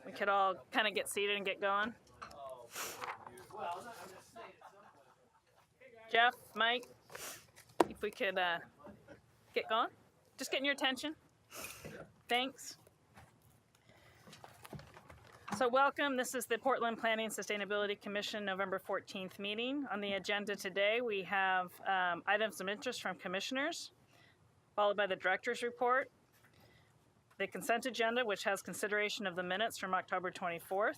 We could all kind of get seated and get going. Jeff, Mike, if we could get going. Just getting your attention. Thanks. So welcome. This is the Portland Planning and Sustainability Commission November 14th meeting. On the agenda today, we have items of interest from commissioners, followed by the director's report, the consent agenda, which has consideration of the minutes from October 24th.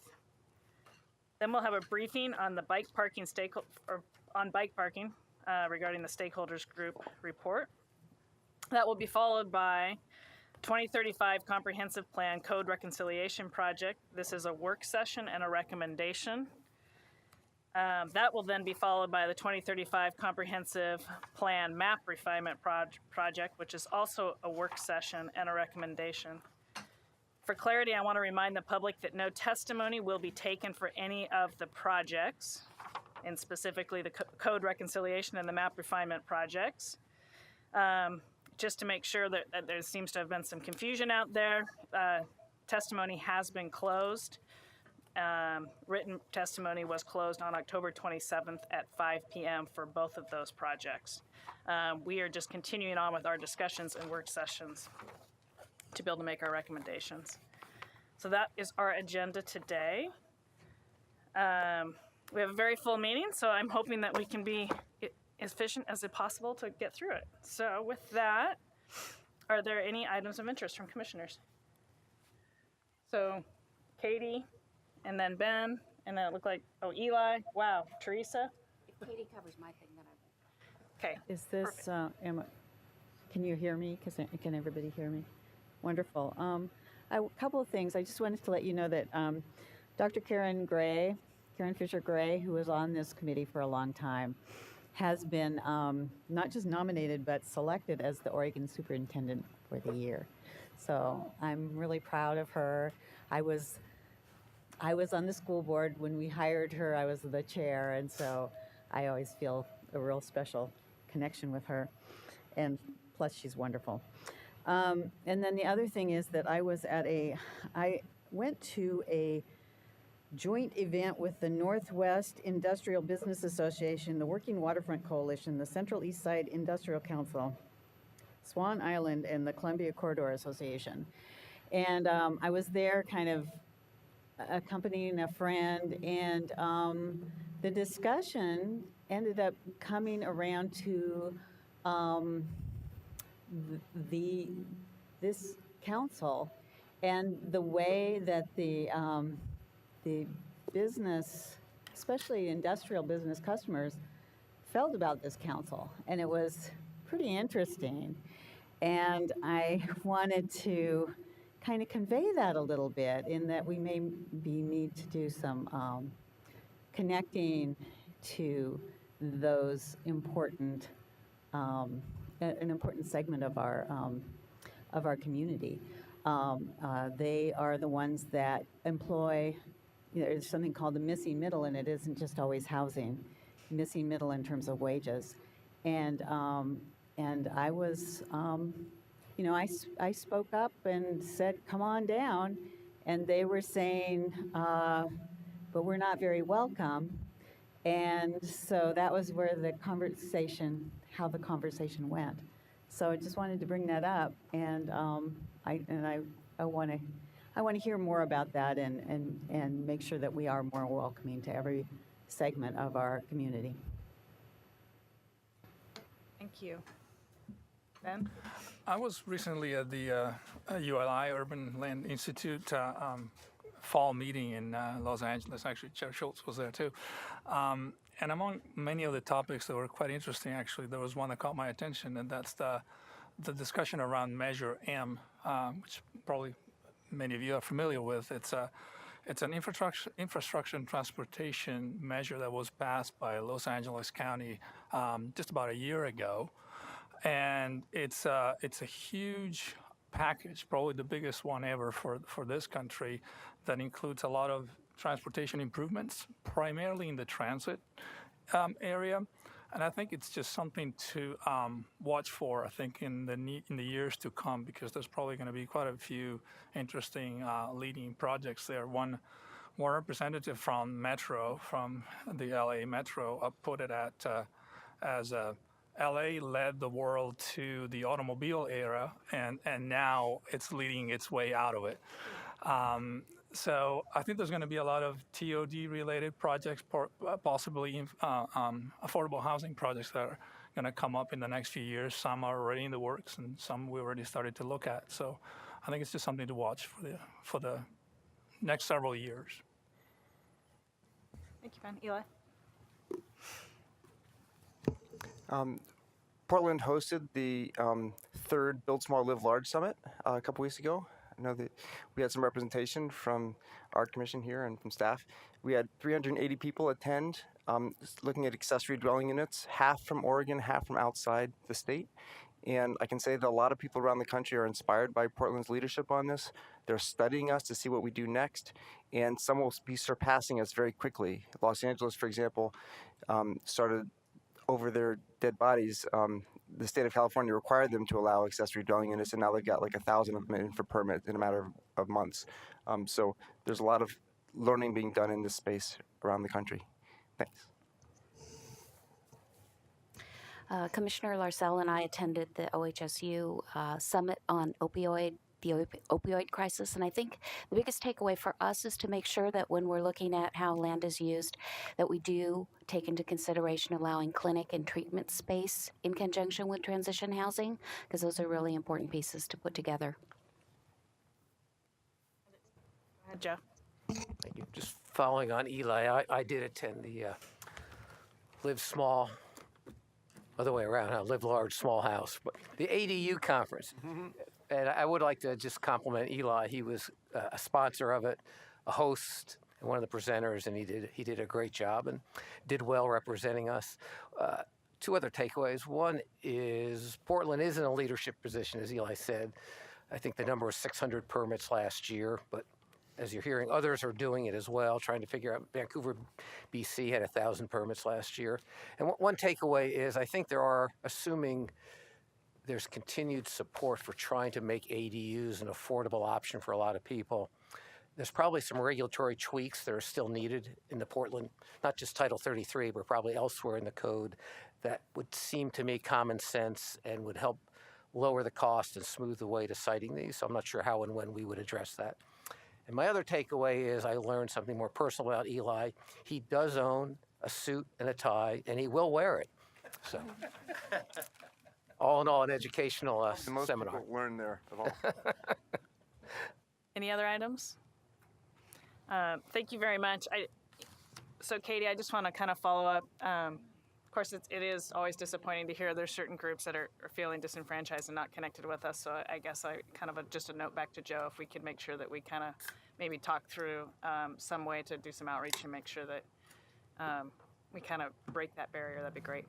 Then we'll have a briefing on the bike parking regarding the stakeholders group report. That will be followed by 2035 Comprehensive Plan Code Reconciliation Project. This is a work session and a recommendation. That will then be followed by the 2035 Comprehensive Plan Map Refinement Project, which is also a work session and a recommendation. For clarity, I want to remind the public that no testimony will be taken for any of the projects, and specifically the code reconciliation and the map refinement projects. Just to make sure that there seems to have been some confusion out there, testimony has been closed. Written testimony was closed on October 27th at 5 p.m. for both of those projects. We are just continuing on with our discussions and work sessions to be able to make our recommendations. So that is our agenda today. We have a very full meeting, so I'm hoping that we can be as efficient as possible to get through it. So with that, are there any items of interest from commissioners? So Katie, and then Ben, and then it looked like, Eli, wow, Teresa. If Katie covers my thing, then I Okay. Is this, can you hear me? Can everybody hear me? Wonderful. A couple of things. I just wanted to let you know that Dr. Karen Fisher Gray, who was on this committee for a long time, has been not just nominated, but selected as the Oregon Superintendent for the year. So I'm really proud of her. I was on the school board when we hired her. I was the chair, and so I always feel a real special connection with her. And plus, she's wonderful. And then the other thing is that I went to a joint event with the Northwest Industrial Business Association, the Working Waterfront Coalition, the Central East Side Industrial Council, Swan Island, and the Columbia Corridor Association. And I was there kind of accompanying a friend, and the discussion ended up coming around to this council and the way that the business, especially industrial business customers, felt about this council, and it was pretty interesting. And I wanted to kind of convey that a little bit, in that we may need to do some connecting to those important, an important segment of our community. They are the ones that employ. There's something called the missing middle, and it isn't just always housing. Missing middle in terms of wages, and I was. I spoke up and said, come on down, and they were saying, but we're not very welcome. And so that was where how the conversation went. So I just wanted to bring that up, and I want to hear more about that and make sure that we are more welcoming to every segment of our community. Thank you. Ben? I was recently at the ULI Urban Land Institute fall meeting in Los Angeles. Actually, Chair Schultz was there too. And among many of the topics that were quite interesting, actually, there was one that caught my attention, and that's the discussion around Measure M, which probably many of you are familiar with. It's an infrastructure and transportation measure that was passed by Los Angeles County just about a year ago. And it's a huge package, probably the biggest one ever for this country, that includes a lot of transportation improvements, primarily in the transit area, And I think it's just something to watch for, I think, in the years to come, because there's probably going to be quite a few interesting leading projects there. One representative from Metro, from the LA Metro, put it as LA led the world to the automobile era, and now it's leading its way out of it. So I think there's going to be a lot of TOD-related projects, possibly affordable housing projects that are going to come up in the next few years. Some are already in the works, and some we already started to look at. So I think it's just something to watch for the next several years. Thank you, Ben. Eli? Portland hosted the third Build Small, Live Large Summit a couple weeks ago. I know that we had some representation from our commission here and from staff. We had 380 people attend, looking at accessory dwelling units, half from Oregon, half from outside the state. And I can say that a lot of people around the country are inspired by Portland's leadership on this. They're studying us to see what we do next, and some will be surpassing us very quickly. Los Angeles, for example, started over their dead bodies. The state of California required them to allow accessory dwelling units, and now they've got like 1,000 of them in for permit in a matter of months. So there's a lot of learning being done in this space around the country. Thanks. Commissioner Larcel and I attended the OHSU summit on the opioid crisis, and I think the biggest takeaway for us is to make sure that when we're looking at how land is used, that we do take into consideration allowing clinic and treatment space in conjunction with transition housing, because those are really important pieces to put together. Go ahead, Joe. Thank you. Just following on Eli, I did attend the Live Small, other way around, Live Large, Small House, but the ADU conference. And I would like to just compliment Eli. He was a sponsor of it, a host, and one of the presenters, and he did a great job and did well representing us. Two other takeaways. One is Portland is in a leadership position, as Eli said. I think the number was 600 permits last year, but as you're hearing, others are doing it as well, trying to figure out. Vancouver, BC had 1,000 permits last year. And one takeaway is I think assuming there's continued support for trying to make ADUs an affordable option for a lot of people. There's probably some regulatory tweaks that are still needed in the Portland, not just Title 33, but probably elsewhere in the code that would seem to make common sense and would help lower the cost and smooth the way to siting these. So I'm not sure how and when we would address that. And my other takeaway is I learned something more personal about Eli. He does own a suit and a tie, and he will wear it. So, all in all, an educational Most seminar. people learn there of all. Any other items? Thank you very much. So Katie, I just want to kind of follow up. Of course, it is always disappointing to hear there's certain groups that are feeling disenfranchised and not connected with us. So I guess just a note back to Joe, if we could make sure that we kind of maybe talk through some way to do some outreach and make sure that we kind of break that barrier, that'd be great.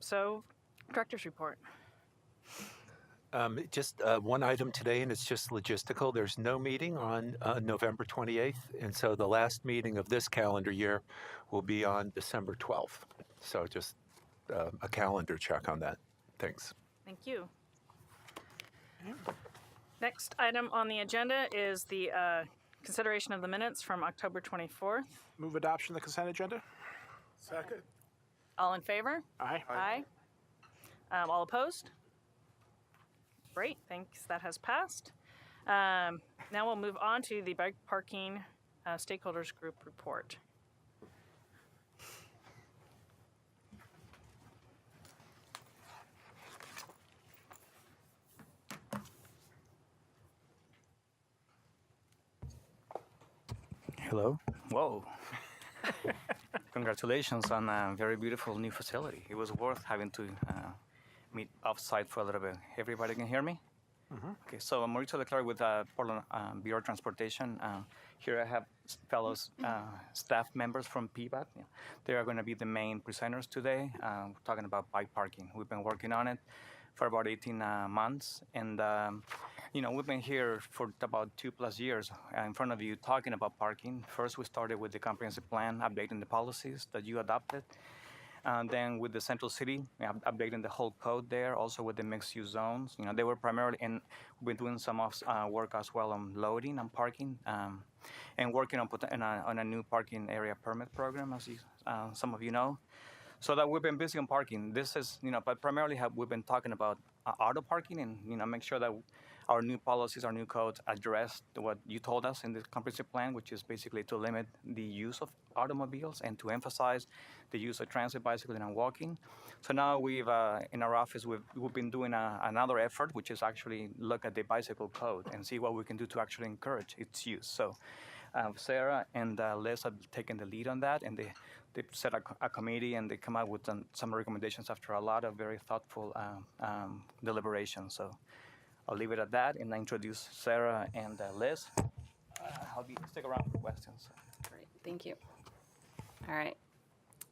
So, Director's report. Just one item today, and it's just logistical. There's no meeting on November 28th, and so the last meeting of this calendar year will be on December 12th. So just a calendar check on that. Thanks. Thank you. Next item on the agenda is the consideration of the minutes from October 24th. Move adoption of the consent agenda. Second. All in favor? Aye. Aye. All opposed? Great, thanks. That has passed. Now we'll move on to the bike parking stakeholders group report. Hello. Whoa. Congratulations on a very beautiful new facility. It was worth having to meet offsite for a little bit. Everybody can hear me? Mm-hmm. Okay, so I'm Mauricio Leclerc with Portland Bureau of Transportation. Here I have fellow staff members from PBAT. They are going to be the main presenters today. We're talking about bike parking. We've been working on it for about 18 months, and we've been here for about 2+ years in front of you talking about parking. First, we started with the comprehensive plan, updating the policies that you adopted. And then with the central city, updating the whole code there, also with the mixed-use zones. You know, they were primarily, and we've been doing some work as well on loading and parking, and working on a new parking area permit program, as some of you know. So that we've been busy on parking. This is, but primarily we've been talking about auto parking and, make sure that our new policies, our new codes address what you told us in the comprehensive plan, which is basically to limit the use of automobiles and to emphasize the use of transit, bicycling, and walking. So now we've, in our office, we've been doing another effort, which is actually look at the bicycle code and see what we can do to actually encourage its use. So Sarah and Liz have taken the lead on that, and they set a committee, and they come out with some recommendations after a lot of very thoughtful deliberations. So I'll leave it at that, and I introduce Sarah and Liz. Stick around for questions. Great, thank you. All right.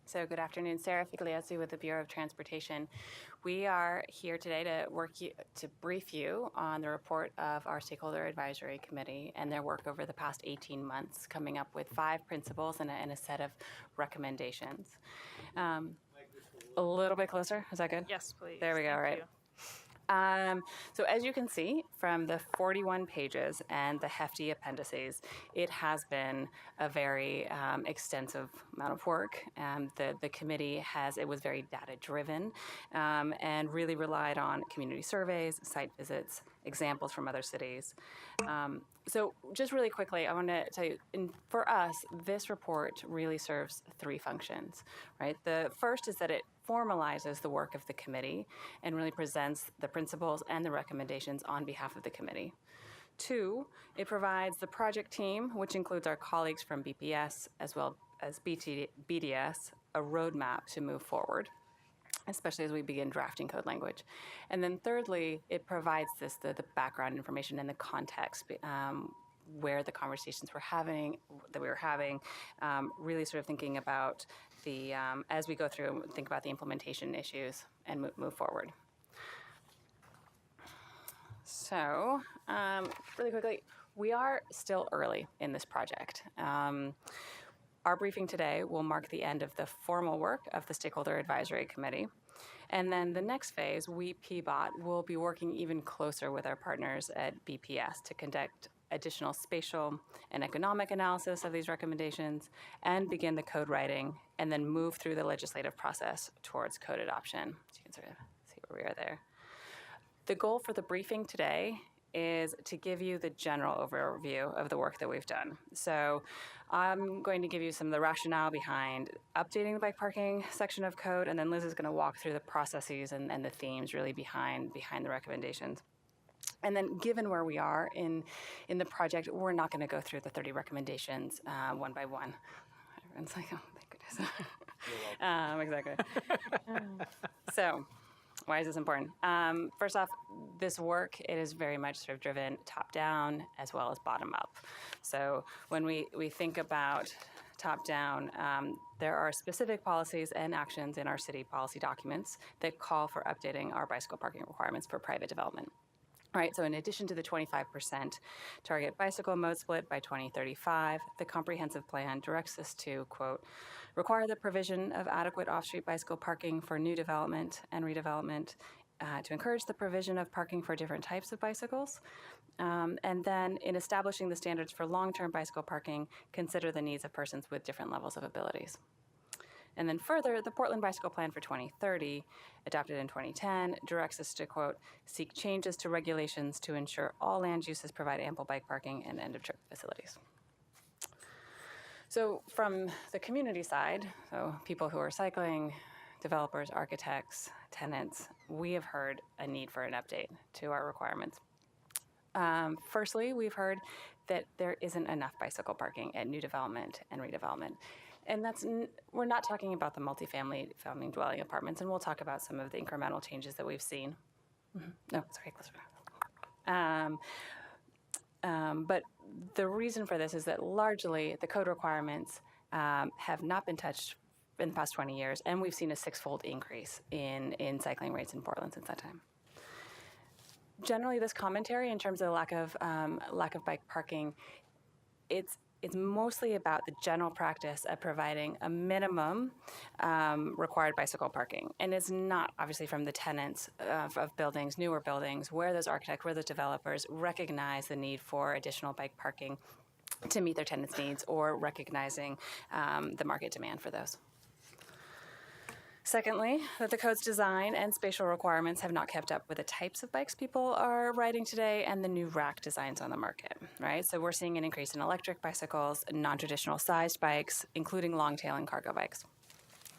So good afternoon, Sarah Figliazzi with the Bureau of Transportation. We are here today to brief you on the report of our Stakeholder Advisory Committee and their work over the past 18 months, coming up with 5 principles and a set of recommendations. A little bit closer, is that good? Yes, please. There we go, Thank all right. you. So as you can see from the 41 pages and the hefty appendices, it has been a very extensive amount of work. The committee was very data driven and really relied on community surveys, site visits, examples from other cities. So just really quickly, I want to tell you, for us, this report really serves 3 functions, right? The first is that it formalizes the work of the committee and really presents the principles and the recommendations on behalf of the committee. 2, it provides the project team, which includes our colleagues from BPS as well as BDS, a roadmap to move forward, especially as we begin drafting code language. And then thirdly, it provides the background information and the context where the conversations we were having, really sort of thinking about as we go through, think about the implementation issues and move forward. So, really quickly, we are still early in this project. Our briefing today will mark the end of the formal work of the Stakeholder Advisory Committee. And then the next phase, we, PBOT, will be working even closer with our partners at BPS to conduct additional spatial and economic analysis of these recommendations and begin the code writing and then move through the legislative process towards code adoption. So you can sort of see where we are there. The goal for the briefing today is to give you the general overview of the work that we've done. So I'm going to give you some of the rationale behind updating the bike parking section of code, and then Liz is going to walk through the processes and the themes really behind the recommendations. And then given where we are in the project, we're not going to go through the 30 recommendations one by one. Everyone's like, oh, thank goodness. Exactly. So why is this important? First off, this work, it is very much sort of driven top-down as well as bottom-up. So when we think about top-down, there are specific policies and actions in our city policy documents that call for updating our bicycle parking requirements for private development. Right, so in addition to the 25% target bicycle mode split by 2035, the comprehensive plan directs us to, quote, require the provision of adequate off-street bicycle parking for new development and redevelopment, to encourage the provision of parking for different types of bicycles, and then in establishing the standards for long-term bicycle parking, consider the needs of persons with different levels of abilities. And then further, the Portland Bicycle Plan for 2030, adopted in 2010, directs us to, quote, seek changes to regulations to ensure all land uses provide ample bike parking and end-of-trip facilities. So from the community side, so people who are cycling, developers, architects, tenants, we have heard a need for an update to our requirements. Firstly, we've heard that there isn't enough bicycle parking at new development and redevelopment. And we're not talking about the multifamily dwelling apartments, and we'll talk about some of the incremental changes that we've seen. No, sorry, closer. But the reason for this is that largely the code requirements have not been touched in the past 20 years, and we've seen a 6-fold increase in cycling rates in Portland since that time. Generally, this commentary in terms of the lack of bike parking, it's mostly about the general practice of providing a minimum required bicycle parking. And it's not obviously from the tenants of buildings, newer buildings, where those architects, where those developers recognize the need for additional bike parking to meet their tenants' needs, or recognizing the market demand for those. Secondly, that the code's design and spatial requirements have not kept up with the types of bikes people are riding today and the new rack designs on the market, right? So we're seeing an increase in electric bicycles, non-traditional sized bikes, including long-tail and cargo bikes.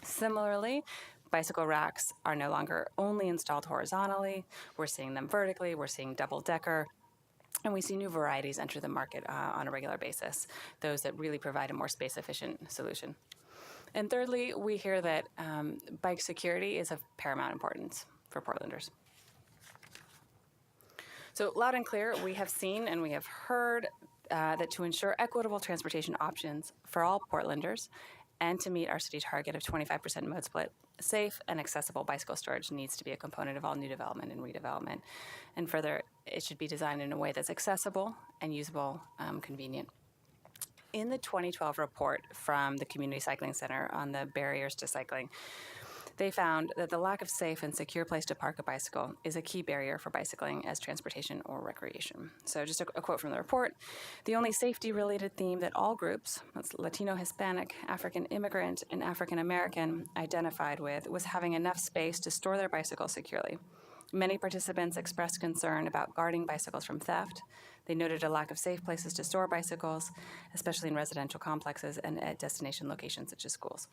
Similarly, bicycle racks are no longer only installed horizontally. We're seeing them vertically. We're seeing double-decker. And we see new varieties enter the market on a regular basis, those that really provide a more space-efficient solution. And thirdly, we hear that bike security is of paramount importance for Portlanders. So loud and clear, we have seen and we have heard that to ensure equitable transportation options for all Portlanders and to meet our city target of 25% mode split, safe and accessible bicycle storage needs to be a component of all new development and redevelopment. And further, it should be designed in a way that's accessible and usable, convenient. In the 2012 report from the Community Cycling Center on the barriers to cycling, they found that the lack of safe and secure place to park a bicycle is a key barrier for bicycling as transportation or recreation. So just a quote from the report: the only safety-related theme that all groups, that's Latino, Hispanic, African immigrant, and African American, identified with was having enough space to store their bicycles securely. Many participants expressed concern about guarding bicycles from theft. They noted a lack of safe places to store bicycles, especially in residential complexes and at destination locations such as schools.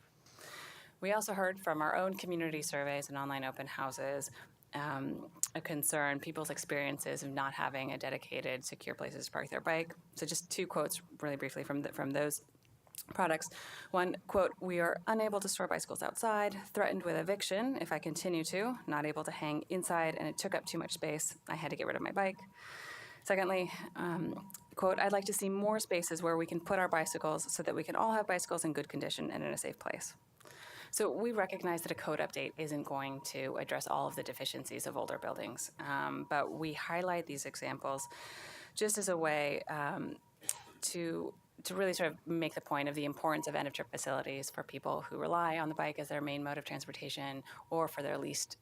We also heard from our own community surveys and online open houses a concern, people's experiences of not having a dedicated, secure places to park their bike. So just two quotes really briefly from those products. One, quote, "We are unable to store bicycles outside, threatened with eviction if I continue to, not able to hang inside, and it took up too much space. I had to get rid of my bike." Secondly, quote, "I'd like to see more spaces where we can put our bicycles so that we can all have bicycles in good condition and in a safe place." So we recognize that a code update isn't going to address all of the deficiencies of older buildings, but we highlight these examples just as a way to really sort of make the point of the importance of end-of-trip facilities for people who rely on the bike as their main mode of transportation or for their least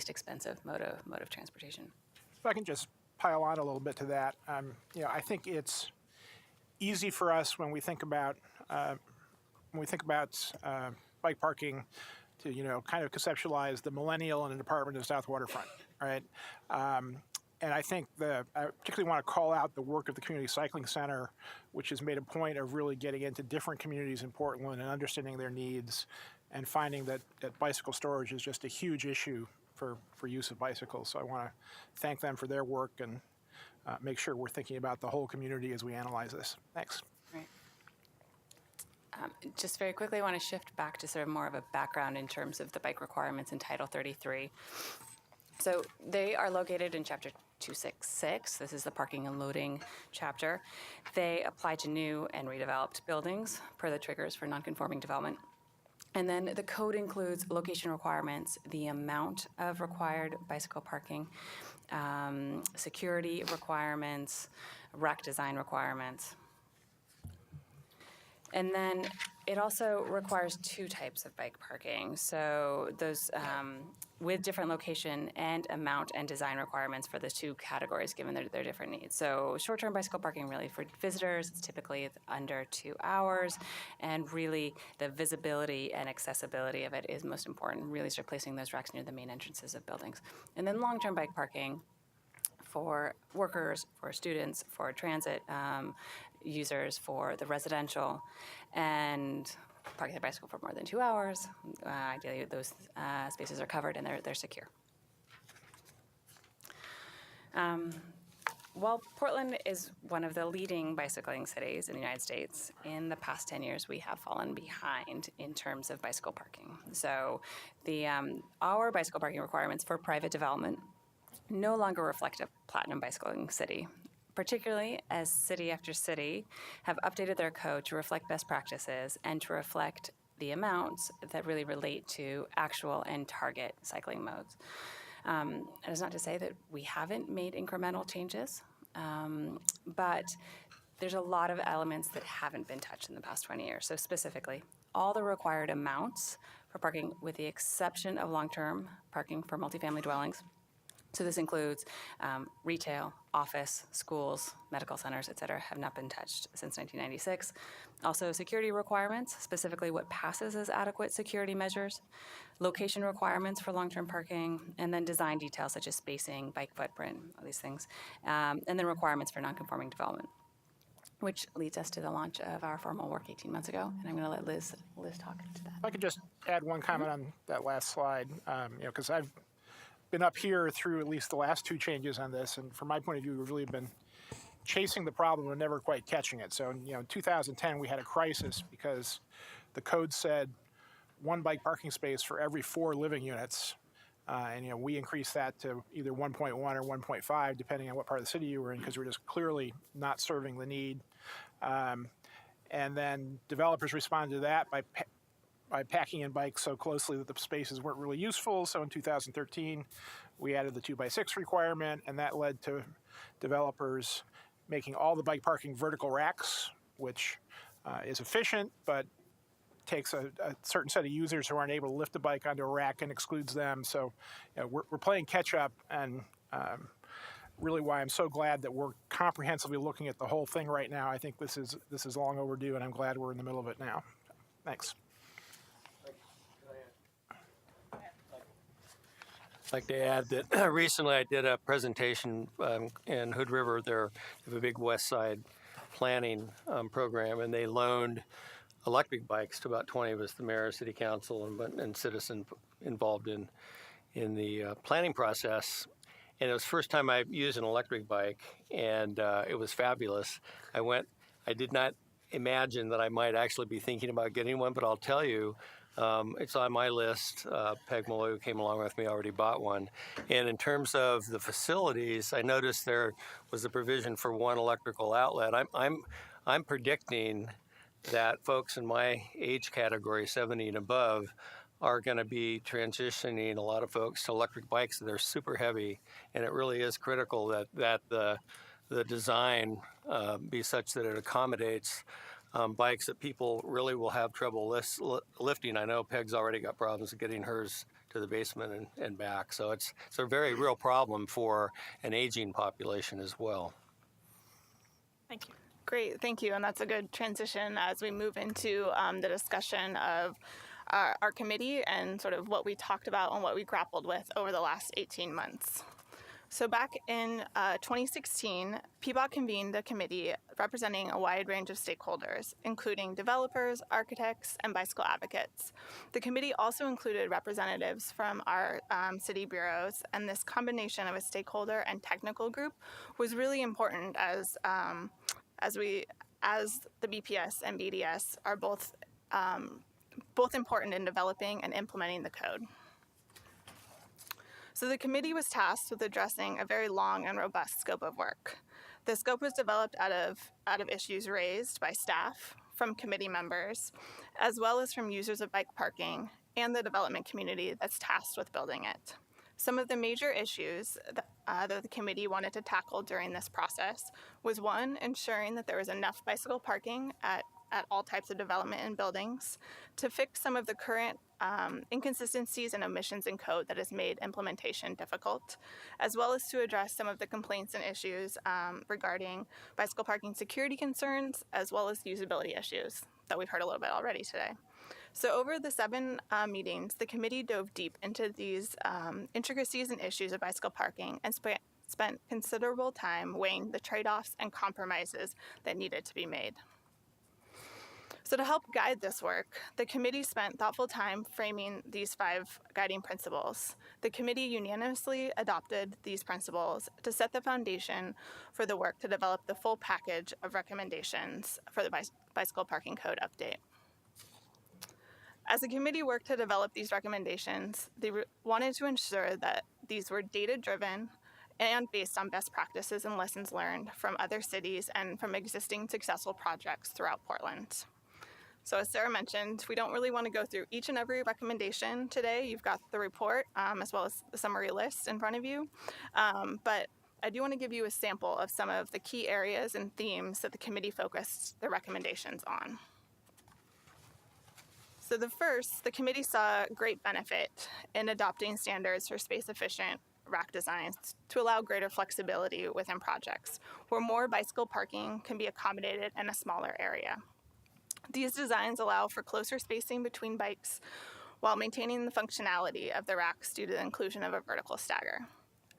expensive mode of transportation. If I can just pile on a little bit to that, I think it's easy for us when we think about bike parking to kind of conceptualize the millennial in an apartment in South Waterfront, right? And I think I particularly want to call out the work of the Community Cycling Center, which has made a point of really getting into different communities in Portland and understanding their needs and finding that bicycle storage is just a huge issue for use of bicycles. So I want to thank them for their work and make sure we're thinking about the whole community as we analyze this. Thanks. Right. Just very quickly, I want to shift back to sort of more of a background in terms of the bike requirements in Title 33. So they are located in Chapter 266. This is the parking and loading chapter. They apply to new and redeveloped buildings per the triggers for nonconforming development. And then the code includes location requirements, the amount of required bicycle parking, security requirements, rack design requirements. And then it also requires two types of bike parking. So those with different location and amount and design requirements for the two categories given their different needs. So short-term bicycle parking really for visitors, it's typically under 2 hours. And really the visibility and accessibility of it is most important, really start placing those racks near the main entrances of buildings. And then long-term bike parking for workers, for students, for transit users, for the residential, and parking their bicycle for more than 2 hours. Ideally, those spaces are covered and they're secure. While Portland is one of the leading bicycling cities in the United States, in the past 10 years, we have fallen behind in terms of bicycle parking. So our bicycle parking requirements for private development no longer reflect a platinum bicycling city, particularly as city after city have updated their code to reflect best practices and to reflect the amounts that really relate to actual and target cycling modes. And it's not to say that we haven't made incremental changes, but there's a lot of elements that haven't been touched in the past 20 years. So specifically, all the required amounts for parking with the exception of long-term parking for multifamily dwellings. So this includes retail, office, schools, medical centers, et cetera, have not been touched since 1996. Also security requirements, specifically what passes as adequate security measures, location requirements for long-term parking, and then design details such as spacing, bike footprint, all these things, and then requirements for non-conforming development. Which leads us to the launch of our formal work 18 months ago, and I'm going to let Liz talk to that. If I could just add one comment on that last slide, because I've been up here through at least the last two changes on this, and from my point of view, we've really been chasing the problem and never quite catching it. So, in 2010, we had a crisis because the code said one bike parking space for every 4 living units. And we increased that to either 1.1 or 1.5, depending on what part of the city you were in, because we're just clearly not serving the need. And then developers responded to that by packing in bikes so closely that the spaces weren't really useful. So in 2013, we added the 2x6 requirement, and that led to developers making all the bike parking vertical racks, which is efficient, but takes a certain set of users who aren't able to lift a bike onto a rack and excludes them. So we're playing catch up, and really why I'm so glad that we're comprehensively looking at the whole thing right now. I think this is long overdue, and I'm glad we're in the middle of it now. Thanks. I'd like to add that recently I did a presentation in Hood River. They have a big West Side planning program, and they loaned electric bikes to about 20 of us, the mayor, city council, and citizens involved in the planning process. And it was the first time I used an electric bike, and it was fabulous. I did not imagine that I might actually be thinking about getting one, but I'll tell you, it's on my list. Peg Malloy, who came along with me, already bought one. And in terms of the facilities, I noticed there was a provision for one electrical outlet. I'm predicting that folks in my age category, 70 and above, are going to be transitioning a lot of folks to electric bikes. They're super heavy, and it really is critical that the design be such that it accommodates bikes that people really will have trouble lifting. I know Peg's already got problems getting hers to the basement and back, so it's a very real problem for an aging population as well. Thank you. Great, thank you. And that's a good transition as we move into the discussion of our committee and sort of what we talked about and what we grappled with over the last 18 months. So back in 2016, PBOT convened a committee representing a wide range of stakeholders, including developers, architects, and bicycle advocates. The committee also included representatives from our city bureaus, and this combination of a stakeholder and technical group was really important as the BPS and BDS are both important in developing and implementing the code. So the committee was tasked with addressing a very long and robust scope of work. The scope was developed out of issues raised by staff, from committee members, as well as from users of bike parking and the development community that's tasked with building it. Some of the major issues that the committee wanted to tackle during this process was, one, ensuring that there was enough bicycle parking at all types of development and buildings to fix some of the current inconsistencies and omissions in code that has made implementation difficult, as well as to address some of the complaints and issues regarding bicycle parking security concerns, as well as usability issues that we've heard a little bit already today. So over the 7 meetings, the committee dove deep into these intricacies and issues of bicycle parking and spent considerable time weighing the trade-offs and compromises that needed to be made. So to help guide this work, the committee spent thoughtful time framing these 5 guiding principles. The committee unanimously adopted these principles to set the foundation for the work to develop the full package of recommendations for the bicycle parking code update. As the committee worked to develop these recommendations, they wanted to ensure that these were data-driven and based on best practices and lessons learned from other cities and from existing successful projects throughout Portland. So as Sarah mentioned, we don't really want to go through each and every recommendation today. You've got the report as well as the summary list in front of you. But I do want to give you a sample of some of the key areas and themes that the committee focused their recommendations on. So the committee saw great benefit in adopting standards for space-efficient rack designs to allow greater flexibility within projects, where more bicycle parking can be accommodated in a smaller area. These designs allow for closer spacing between bikes while maintaining the functionality of the racks due to the inclusion of a vertical stagger.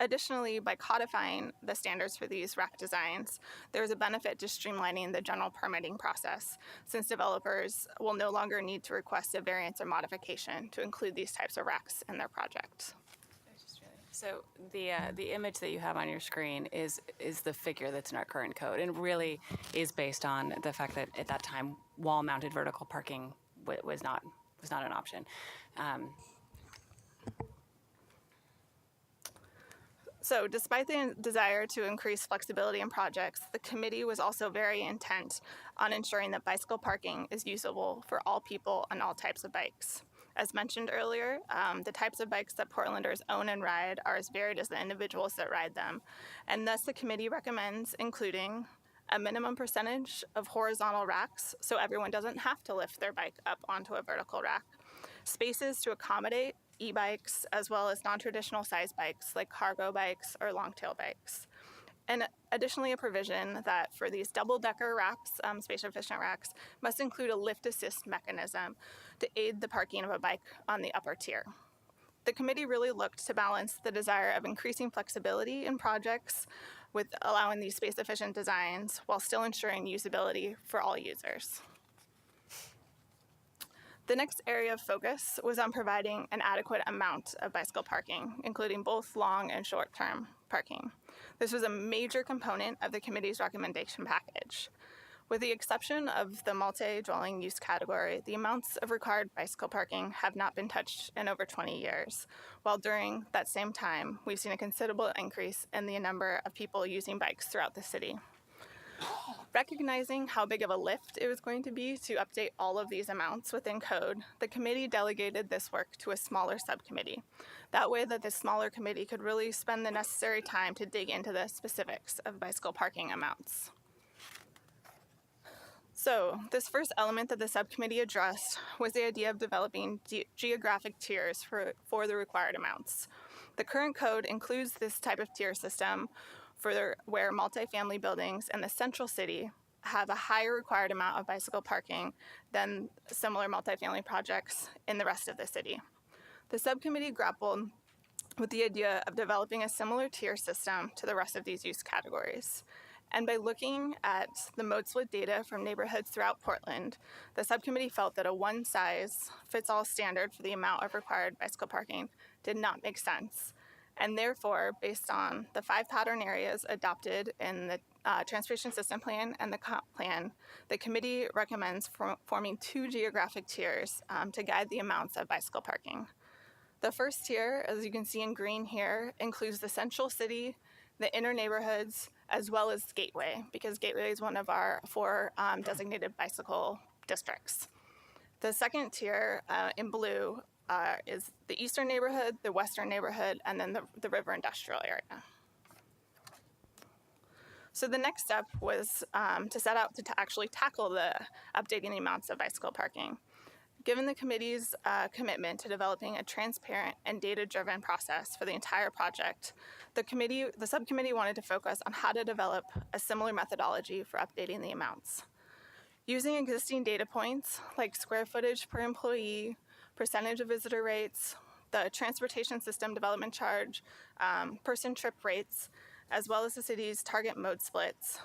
Additionally, by codifying the standards for these rack designs, there is a benefit to streamlining the general permitting process, since developers will no longer need to request a variance or modification to include these types of racks in their project. So the image that you have on your screen is the figure that's in our current code, and really is based on the fact that at that time wall-mounted vertical parking was not an option. So despite the desire to increase flexibility in projects, the committee was also very intent on ensuring that bicycle parking is usable for all people on all types of bikes. As mentioned earlier, the types of bikes that Portlanders own and ride are as varied as the individuals that ride them, and thus the committee recommends including a minimum percentage of horizontal racks so everyone doesn't have to lift their bike up onto a vertical rack, spaces to accommodate e-bikes as well as non-traditional size bikes like cargo bikes or long-tail bikes. And additionally, a provision that for these double-decker racks, space-efficient racks, must include a lift assist mechanism to aid the parking of a bike on the upper tier. The committee really looked to balance the desire of increasing flexibility in projects with allowing these space-efficient designs while still ensuring usability for all users. The next area of focus was on providing an adequate amount of bicycle parking, including both long and short-term parking. This was a major component of the committee's recommendation package. With the exception of the multi-dwelling use category, the amounts of required bicycle parking have not been touched in over 20 years, while during that same time, we've seen a considerable increase in the number of people using bikes throughout the city. Recognizing how big of a lift it was going to be to update all of these amounts within code, the committee delegated this work to a smaller subcommittee. That way that this smaller committee could really spend the necessary time to dig into the specifics of bicycle parking amounts. So this first element that the subcommittee addressed was the idea of developing geographic tiers for the required amounts. The current code includes this type of tier system for where multifamily buildings in the central city have a higher required amount of bicycle parking than similar multifamily projects in the rest of the city. The subcommittee grappled with the idea of developing a similar tier system to the rest of these use categories. And by looking at the mode split data from neighborhoods throughout Portland, the subcommittee felt that a one-size-fits-all standard for the amount of required bicycle parking did not make sense. And therefore, based on the 5 pattern areas adopted in the Transportation System Plan and the Comp Plan, the committee recommends forming 2 geographic tiers to guide the amounts of bicycle parking. The first tier, as you can see in green here, includes the central city, the inner neighborhoods, as well as Gateway, because Gateway is one of our 4 designated bicycle districts. The second tier in blue is the eastern neighborhood, the western neighborhood, and then the river industrial area. So the next step was to set out to actually tackle the updating the amounts of bicycle parking. Given the committee's commitment to developing a transparent and data-driven process for the entire project, the subcommittee wanted to focus on how to develop a similar methodology for updating the amounts. Using existing data points like square footage per employee, percentage of visitor rates, the transportation system development charge, person trip rates, as well as the city's target mode splits,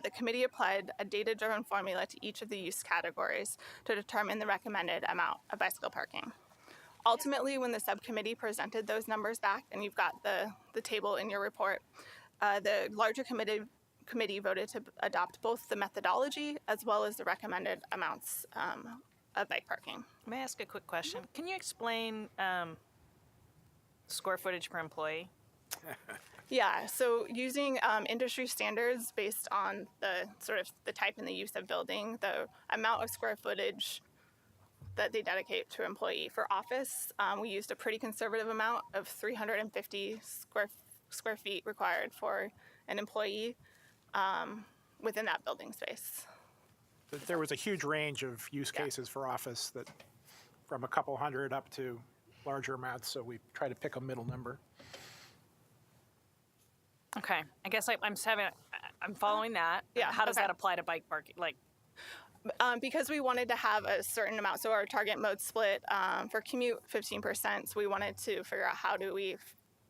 the committee applied a data-driven formula to each of the use categories to determine the recommended amount of bicycle parking. Ultimately, when the subcommittee presented those numbers back, and you've got the table in your report, the larger committee voted to adopt both the methodology as well as the recommended amounts of bike parking. May I ask a quick question? Can you explain square footage per employee? Yeah, so using industry standards based on the type and the use of building, the amount of square footage that they dedicate to employee. For office, we used a pretty conservative amount of 350 square feet required for an employee within that building space. There was a huge range of use cases for office, that from a couple hundred up to larger amounts, so we try to pick a middle number. Okay, I guess I'm following that. Yeah, How does okay. that apply to bike parking? Like, Because we wanted to have a certain amount, so our target mode split for commute 15%. So we wanted to figure out how do we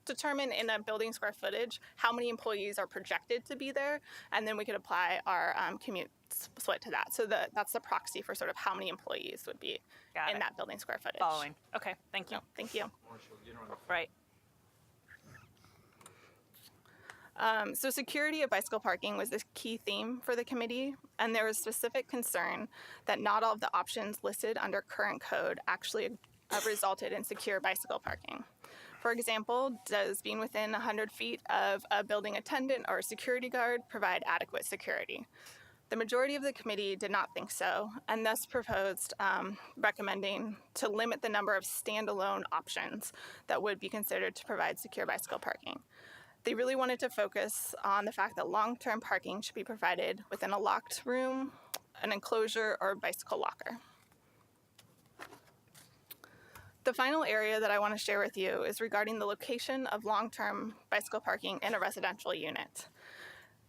determine in a building square footage how many employees are projected to be there, and then we could apply our commute split to that. So that's the proxy for sort of how many employees would be Got in it. that building square footage. following. Okay, thank you. No, thank you. Right. So security of bicycle parking was the key theme for the committee, and there was specific concern that not all of the options listed under current code actually resulted in secure bicycle parking. For example, does being within 100 feet of a building attendant or a security guard provide adequate security? The majority of the committee did not think so, and thus proposed recommending to limit the number of standalone options that would be considered to provide secure bicycle parking. They really wanted to focus on the fact that long-term parking should be provided within a locked room, an enclosure, or a bicycle locker. The final area that I want to share with you is regarding the location of long-term bicycle parking in a residential unit.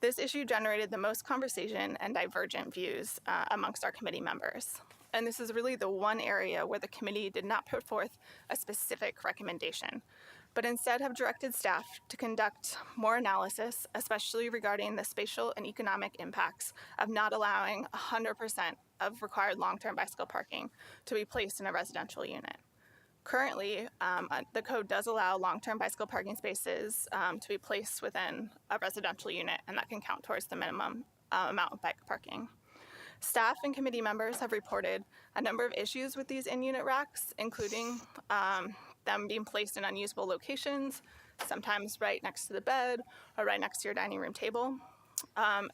This issue generated the most conversation and divergent views amongst our committee members. And this is really the one area where the committee did not put forth a specific recommendation, but instead have directed staff to conduct more analysis, especially regarding the spatial and economic impacts of not allowing 100% of required long-term bicycle parking to be placed in a residential unit. Currently, the code does allow long-term bicycle parking spaces to be placed within a residential unit, and that can count towards the minimum amount of bike parking. Staff and committee members have reported a number of issues with these in-unit racks, including them being placed in unusable locations, sometimes right next to the bed or right next to your dining room table.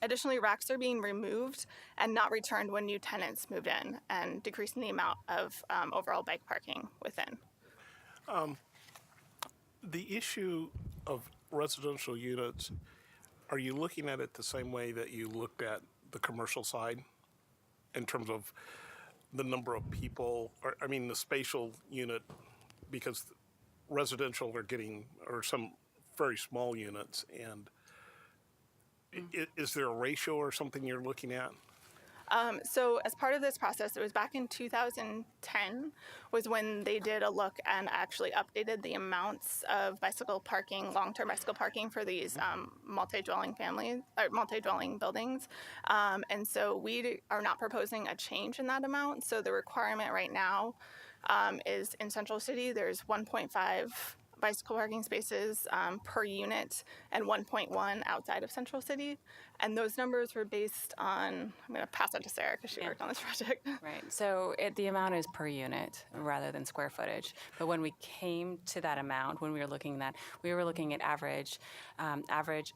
Additionally, racks are being removed and not returned when new tenants moved in, and decreasing the amount of overall bike parking within. The issue of residential units, are you looking at it the same way that you looked at the commercial side in terms of the number of people, or I mean the spatial unit, because residential are some very small units, and is there a ratio or something you're looking at? So as part of this process, it was back in 2010 was when they did a look and actually updated the amounts of bicycle parking, long-term bicycle parking for these multi-dwelling buildings. And so we are not proposing a change in that amount. So the requirement right now is in Central City, there's 1.5 bicycle parking spaces per unit and 1.1 outside of Central City. And those numbers were based on, I'm going to pass it to Sarah because she worked on this project. Right. So the amount is per unit rather than square footage. But when we came to that amount, when we were looking at average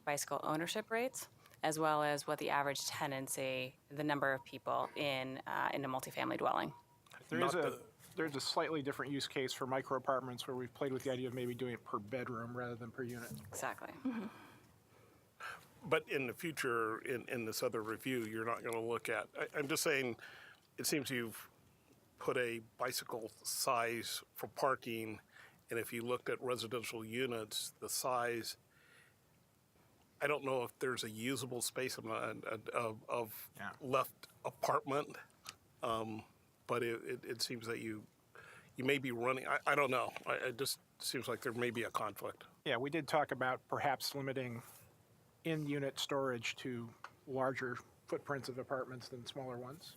bicycle ownership rates, as well as what the average tenancy, the number of people in a multifamily dwelling. There's a slightly different use case for micro apartments where we've played with the idea of maybe doing it per bedroom rather than per unit. Exactly. Mm-hmm. But in the future, in this other review, you're not going to look at, I'm just saying, it seems you've put a bicycle size for parking, and if you looked at residential units, the size, I don't know if there's a usable space of left apartment, but it seems that you may be running, I don't know, it just seems like there may be a conflict. Yeah, we did talk about perhaps limiting in-unit storage to larger footprints of apartments than smaller ones.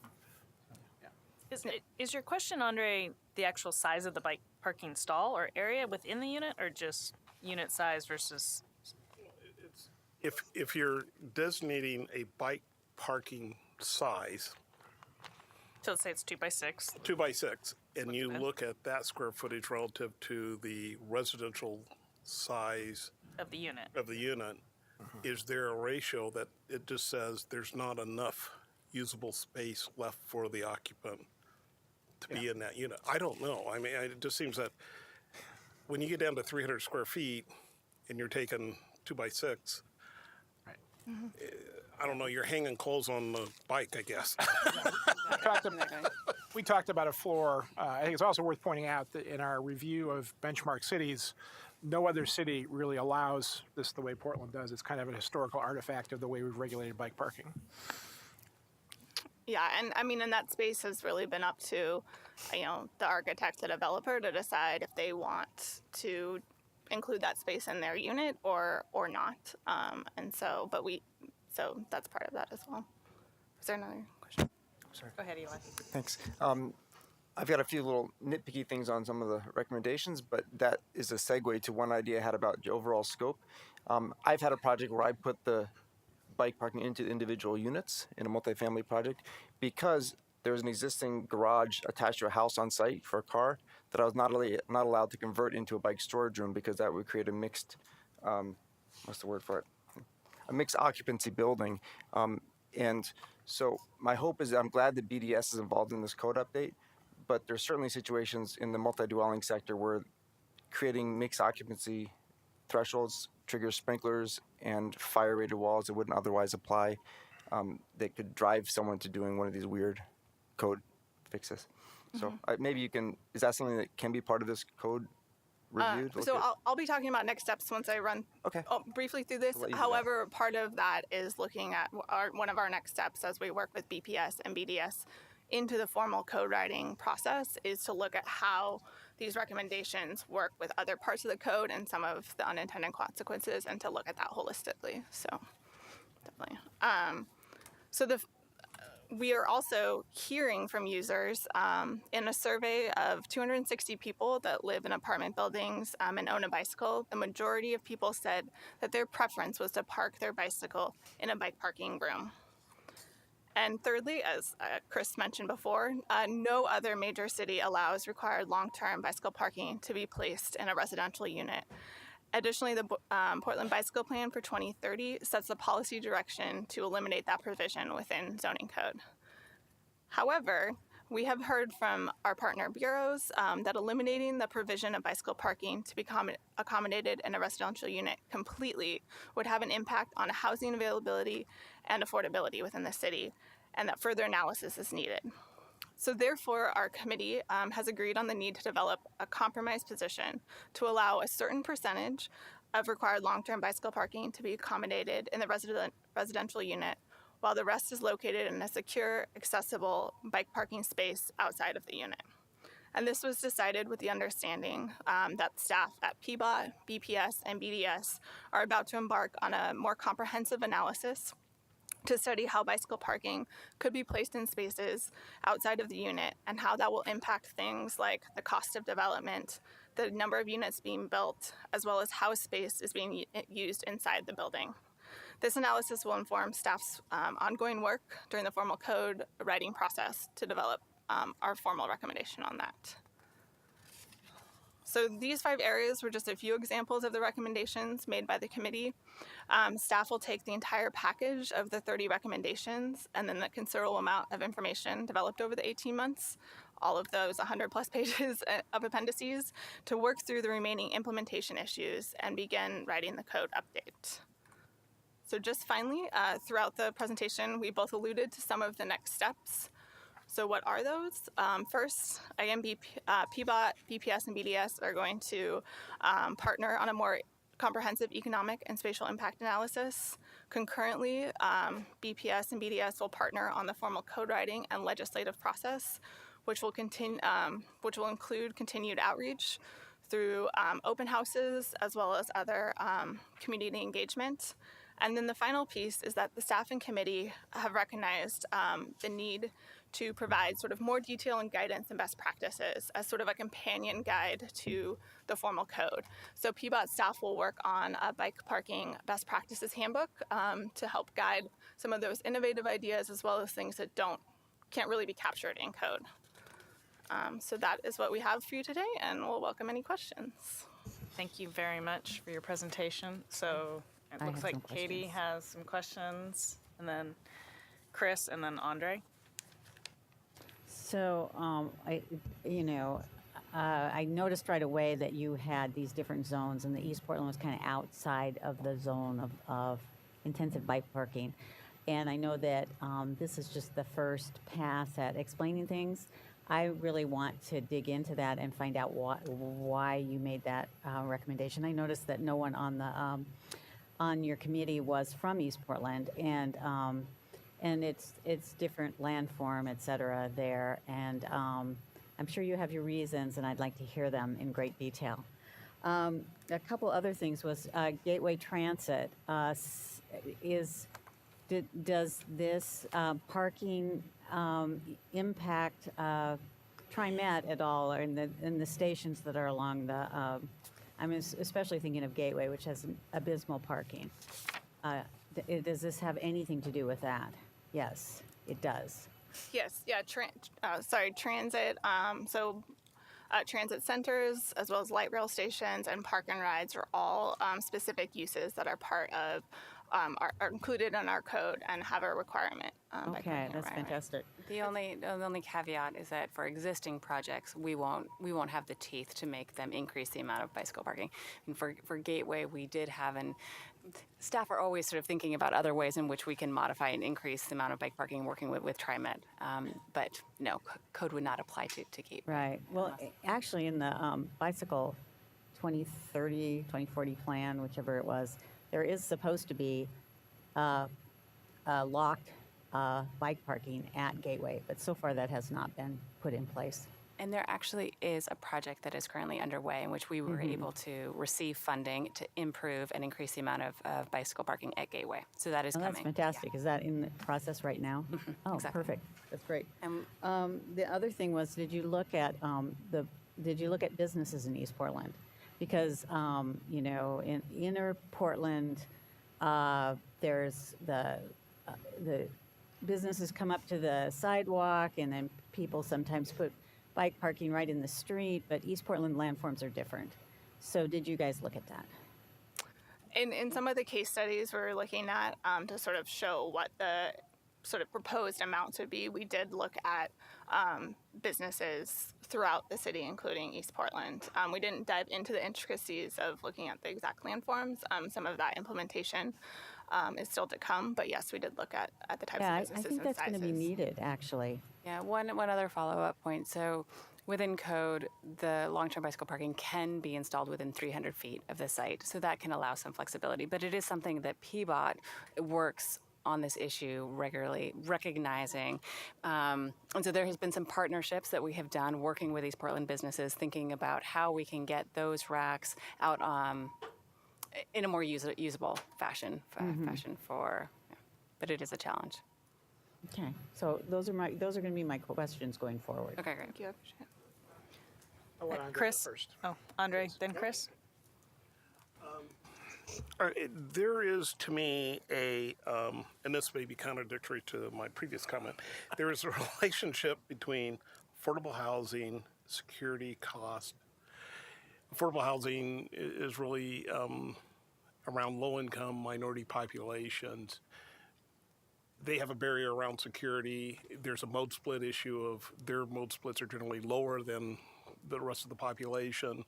Is your question, Andre, the actual size of the bike parking stall or area within the unit, or just unit size versus? If you're designating a bike parking size, So let's say it's 2 by 6. 2 by 6, and you look at that square footage relative to the residential size Of the unit. Is there a ratio that it just says there's not enough usable space left for the occupant to be in that unit? I don't know. I mean, it just seems that when you get down to 300 square feet and you're taking 2x6. Right. I don't know. You're hanging clothes on the bike, I guess. We talked about a floor. I think it's also worth pointing out that in our review of benchmark cities, no other city really allows this the way Portland does. It's kind of an historical artifact of the way we've regulated bike parking. Yeah, and I mean, and that space has really been up to, the architect, the developer to decide if they want to include that space in their unit or not. So that's part of that as well. Is there another question? Go ahead, Eli. Thanks. I've got a few little nitpicky things on some of the recommendations, but that is a segue to one idea I had about the overall scope. I've had a project where I put the bike parking into individual units in a multifamily project because there's an existing garage attached to a house on site for a car that I was not allowed to convert into a bike storage room because that would create a mixed, what's the word for it? A mixed occupancy building. And so my hope is that I'm glad that BDS is involved in this code update, but there's certainly situations in the multi-dwelling sector where creating mixed occupancy thresholds triggers sprinklers and fire-rated walls that wouldn't otherwise apply that could drive someone to doing one of these weird code fixes. So maybe you can, is that something that can be part of this code reviewed? So I'll be talking about next steps once I run briefly through this. However, part of that is looking at one of our next steps as we work with BPS and BDS into the formal code writing process is to look at how these recommendations work with other parts of the code and some of the unintended consequences, and to look at that holistically. So definitely. We are also hearing from users in a survey of 260 people that live in apartment buildings and own a bicycle. The majority of people said that their preference was to park their bicycle in a bike parking room. And thirdly, as Chris mentioned before, no other major city allows required long-term bicycle parking to be placed in a residential unit. Additionally, the Portland Bicycle Plan for 2030 sets the policy direction to eliminate that provision within zoning code. However, we have heard from our partner bureaus that eliminating the provision of bicycle parking to be accommodated in a residential unit completely would have an impact on housing availability and affordability within the city, and that further analysis is needed. So therefore, our committee has agreed on the need to develop a compromise position to allow a certain percentage of required long-term bicycle parking to be accommodated in the residential unit, while the rest is located in a secure, accessible bike parking space outside of the unit. And this was decided with the understanding that staff at PBOT, BPS, and BDS are about to embark on a more comprehensive analysis to study how bicycle parking could be placed in spaces outside of the unit and how that will impact things like the cost of development, the number of units being built, as well as how space is being used inside the building. This analysis will inform staff's ongoing work during the formal code writing process to develop our formal recommendation on that. So these 5 areas were just a few examples of the recommendations made by the committee. Staff will take the entire package of the 30 recommendations and then the considerable amount of information developed over the 18 months, all of those 100 plus pages of appendices, to work through the remaining implementation issues and begin writing the code update. So just finally, throughout the presentation, we both alluded to some of the next steps. So what are those? First, again, PBOT, BPS, and BDS are going to partner on a more comprehensive economic and spatial impact analysis. Concurrently, BPS and BDS will partner on the formal code writing and legislative process, which will include continued outreach through open houses as well as other community engagement. And then the final piece is that the staff and committee have recognized the need to provide sort of more detail and guidance and best practices as sort of a companion guide to the formal code. So PBOT staff will work on a bike parking best practices handbook to help guide some of those innovative ideas as well as things that can't really be captured in code. So that is what we have for you today, and we'll welcome any questions. Thank you very much for your presentation. So it looks like Katie has some questions, and then Chris, and then Andre. So, I noticed right away that you had these different zones, and the East Portland was kind of outside of the zone of intensive bike parking. And I know that this is just the first pass at explaining things. I really want to dig into that and find out why you made that recommendation. I noticed that no one on the on your committee was from East Portland, and it's different landform, et cetera, there, and I'm sure you have your reasons, and I'd like to hear them in great detail. A couple other things was Gateway Transit does this parking impact TriMet at all, or in the stations that are along the? I'm especially thinking of Gateway, which has abysmal parking. Does this have anything to do with that? Yes, it does. Yes, yeah, transit. Transit centers, as well as light rail stations and park and rides, are all specific uses that are part of, are included in our code and have a requirement. By Okay, parking that's right. fantastic. The only caveat is that for existing projects, we won't have the teeth to make them increase the amount of bicycle parking. And for Gateway, we did have staff are always sort of thinking about other ways in which we can modify and increase the amount of bike parking working with TriMet. But no, code would not apply to Gateway. Right. Well, actually, in the bicycle 2030, 2040 plan, whichever it was, there is supposed to be locked bike parking at Gateway, but so far that has not been put in place. And there actually is a project that is currently underway in which we were able to receive funding to improve and increase the amount of bicycle parking at Gateway. So that is Oh, coming. that's fantastic. Is that in the process right now? Oh, exactly. perfect. That's great. And The other thing was, did you look at businesses in East Portland? Because in inner Portland, there's the businesses come up to the sidewalk, and then people sometimes put bike parking right in the street. But East Portland landforms are different. So, did you guys look at that? In some of the case studies we're looking at to sort of show what the sort of proposed amounts would be, we did look at businesses throughout the city, including East Portland. We didn't dive into the intricacies of looking at the exact landforms. Some of that implementation is still to come, but yes, we did look at the types of I businesses think and that's going to be sizes. needed, actually. Yeah, one other follow-up point. So within code, the long-term bicycle parking can be installed within 300 feet of the site. So that can allow some flexibility. But it is something that PBOT works on this issue regularly, recognizing. And so there has been some partnerships that we have done working with these Portland businesses, thinking about how we can get those racks out in a more usable fashion but it is a challenge. Okay, so those are going to be my questions going forward. Okay, great. Thank you. I appreciate it. I want Andre Chris? first. Oh, Andre, then Chris. All right, there is to me and this may be contradictory to my previous comment, there is a relationship between affordable housing, security, cost. Affordable housing is really around low-income minority populations. They have a barrier around security. There's a mode split issue of their mode splits are generally lower than the rest of the population.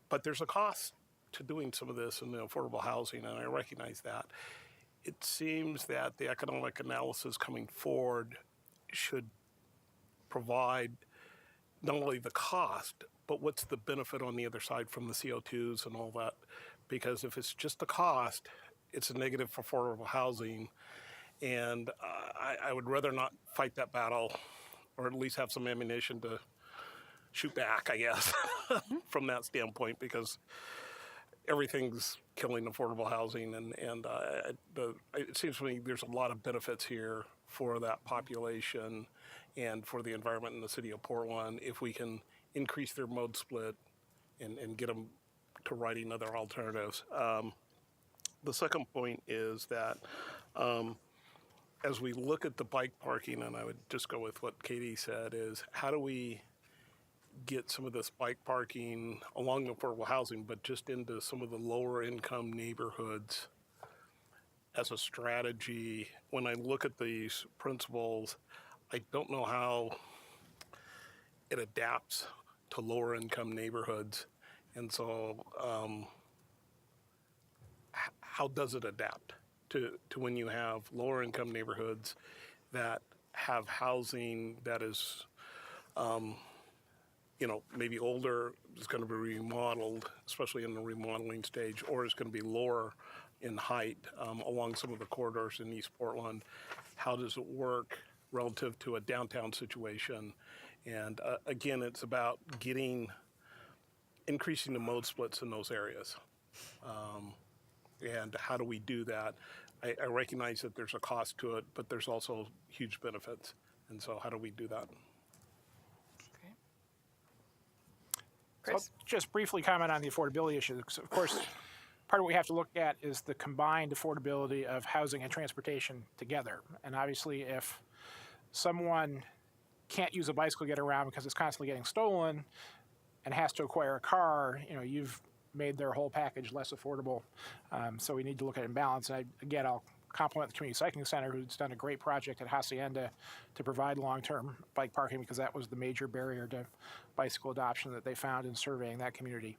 But there's a cost to doing some of this in the affordable housing, and I recognize that. It seems that the economic analysis coming forward should provide not only the cost, but what's the benefit on the other side from the CO2s and all that. Because if it's just the cost, it's a negative for affordable housing. And I would rather not fight that battle, or at least have some ammunition to shoot back, I guess, from that standpoint, because everything's killing affordable housing. And it seems to me there's a lot of benefits here for that population and for the environment in the city of Portland if we can increase their mode split and get them to writing other alternatives. The second point is that as we look at the bike parking, and I would just go with what Katie said, is how do we get some of this bike parking along affordable housing, but just into some of the lower income neighborhoods as a strategy? When I look at these principles, I don't know how it adapts to lower income neighborhoods. And so how does it adapt to when you have lower income neighborhoods that have housing that is, maybe older, is going to be remodeled, especially in the remodeling stage, or is going to be lower in height along some of the corridors in East Portland? How does it work relative to a downtown situation? And again, it's about increasing the mode splits in those areas. And how do we do that? I recognize that there's a cost to it, but there's also huge benefits. And so how do we do that? So I'll just briefly comment on the affordability issue. Because of course, part of what we have to look at is the combined affordability of housing and transportation together. And obviously, if someone can't use a bicycle to get around because it's constantly getting stolen and has to acquire a car, you've made their whole package less affordable. So we need to look at it in balance. And I'll compliment the Community Cycling Center, who's done a great project at Hacienda to provide long-term bike parking, because that was the major barrier to bicycle adoption that they found in surveying that community.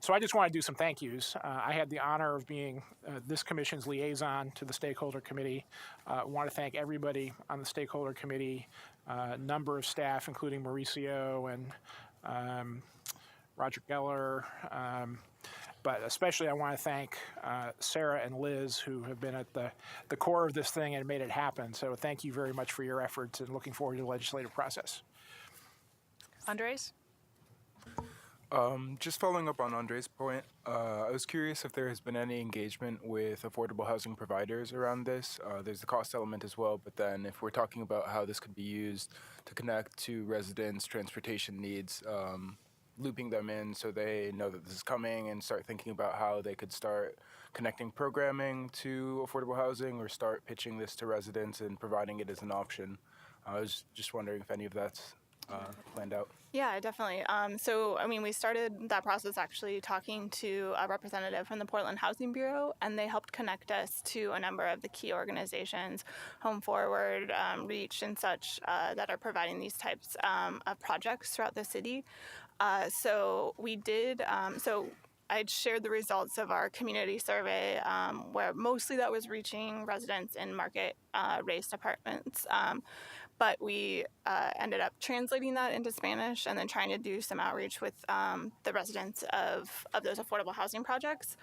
So I just want to do some thank yous. I had the honor of being this commission's liaison to the stakeholder committee. I want to thank everybody on the stakeholder committee, a number of staff, including Mauricio and Roger Geller, but especially I want to thank Sarah and Liz, who have been at the core of this thing and made it happen. So thank you very much for your efforts, and looking forward to the legislative process. Andres? Just following up on Andre's point, I was curious if there has been any engagement with affordable housing providers around this. There's the cost element as well, but then if we're talking about how this could be used to connect to residents' transportation needs, looping them in so they know that this is coming and start thinking about how they could start connecting programming to affordable housing or start pitching this to residents and providing it as an option. I was just wondering if any of that's planned out. Yeah, definitely. We started that process actually talking to a representative from the Portland Housing Bureau, and they helped connect us to a number of the key organizations, Home Forward, Reach, and such, that are providing these types of projects throughout the city. I'd shared the results of our community survey, where mostly that was reaching residents in market-raced apartments. But we ended up translating that into Spanish and then trying to do some outreach with the residents of those affordable housing projects.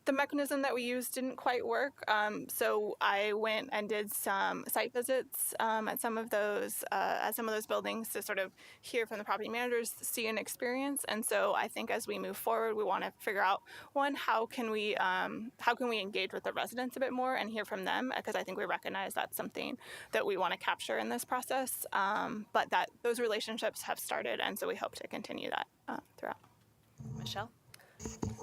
The mechanism that we used didn't quite work, so I went and did some site visits at some of those buildings to sort of hear from the property managers, see an experience. And so I think as we move forward, we want to figure out, one, how can we engage with the residents a bit more and hear from them, because I think we recognize that's something that we want to capture in this process. But that those relationships have started, and so we hope to continue that throughout. Michelle?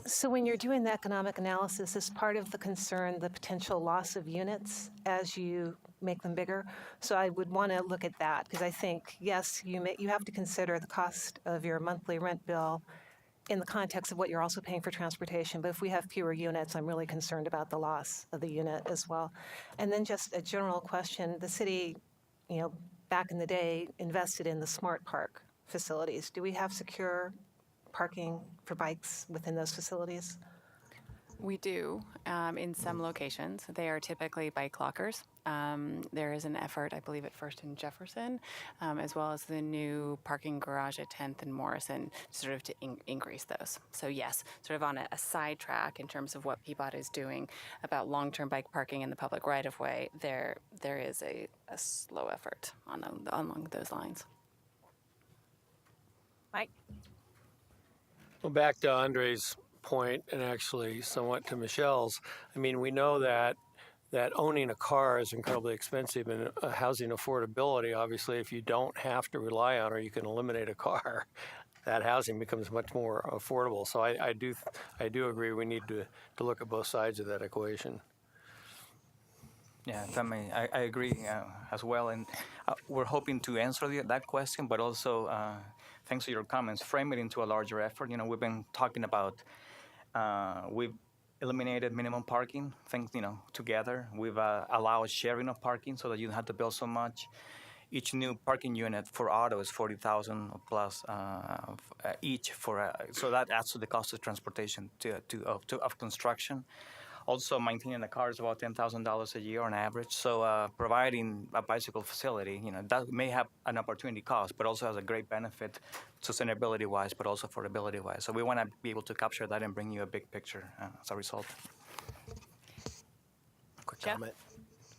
So when you're doing the economic analysis, is part of the concern the potential loss of units as you make them bigger? So I would want to look at that, because I think, yes, you have to consider the cost of your monthly rent bill in the context of what you're also paying for transportation. But if we have fewer units, I'm really concerned about the loss of the unit as well. And then just a general question, the city, back in the day, invested in the Smart Park facilities. Do we have secure parking for bikes within those facilities? We do in some locations. They are typically bike lockers. There is an effort, I believe, at First and Jefferson, as well as the new parking garage at 10th and Morrison, sort of to increase those. So yes, sort of on a side track in terms of what PBOT is doing about long-term bike parking in the public right-of-way, there is a slow effort along those lines. Mike? Well, back to Andre's point, and actually somewhat to Michelle's, we know that owning a car is incredibly expensive, and housing affordability, obviously, if you don't have to rely on or you can eliminate a car, that housing becomes much more affordable. So I do agree we need to look at both sides of that equation. Yeah, I agree as well, and we're hoping to answer that question, but also thanks to your comments, frame it into a larger effort. We've been talking about, we've eliminated minimum parking, things, together. We've allowed sharing of parking so that you don't have to bill so much. each new parking unit for auto is 40,000 plus each for so that adds to the cost of transportation of construction. Also, maintaining a car is about $10,000 a year on average. So, providing a bicycle facility, that may have an opportunity cost, but also has a great benefit, sustainability-wise, but also affordability-wise. So, we want to be able to capture that and bring you a big picture as a result. Quick comment,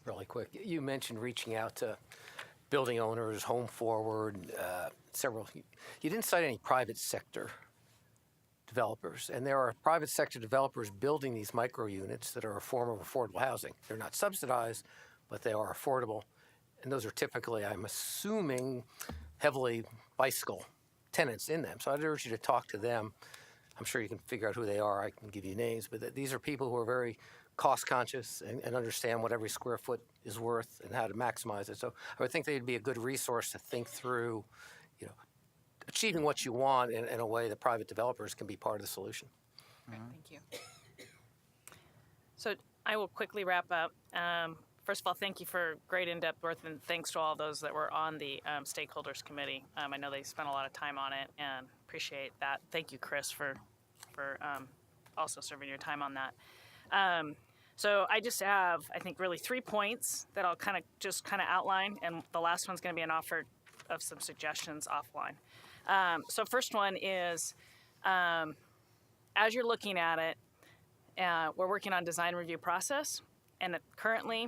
really quick. You mentioned reaching out to building owners, Home Forward, several. You didn't cite any private sector developers, and there are private sector developers building these micro units that are a form of affordable housing. They're not subsidized, but they are affordable, and those are typically, I'm assuming, heavily bicycle tenants in them. So I'd urge you to talk to them. I'm sure you can figure out who they are. I can give you names, but these are people who are very cost conscious and understand what every square foot is worth and how to maximize it. So I would think they'd be a good resource to think through, achieving what you want in a way that private developers can be part of the solution. Great, thank you. So I will quickly wrap up. First of all, thank you for great in-depth work, and thanks to all those that were on the stakeholders committee. I know they spent a lot of time on it, and appreciate that. Thank you, Chris, for also serving your time on that. So I just have, I think, really 3 points that I'll kind of outline, and the last one's going to be an offer of some suggestions offline. So first one is, as you're looking at it, we're working on design review process, and currently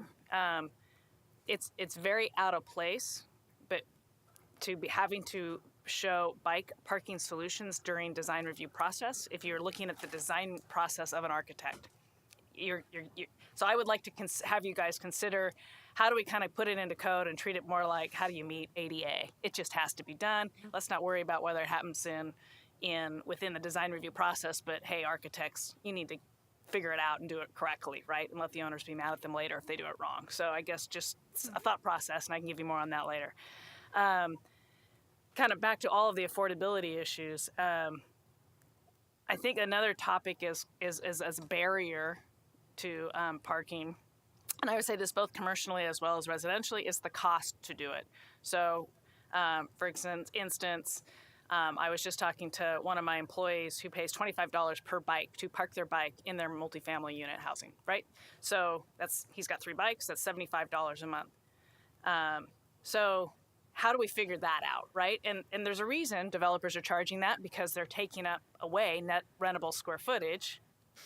it's very out of place, but to be having to show bike parking solutions during design review process, if you're looking at the design process of an architect. So I would like to have you guys consider, how do we kind of put it into code and treat it more like, how do you meet ADA? It just has to be done. Let's not worry about whether it happens within the design review process, but hey, architects, you need to figure it out and do it correctly, right? And let the owners be mad at them later if they do it wrong. So I guess just a thought process, and I can give you more on that later. Kind of back to all of the affordability issues. I think another topic is as a barrier to parking, and I would say this both commercially as well as residentially, is the cost to do it. So, for instance, I was just talking to one of my employees who pays $25 per bike to park their bike in their multifamily unit housing, right? So he's got 3 bikes, that's $75 a month. So how do we figure that out, right? And there's a reason developers are charging that, because they're taking up away net rentable square footage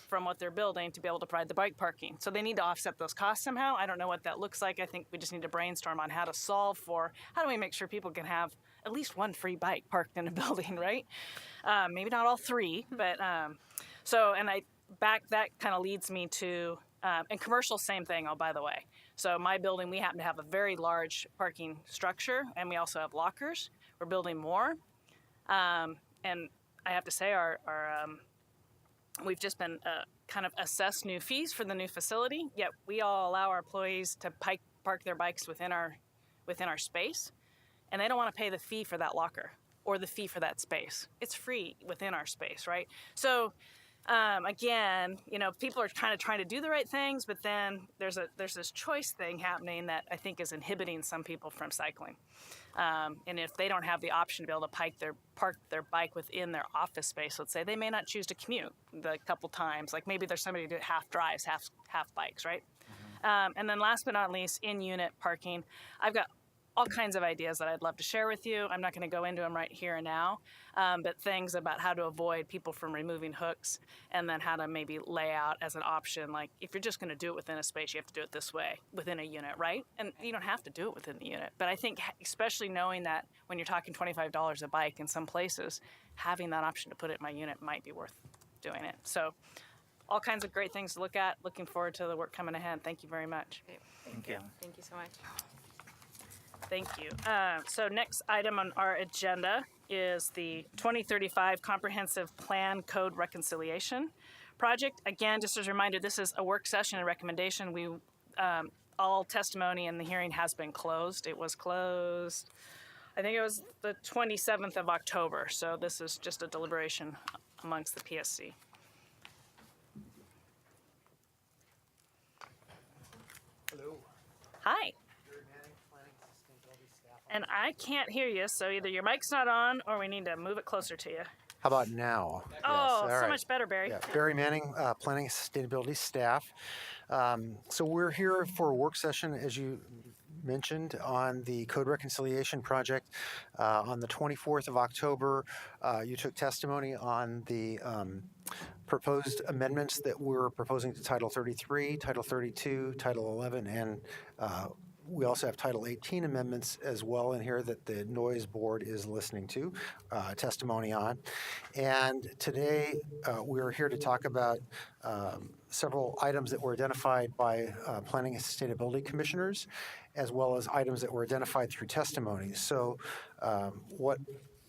from what they're building to be able to provide the bike parking. So they need to offset those costs somehow. I don't know what that looks like. I think we just need to brainstorm on how to solve for, how do we make sure people can have at least one free bike parked in a building, right? Maybe not all 3, but that kind of leads me to, and commercial, same thing, by the way. So my building, we happen to have a very large parking structure, and we also have lockers. We're building more. And I have to say we've just been kind of assessed new fees for the new facility, yet we all allow our employees to park their bikes within our space, and they don't want to pay the fee for that locker or the fee for that space. It's free within our space, right? So again, people are kind of trying to do the right things, but then there's this choice thing happening that I think is inhibiting some people from cycling. And if they don't have the option to be able to park their bike within their office space, let's say, they may not choose to commute the couple times. Like maybe there's somebody who half drives, half bikes, right? And then last but not least, in-unit parking. I've got all kinds of ideas that I'd love to share with you. I'm not going to go into them right here and now, but things about how to avoid people from removing hooks, and then how to maybe lay out as an option, like if you're just going to do it within a space, you have to do it this way within a unit, right? And you don't have to do it within the unit. But I think especially knowing that when you're talking $25 a bike in some places, having that option to put it in my unit might be worth doing it. So all kinds of great things to look at. Looking forward to the work coming ahead. Thank you very much. Great. Thank you. Thank you so much. Thank you. So next item on our agenda is the 2035 Comprehensive Plan Code Reconciliation Project. Again, just as a reminder, this is a work session and recommendation. All testimony in the hearing has been closed. It was closed, I think it was the 27th of October. So this is just a deliberation amongst the PSC. Hello. Hi. Manning, Planning Sustainability Staff And I can't hear you, so either your mic's not on or we need to move it closer to you. How about now? Oh, Yes, all so right. much better, Barry. Yeah, Barry Manning, Planning and Sustainability staff. So we're here for a work session, as you mentioned, on the Code Reconciliation Project. On the 24th of October, you took testimony on the proposed amendments that we're proposing to Title 33, Title 32, Title 11, and we also have Title 18 amendments as well in here that the Noise Board is listening to testimony on. And today we're here to talk about several items that were identified by Planning and Sustainability Commissioners, as well as items that were identified through testimony. So what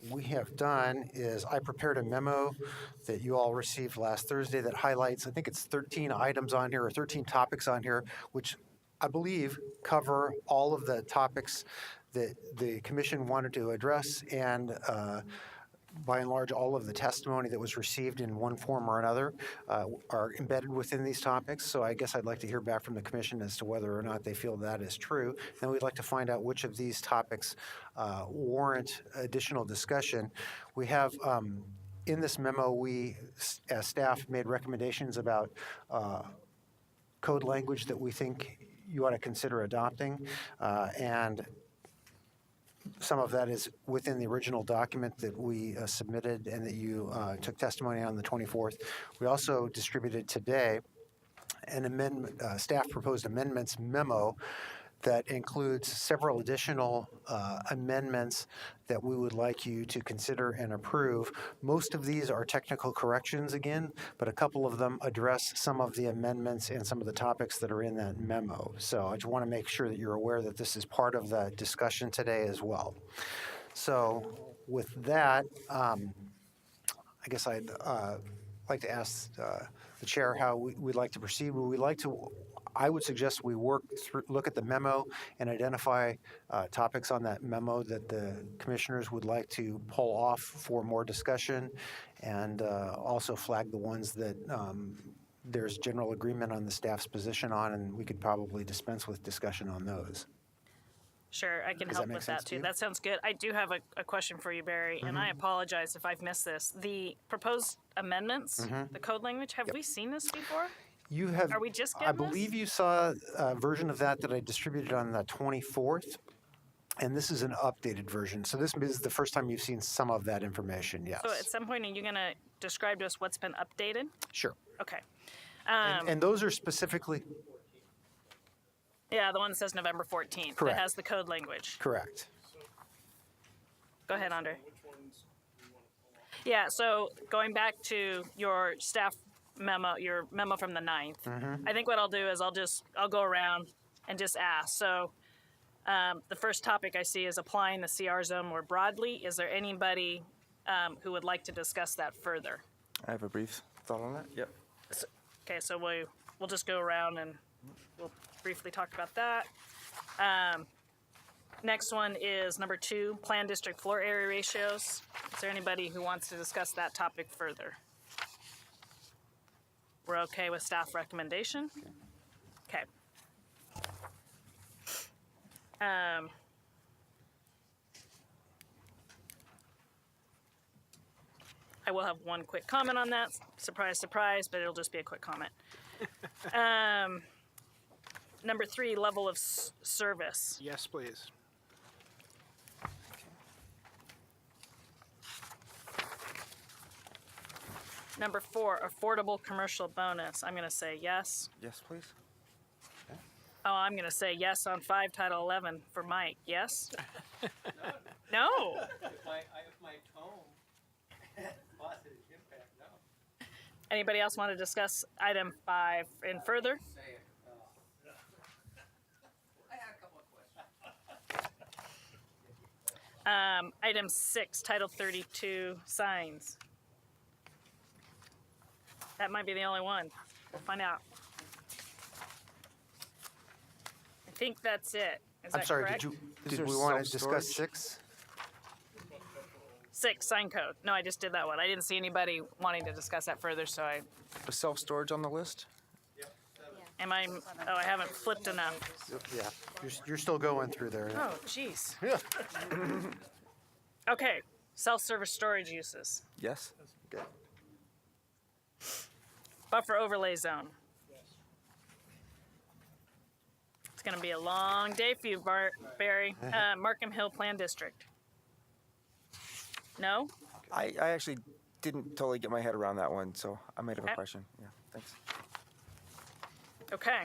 we have done is I prepared a memo that you all received last Thursday that highlights, I think it's 13 items on here, or 13 topics on here, which I believe cover all of the topics that the commission wanted to address, and by and large, all of the testimony that was received in one form or another are embedded within these topics. So I guess I'd like to hear back from the commission as to whether or not they feel that is true. Then we'd like to find out which of these topics warrant additional discussion. We have in this memo, we as staff made recommendations about code language that we think you ought to consider adopting, and some of that is within the original document that we submitted and that you took testimony on the 24th. We also distributed today an amendment, staff proposed amendments memo that includes several additional amendments that we would like you to consider and approve. Most of these are technical corrections again, but a couple of them address some of the amendments and some of the topics that are in that memo. So I just want to make sure that you're aware that this is part of the discussion today as well. So with that, I guess I'd like to ask the chair how we'd like to proceed. I would suggest we look at the memo and identify topics on that memo that the commissioners would like to pull off for more discussion, and also flag the ones that there's general agreement on the staff's position on, and we could probably dispense with discussion on those. Sure, I can Does help that make with sense that to too. you? That sounds good. I do have a question for you, Barry, and I apologize if I've missed this. The proposed amendments, the code language, have we seen this before? You have, Are we just I getting this? believe you saw a version of that I distributed on the 24th, and this is an updated version. So this is the first time you've seen some of that information, yes. So at some point, are you going to describe to us what's been updated? Sure. Okay. And those are specifically, Yeah, the one that says November 14th. Correct. That has the code language. correct. Go ahead, Andre. Yeah, so going back to your staff memo, your memo from the 9th, I think what I'll do is I'll go around and just ask. So the first topic I see is applying the CR zone more broadly. Is there anybody who would like to discuss that further? I have a brief thought on that. Yep. Okay, so we'll just go around and we'll briefly talk about that. Next one is number 2, plan district floor area ratios. Is there anybody who wants to discuss that topic further? We're okay with staff recommendation? Okay. I will have one quick comment on that. Surprise, surprise, but it'll just be a quick comment. Number 3, level of service. Yes, please. Number 4, affordable commercial bonus. I'm going to say yes. Yes, please. Oh, I'm going to say yes on 5, Title 11 for Mike. Yes? No. If my tone positive impact, no. Anybody else want to discuss item 5 in further? Say it. I had a couple of questions. Item 6, Title 32, signs. That might be the only one. We'll find out. I think that's it. Is I'm that sorry, correct? did we want to discuss 6? 6, sign code. No, I just did that one. I didn't see anybody wanting to discuss that further, so Was self-storage on the list? I haven't flipped enough. Yeah. You're still going through there. Oh, jeez. Yeah. Okay, self-service storage uses. Yes. Okay. Buffer overlay zone. It's gonna be a long day for you, Barry. Markham Hill Plan District. No? I actually didn't totally get my head around that one, so I might have Okay. a question. Yeah, thanks. Okay.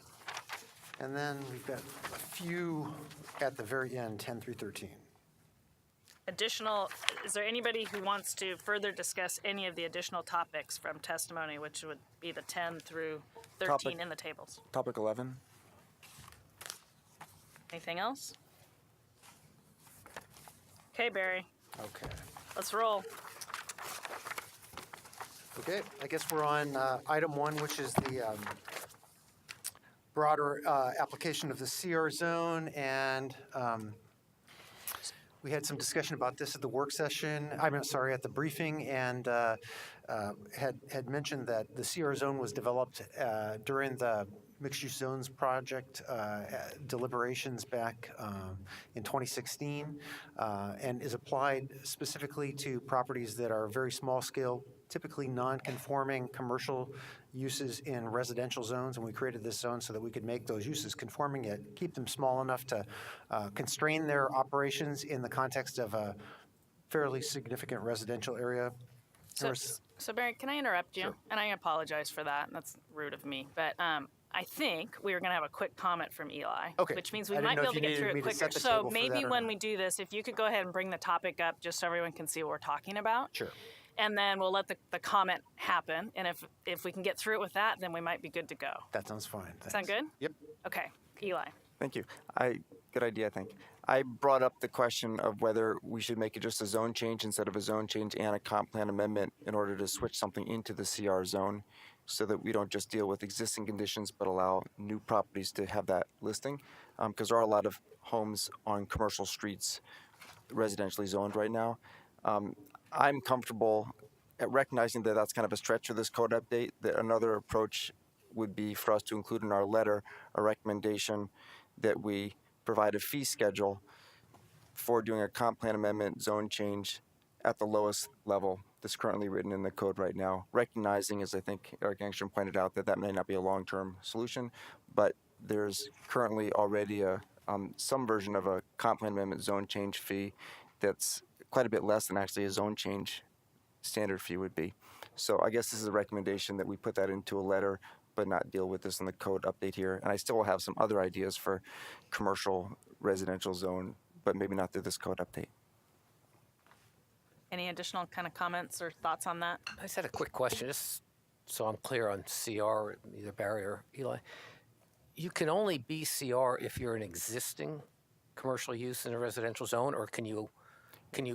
And then we've got a few at the very end, 10 through 13. Additional, is there anybody who wants to further discuss any of the additional topics from testimony, which would be the 10 through 13 Topic- in the tables? Topic 11. Anything else? Okay, Barry, Okay. let's roll. Okay, I guess we're on item 1, which is the broader application of the CR zone, and we had some discussion about this at the work session, at the briefing, and had mentioned that the CR zone was developed during the mixed-use zones project deliberations back in 2016, and is applied specifically to properties that are very small-scale, typically non-conforming commercial uses in residential zones, and we created this zone so that we could make those uses conforming yet keep them small enough to constrain their operations in the context of a fairly significant residential area. So Barry, can I interrupt you? Sure. And I apologize for that. That's rude of me. But I think we were going to have a quick comment from Eli, Okay. which means we I didn't might know be if able to you get through needed it me to quicker. set the So table for maybe that or when not. we do this, if you could go ahead and bring the topic up just so everyone can see what we're talking about. Sure. And then we'll let the comment happen. And if we can get through it with that, then we might be good to go. That sounds fine. Sound good? Yep. Okay. Eli. Thank you. Good idea, I think. I brought up the question of whether we should make it just a zone change instead of a zone change and a comp plan amendment in order to switch something into the CR zone so that we don't just deal with existing conditions but allow new properties to have that listing. Because there are a lot of homes on commercial streets residentially zoned right now. I'm comfortable at recognizing that that's kind of a stretch for this code update, that another approach would be for us to include in our letter a recommendation that we provide a fee schedule for doing a comp plan amendment zone change at the lowest level that's currently written in the code right now, recognizing, as I think Eric Angstrom pointed out, that may not be a long-term solution, but there's currently already some version of a comp plan amendment zone change fee that's quite a bit less than actually a zone change standard fee would be. So I guess this is a recommendation that we put that into a letter but not deal with this in the code update here. And I still will have some other ideas for commercial residential zone, but maybe not through this code update. Any additional kind of comments or thoughts on that? I just had a quick question, just so I'm clear on CR, either Barry or Eli. You can only be CR if you're an existing commercial use in a residential zone, or can you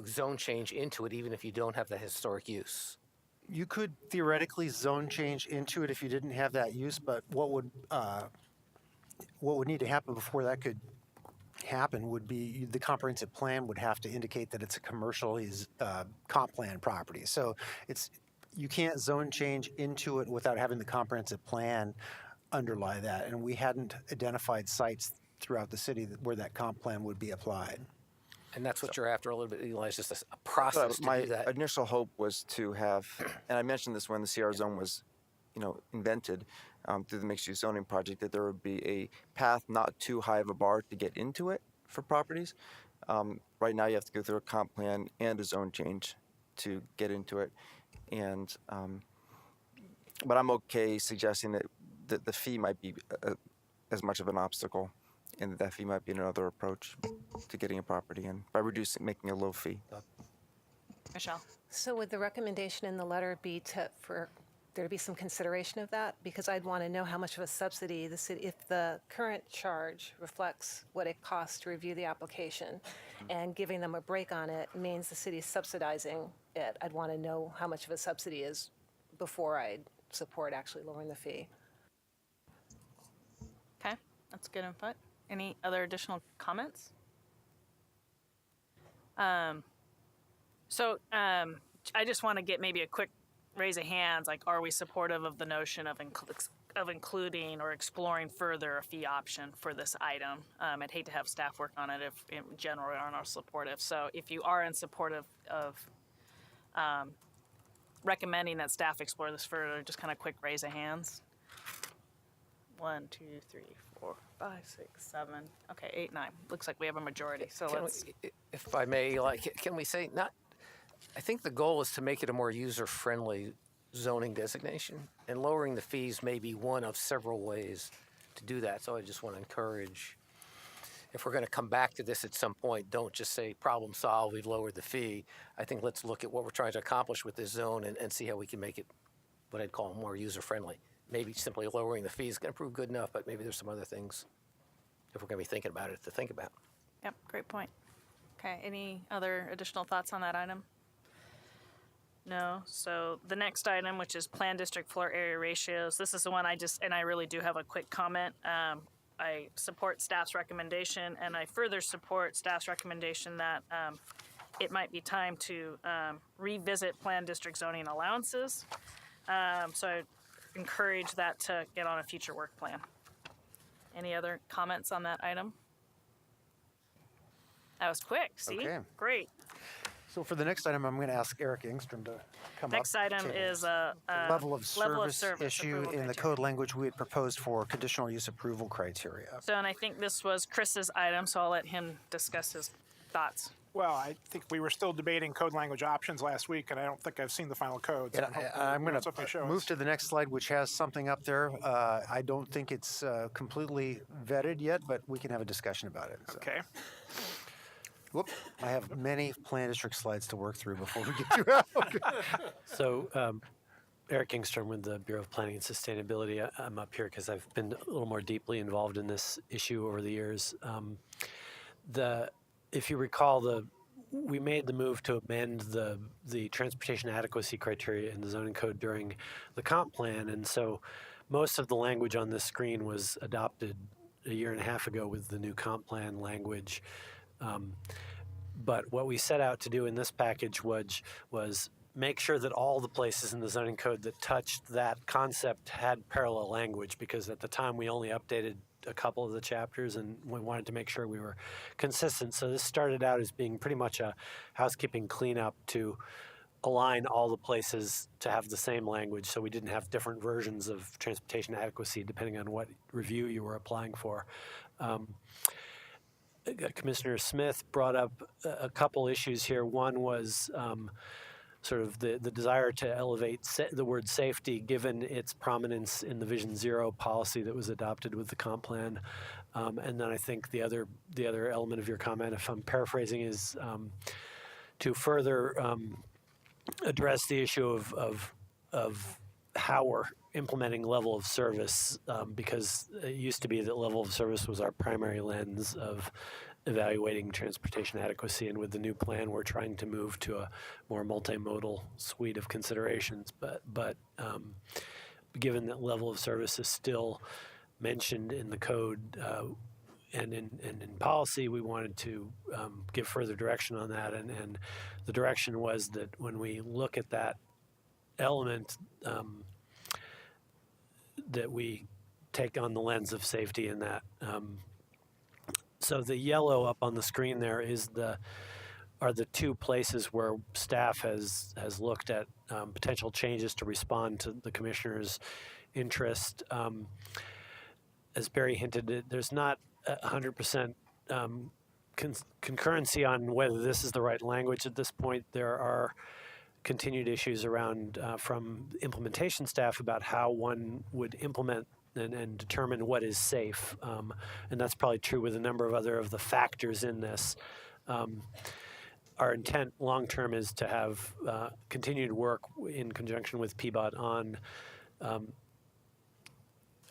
zone change into it even if you don't have the historic use? You could theoretically zone change into it if you didn't have that use, but what would need to happen before that could happen would be the comprehensive plan would have to indicate that it's a commercial comp plan property. So you can't zone change into it without having the comprehensive plan underlie that, and we hadn't identified sites throughout the city where that comp plan would be applied. And that's what you're after a little bit, Eli, is just a process to My do that. initial hope was to have, and I mentioned this when the CR zone was, invented through the mixed-use zoning project, that there would be a path not too high of a bar to get into it for properties. Right now, you have to go through a comp plan and a zone change to get into it, and but I'm okay suggesting that the fee might be as much of an obstacle, and that fee might be another approach to getting a property in by making a low fee. Michelle. So would the recommendation in the letter be for there to be some consideration of that? Because I'd want to know how much of a subsidy the city, if the current charge reflects what it costs to review the application, and giving them a break on it means the city's subsidizing it. I'd want to know how much of a subsidy is before I'd support actually lowering the fee. Okay, that's good input. Any other additional comments? I just want to get maybe a quick raise of hands, like, are we supportive of the notion of including or exploring further a fee option for this item. I'd hate to have staff work on it if in general we aren't supportive. So if you are in support of recommending that staff explore this further, just kind of quick raise of hands. 1, 2, 3, 4, 5, 6, 7. Okay, 8, 9. Looks like we have a majority. So let's. If I may, can we say not? I think the goal is to make it a more user-friendly zoning designation, and lowering the fees may be one of several ways to do that. So I just want to encourage, if we're going to come back to this at some point, don't just say problem solved, we've lowered the fee. I think let's look at what we're trying to accomplish with this zone and see how we can make it what I'd call more user-friendly. Maybe simply lowering the fee is going to prove good enough, but maybe there's some other things, if we're going to be thinking about it, to think about. Yep, great point. Okay, any other additional thoughts on that item? No. So the next item, which is plan district floor area ratios, this is the one I really do have a quick comment. I support staff's recommendation, and I further support staff's recommendation that it might be time to revisit plan district zoning allowances. So I encourage that to get on a future work plan. Any other comments on that item? That was quick, see? Okay. Great. So for the next item, I'm going to ask Eric Engstrom to come Next up. item is a Level of service issue approval in the criteria. code language we had proposed for conditional use approval criteria. So, and I think this was Chris's item, so I'll let him discuss his thoughts. Well, I think we were still debating code language options last week, and I don't think I've seen the final code. So And I'm going to move to the next slide, which has something up there. I don't think it's completely vetted yet, but we can have a discussion about it. So. Okay. Whoop, I have many plan district slides to work through before we get to it. So, Eric Engstrom with the Bureau of Planning and Sustainability. I'm up here because I've been a little more deeply involved in this issue over the years. If you recall, we made the move to amend the transportation adequacy criteria in the zoning code during the comp plan, and so most of the language on this screen was adopted a year and a half ago with the new comp plan language. But what we set out to do in this package was make sure that all the places in the zoning code that touched that concept had parallel language, because at the time we only updated a couple of the chapters and we wanted to make sure we were consistent. So this started out as being pretty much a housekeeping cleanup to align all the places to have the same language, so we didn't have different versions of transportation adequacy depending on what review you were applying for. Commissioner Smith brought up a couple issues here. One was sort of the desire to elevate the word safety, given its prominence in the Vision Zero policy that was adopted with the comp plan. And then I think the other element of your comment, if I'm paraphrasing, is to further address the issue of how we're implementing level of service, because it used to be that level of service was our primary lens of evaluating transportation adequacy, and with the new plan we're trying to move to a more multimodal suite of considerations. But given that level of service is still mentioned in the code and in policy, we wanted to give further direction on that, and the direction was that when we look at that element, that we take on the lens of safety in that. So the yellow up on the screen there are the two places where staff has looked at potential changes to respond to the commissioner's interest. As Barry hinted, there's not 100% concurrency on whether this is the right language at this point. There are continued issues around from implementation staff about how one would implement and determine what is safe. And that's probably true with a number of other of the factors in this. Our intent long-term is to have continued work in conjunction with PBOT on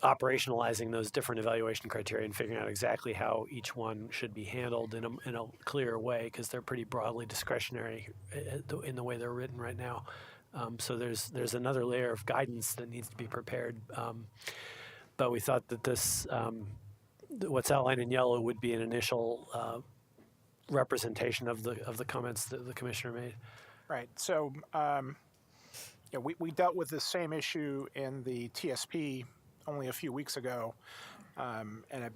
operationalizing those different evaluation criteria and figuring out exactly how each one should be handled in a clear way, because they're pretty broadly discretionary in the way they're written right now. So there's another layer of guidance that needs to be prepared. But we thought that this, what's outlined in yellow, would be an initial representation of the comments that the commissioner made. Right. So we dealt with this same issue in the TSP only a few weeks ago, and I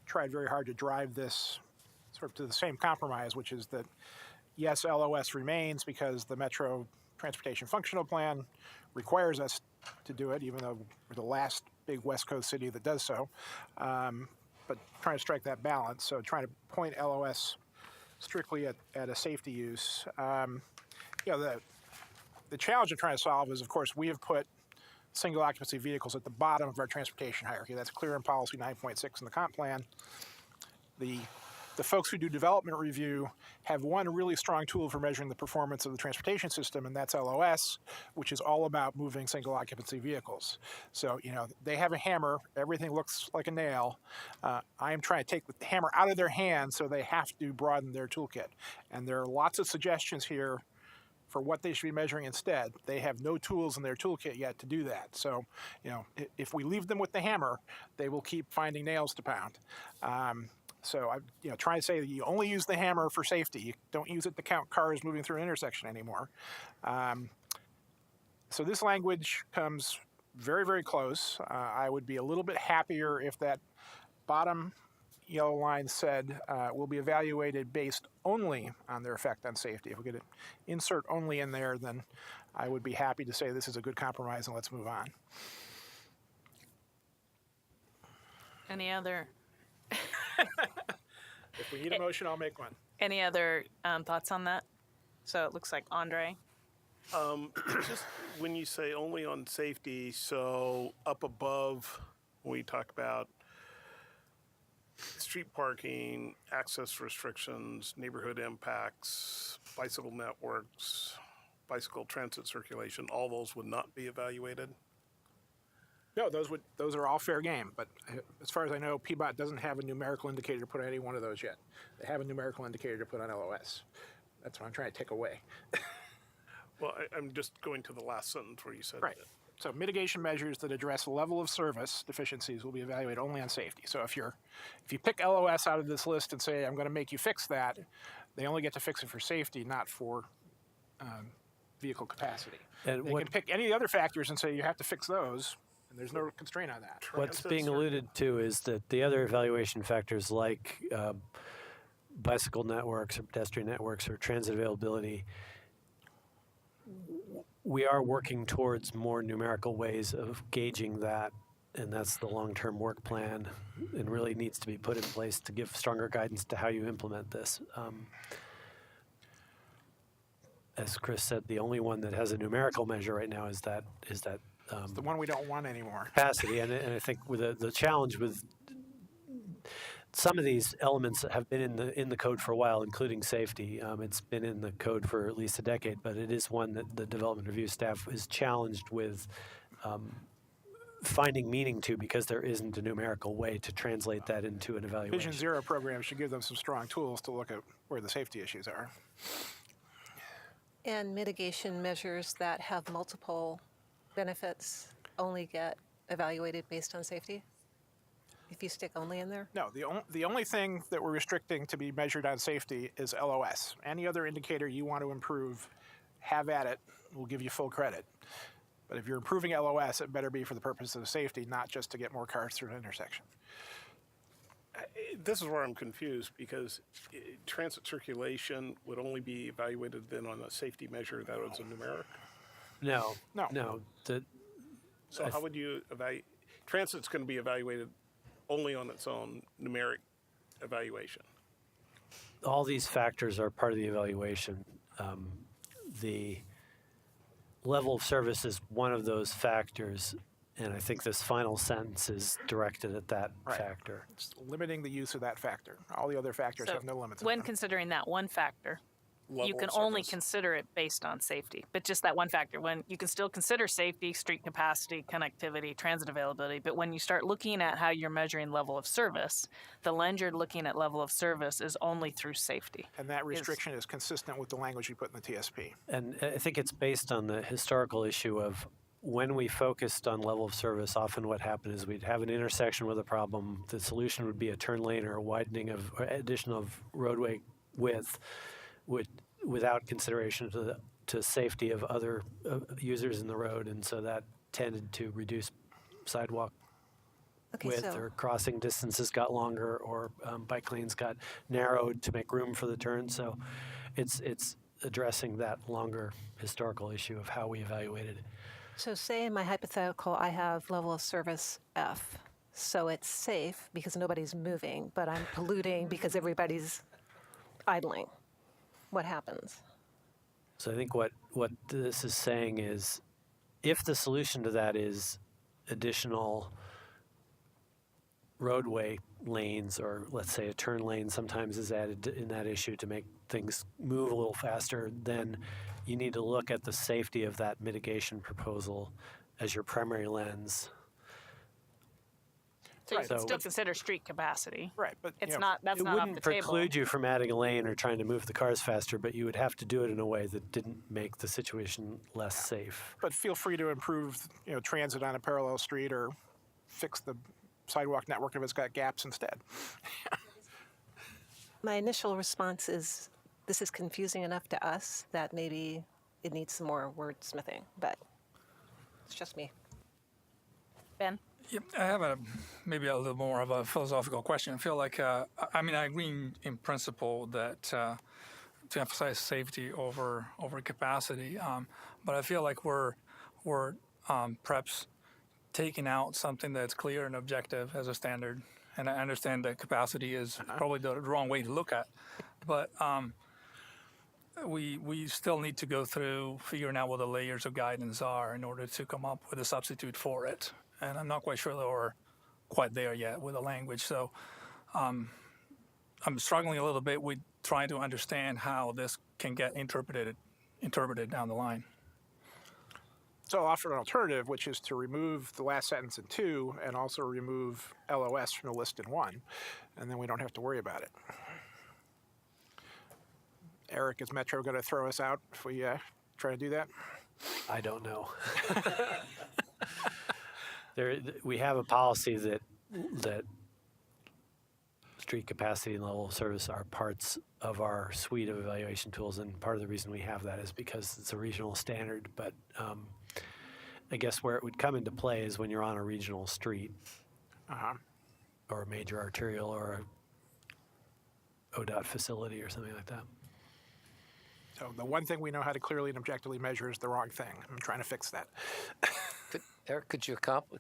tried very hard to drive this sort of to the same compromise, which is that yes, LOS remains because the Metro Transportation Functional Plan requires us to do it, even though we're the last big West Coast city that does so. But trying to strike that balance, so trying to point LOS strictly at a safety use. The challenge I'm trying to solve is, of course, we have put single occupancy vehicles at the bottom of our transportation hierarchy. That's clear in policy 9.6 in the comp plan. The folks who do development review have one really strong tool for measuring the performance of the transportation system, and that's LOS, which is all about moving single occupancy vehicles. So, they have a hammer, everything looks like a nail. I am trying to take the hammer out of their hand, so they have to broaden their toolkit. And there are lots of suggestions here for what they should be measuring instead. They have no tools in their toolkit yet to do that. So, if we leave them with the hammer, they will keep finding nails to pound. So I'm trying to say that you only use the hammer for safety. You don't use it to count cars moving through an intersection anymore. So this language comes very, very close. I would be a little bit happier if that bottom yellow line said will be evaluated based only on their effect on safety. If we could insert only in there, then I would be happy to say this is a good compromise and let's move on. Any other If we need a motion, I'll make one. Any other thoughts on that? So it looks like Andre. Just when you say only on safety, so up above, when we talk about street parking, access restrictions, neighborhood impacts, bicycle networks, bicycle transit circulation, all those would not be evaluated? No, those are all fair game, but as far as I know, PBOT doesn't have a numerical indicator to put on any one of those yet. They have a numerical indicator to put on LOS. That's what I'm trying to take away. Well, I'm just going to the last sentence where you said Right. that. So mitigation measures that address level of service deficiencies will be evaluated only on safety. So if you pick LOS out of this list and say, I'm going to make you fix that, they only get to fix it for safety, not for vehicle capacity. And they can pick any of the other factors and say, you have to fix those. And there's no constraint on that. What's being alluded to is that the other evaluation factors like bicycle networks or pedestrian networks or transit availability, we are working towards more numerical ways of gauging that, and that's the long-term work plan and really needs to be put in place to give stronger guidance to how you implement this. As Chris said, the only one that has a numerical measure right now is that it's the one we don't want anymore. capacity, and I think with the challenge with some of these elements have been in the code for a while, including safety. It's been in the code for at least a decade, but it is one that the development review staff is challenged with finding meaning to, because there isn't a numerical way to translate that into an evaluation. Vision Zero program should give them some strong tools to look at where the safety issues are. And mitigation measures that have multiple benefits only get evaluated based on safety? If you stick only in there? No, the only thing that we're restricting to be measured on safety is LOS. Any other indicator you want to improve, have at it. We'll give you full credit. But if you're improving LOS, it better be for the purpose of safety, not just to get more cars through an intersection. This is where I'm confused, because transit circulation would only be evaluated then on a safety measure that was a numeric? No. So how would you evaluate? Transit's going to be evaluated only on its own numeric evaluation. All these factors are part of the evaluation. The level of service is one of those factors, and I think this final sentence is directed at that factor. It's limiting the use of that factor. All the other factors have no limits. When considering that one factor, you can only consider it based on safety, but just that one factor. When you can still consider safety, street capacity, connectivity, transit availability, but when you start looking at how you're measuring level of service, the lens you're looking at level of service is only through safety. And that restriction is consistent with the language you put in the TSP. And I think it's based on the historical issue of when we focused on level of service, often what happened is we'd have an intersection with a problem. The solution would be a turn lane or a widening of or addition of roadway width, without consideration to safety of other users in the road, and so that tended to reduce sidewalk Okay, width so- or crossing distances got longer or bike lanes got narrowed to make room for the turn. So it's addressing that longer historical issue of how we evaluated it. So say in my hypothetical, I have level of service F. So it's safe because nobody's moving, but I'm polluting because everybody's idling. What happens? So I think what this is saying is if the solution to that is additional roadway lanes, or let's say a turn lane sometimes is added in that issue to make things move a little faster, then you need to look at the safety of that mitigation proposal as your primary lens. So you can So- still consider street capacity. Right, but It's not, that's It not off wouldn't the table. preclude you from adding a lane or trying to move the cars faster, but you would have to do it in a way that didn't make the situation less safe. But feel free to improve, transit on a parallel street or fix the sidewalk network if it's got gaps instead. My initial response is this is confusing enough to us that maybe it needs some more wordsmithing, but it's just me. Ben? Yep, I have maybe a little more of a philosophical question. I feel like, I agree in principle that to emphasize safety over capacity, but I feel like we're perhaps taking out something that's clear and objective as a standard. And I understand that capacity is probably the wrong way to look at, but we still need to go through figuring out what the layers of guidance are in order to come up with a substitute for it. And I'm not quite sure that we're quite there yet with the language. So I'm struggling a little bit with trying to understand how this can get interpreted down the line. So I'll offer an alternative, which is to remove the last sentence in 2 and also remove LOS from the list in 1, and then we don't have to worry about it. Eric, is Metro going to throw us out if we try to do that? I don't know. We have a policy that street capacity and level of service are parts of our suite of evaluation tools, and part of the reason we have that is because it's a regional standard. But I guess where it would come into play is when you're on a regional street, or a major arterial, or a ODOT facility, or something like that. So the one thing we know how to clearly and objectively measure is the wrong thing. I'm trying to fix that. Eric,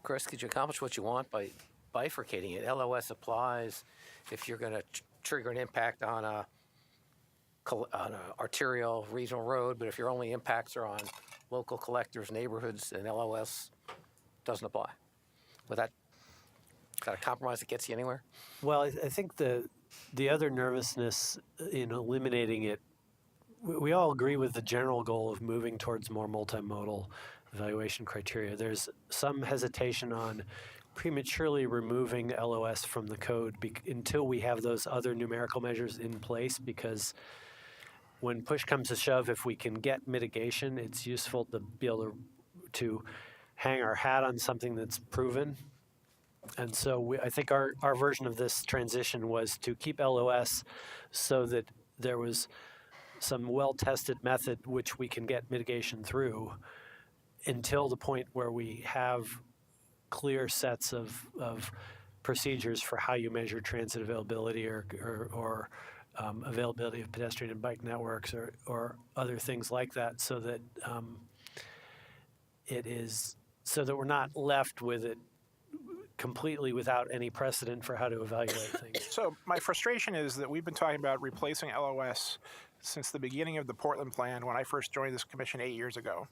Chris, could you accomplish what you want by bifurcating it? LOS applies if you're going to trigger an impact on a arterial regional road, but if your only impacts are on local collectors, neighborhoods, then LOS doesn't apply. Is that a compromise that gets you anywhere? Well, I think the other nervousness in eliminating it, we all agree with the general goal of moving towards more multimodal evaluation criteria. There's some hesitation on prematurely removing LOS from the code until we have those other numerical measures in place, because when push comes to shove, if we can get mitigation, it's useful to be able to hang our hat on something that's proven. And so I think our version of this transition was to keep LOS so that there was some well-tested method which we can get mitigation through until the point where we have clear sets of procedures for how you measure transit availability or availability of pedestrian and bike networks or other things like that, so that we're not left with it completely without any precedent for how to evaluate things. So my frustration is that we've been talking about replacing LOS since the beginning of the Portland plan when I first joined this commission 8 years ago.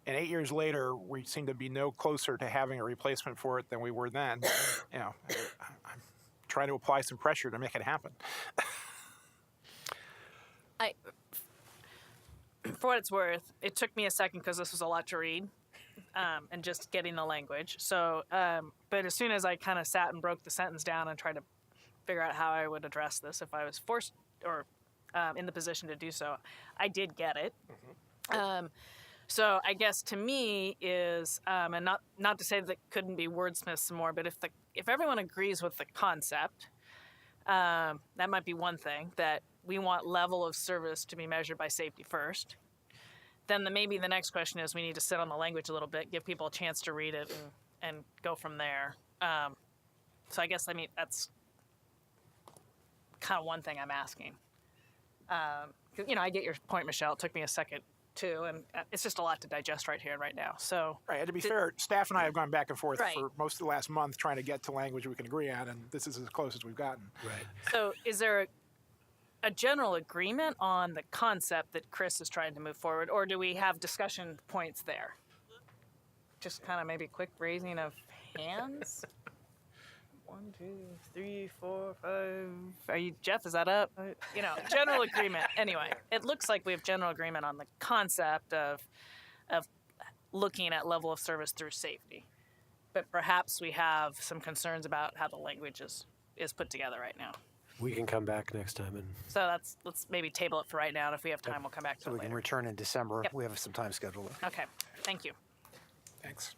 And 8 years later, we seem to be no closer to having a replacement for it than we were then. I'm trying to apply some pressure to make it happen. For what it's worth, it took me a second because this was a lot to read, and just getting the language. So, but as soon as I kind of sat and broke the sentence down and tried to figure out how I would address this if I was forced or in the position to do so, I did get it. So I guess to me is, and not to say that couldn't be wordsmithed some more, but if everyone agrees with the concept, that might be one thing, that we want level of service to be measured by safety first. Then maybe the next question is we need to sit on the language a little bit, give people a chance to read it and go from there. So I guess, I mean, that's kind of one thing I'm asking. 'Cause, you know, I get your point, Michelle. It took me a second too, and it's just a lot to digest right here and right now. So, Right, and to be fair, staff and I have gone back and forth Right. for most of the last month trying to get to language we can agree on, and this is as close as we've gotten. Right. so is there a general agreement on the concept that Chris is trying to move forward, or do we have discussion points there? Just kind of maybe quick raising of hands. 1, 2, 3, 4, 5. Are you, Jeff? Is that up? You know, general agreement. Anyway, it looks like we have general agreement on the concept of looking at level of service through safety, but perhaps we have some concerns about how the language is put together right now. We can come back next time and So let's maybe table it for right now, and if we have time, we'll come back to So it we can later. return in December. Yep. We have some time scheduled. Okay, thank you. Thanks.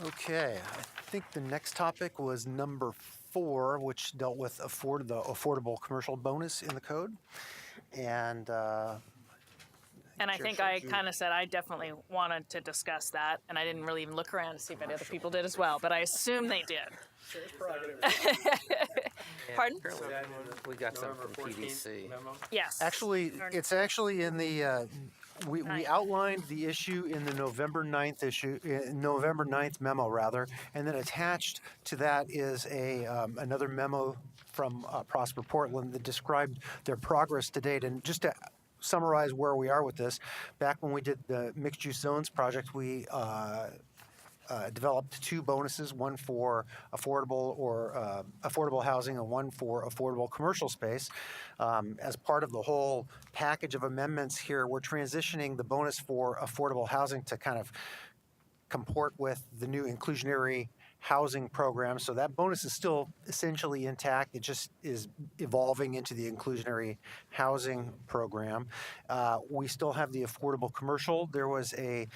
Okay, I think the next topic was number 4, which dealt with the affordable commercial bonus in the code. And And I Chair think Schultz, I you- kind of said I definitely wanted to discuss that, and I didn't really even look around to see if any other people did as well, but I assume they did. Pardon? We got some from PDC. Yes. actually, it's actually in the, we outlined the issue in the November 9th November 9th memo, rather, and then attached to that is another memo from Prosper Portland that described their progress to date. And just to summarize where we are with this, back when we did the mixed-use zones project, we developed 2 bonuses, one for affordable housing and one for affordable commercial space. As part of the whole package of amendments here, we're transitioning the bonus for affordable housing to kind of comport with the new inclusionary housing program. So that bonus is still essentially intact. It just is evolving into the inclusionary housing program. We still have the affordable commercial. There was a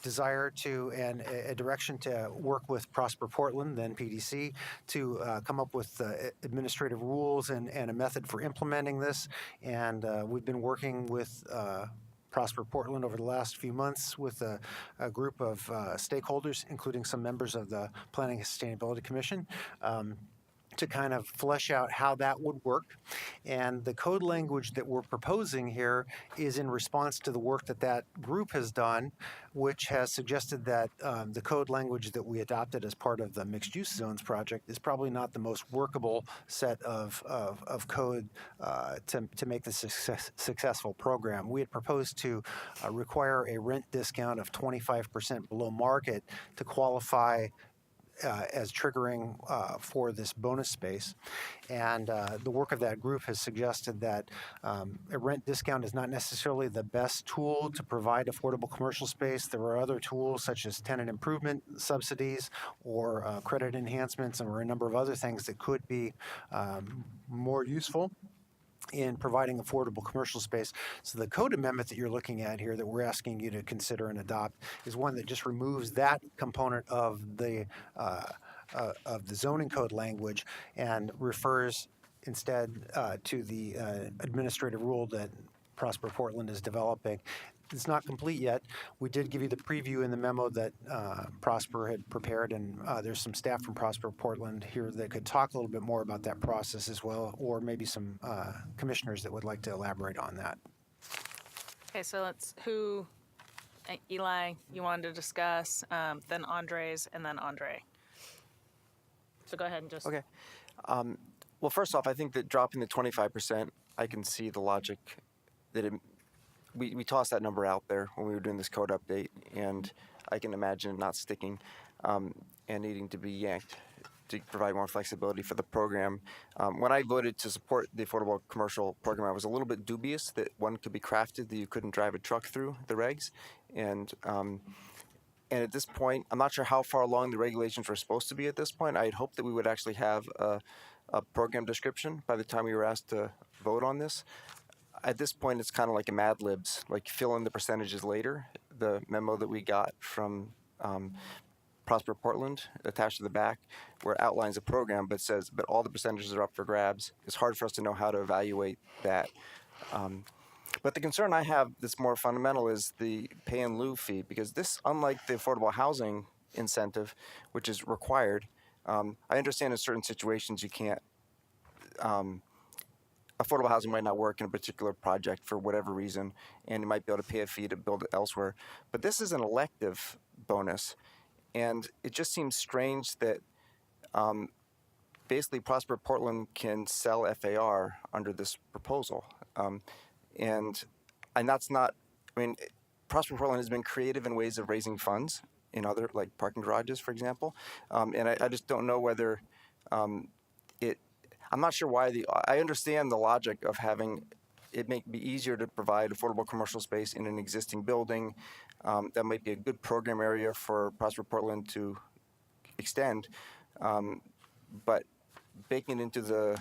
desire to and a direction to work with Prosper Portland, then PDC, to come up with administrative rules and a method for implementing this. And we've been working with Prosper Portland over the last few months with a group of stakeholders, including some members of the Planning and Sustainability Commission, to kind of flesh out how that would work. And the code language that we're proposing here is in response to the work that group has done, which has suggested that the code language that we adopted as part of the mixed-use zones project is probably not the most workable set of code to make this a successful program. We had proposed to require a rent discount of 25% below market to qualify as triggering for this bonus space. And the work of that group has suggested that a rent discount is not necessarily the best tool to provide affordable commercial space. There are other tools such as tenant improvement subsidies or credit enhancements, or a number of other things that could be more useful in providing affordable commercial space. So the code amendment that you're looking at here that we're asking you to consider and adopt is one that just removes that component of the zoning code language and refers instead to the administrative rule that Prosper Portland is developing. It's not complete yet. We did give you the preview in the memo that Prosper had prepared, and there's some staff from Prosper Portland here that could talk a little bit more about that process as well, or maybe some commissioners that would like to elaborate on that. Okay, so Eli, you wanted to discuss, then Andres, and then Andre. So go ahead and just. Okay. Well, first off, I think that dropping the 25%, I can see the logic that we tossed that number out there when we were doing this code update, and I can imagine it not sticking and needing to be yanked to provide more flexibility for the program. When I voted to support the affordable commercial program, I was a little bit dubious that one could be crafted that you couldn't drive a truck through the regs. And at this point, I'm not sure how far along the regulations were supposed to be at this point. I had hoped that we would actually have a program description by the time we were asked to vote on this. At this point, it's kind of like a Mad Libs, like fill in the percentages later. The memo that we got from Prosper Portland attached to the back, where it outlines the program, but says, but all the percentages are up for grabs. It's hard for us to know how to evaluate that. But the concern I have that's more fundamental is the pay in lieu fee, because this, unlike the affordable housing incentive, which is required, I understand in certain situations you can't, affordable housing might not work in a particular project for whatever reason, and you might be able to pay a fee to build it elsewhere. But this is an elective bonus, and it just seems strange that basically Prosper Portland can sell FAR under this proposal. And that's not, I mean, Prosper Portland has been creative in ways of raising funds in other, like parking garages, for example. And I just don't know whether I'm not sure why I understand the logic of having it be easier to provide affordable commercial space in an existing building. That might be a good program area for Prosper Portland to extend. But baking it into the,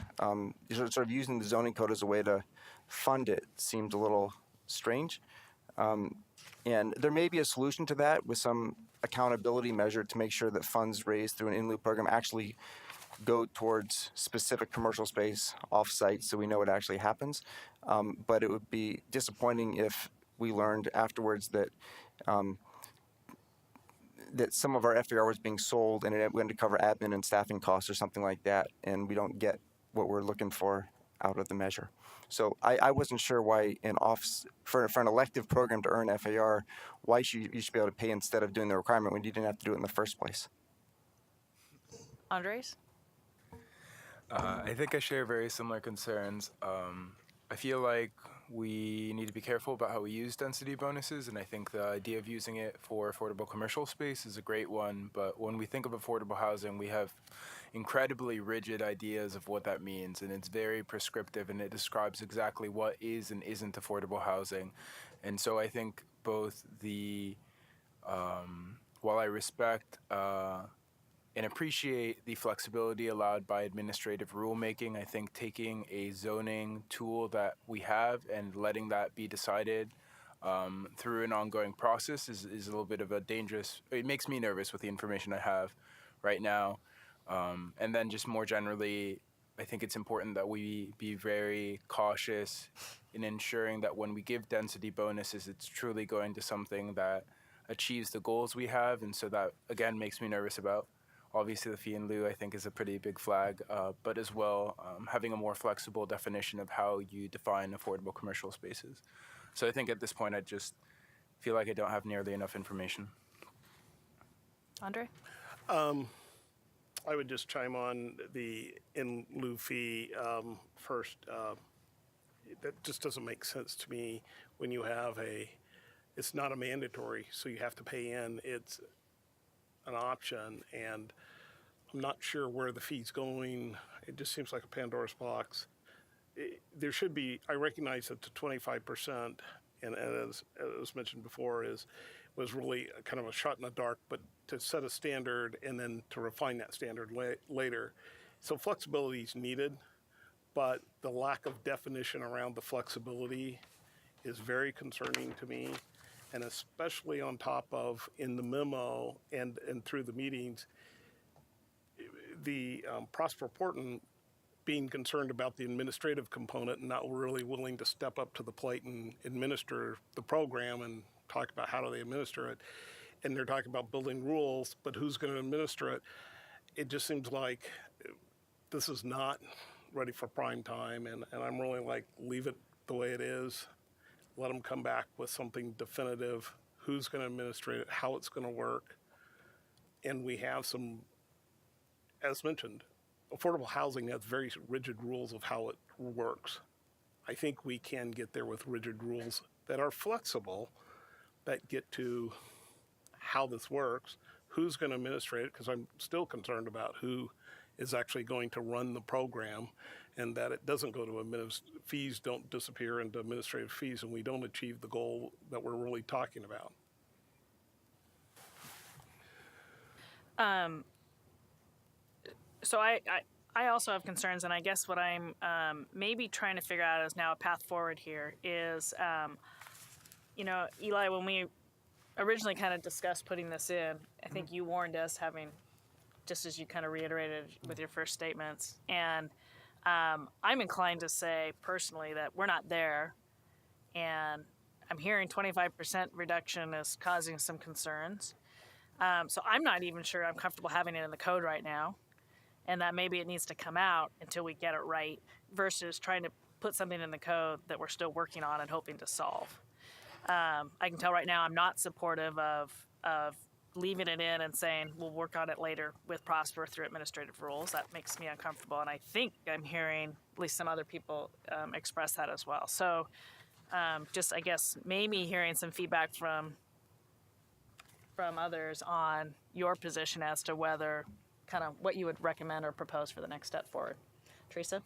sort of using the zoning code as a way to fund it seemed a little strange. And there may be a solution to that with some accountability measure to make sure that funds raised through an in lieu program actually go towards specific commercial space off-site so we know what actually happens. But it would be disappointing if we learned afterwards that that some of our FAR was being sold and it went to cover admin and staffing costs or something like that, and we don't get what we're looking for out of the measure. So I wasn't sure why for an elective program to earn FAR, why you should be able to pay instead of doing the requirement when you didn't have to do it in the first place. Andres? I think I share very similar concerns. I feel like we need to be careful about how we use density bonuses, and I think the idea of using it for affordable commercial space is a great one, but when we think of affordable housing, we have incredibly rigid ideas of what that means, and it's very prescriptive, and it describes exactly what is and isn't affordable housing. And so I think both while I respect and appreciate the flexibility allowed by administrative rulemaking, I think taking a zoning tool that we have and letting that be decided through an ongoing process is a little bit of a dangerous, it makes me nervous with the information I have right now. And then just more generally, I think it's important that we be very cautious in ensuring that when we give density bonuses, it's truly going to something that achieves the goals we have. And so that, again, makes me nervous about. Obviously, the fee in lieu, I think, is a pretty big flag, but as well, having a more flexible definition of how you define affordable commercial spaces. So I think at this point, I just feel like I don't have nearly enough information. Andre? I would just chime on the in lieu fee first. That just doesn't make sense to me when you have it's not a mandatory, so you have to pay in. It's an option, and I'm not sure where the fee's going. It just seems like a Pandora's box. There should be, I recognize that the 25%, and as was mentioned before, was really kind of a shot in the dark, but to set a standard and then to refine that standard later. So flexibility is needed, but the lack of definition around the flexibility is very concerning to me. And especially on top of in the memo and through the meetings, the Prosper Portland being concerned about the administrative component and not really willing to step up to the plate and administer the program and talk about how do they administer it. And they're talking about building rules, but who's going to administer it? It just seems like this is not ready for prime time, and I'm really like, leave it the way it is. Let them come back with something definitive, who's going to administrate it, how it's going to work. And we have some, as mentioned, affordable housing has very rigid rules of how it works. I think we can get there with rigid rules that are flexible, that get to how this works, who's going to administrate it, because I'm still concerned about who is actually going to run the program, and that it doesn't go to fees don't disappear into administrative fees, and we don't achieve the goal that we're really talking about. So I also have concerns, and I guess what I'm maybe trying to figure out is now a path forward here is, Eli, when we originally kind of discussed putting this in, I think you warned us just as you kind of reiterated with your first statements. And I'm inclined to say personally that we're not there and I'm hearing 25% reduction is causing some concerns. So I'm not even sure I'm comfortable having it in the code right now, and that maybe it needs to come out until we get it right versus trying to put something in the code that we're still working on and hoping to solve. I can tell right now I'm not supportive of leaving it in and saying we'll work on it later with Prosper through administrative rules. That makes me uncomfortable, and I think I'm hearing at least some other people express that as well. So just, I guess, maybe hearing some feedback from others on your position as to whether kind of what you would recommend or propose for the next step forward. Teresa?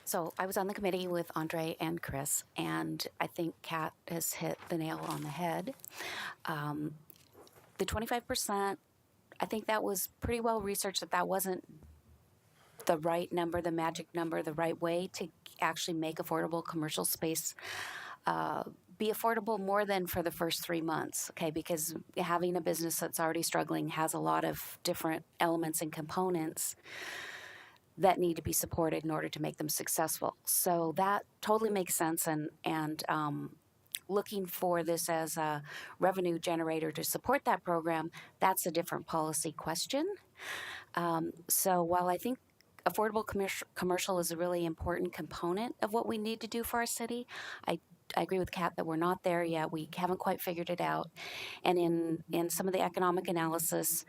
So I was on the committee with Andre and Chris, and I think Kat has hit the nail on the head. The 25%, I think that was pretty well researched that wasn't the right number, the magic number, the right way to actually make affordable commercial space be affordable more than for the first 3 months, okay? Because having a business that's already struggling has a lot of different elements and components that need to be supported in order to make them successful. So that totally makes sense, and looking for this as a revenue generator to support that program, that's a different policy question. So while I think affordable commercial is a really important component of what we need to do for our city, I agree with Kat that we're not there yet. We haven't quite figured it out. And in some of the economic analysis,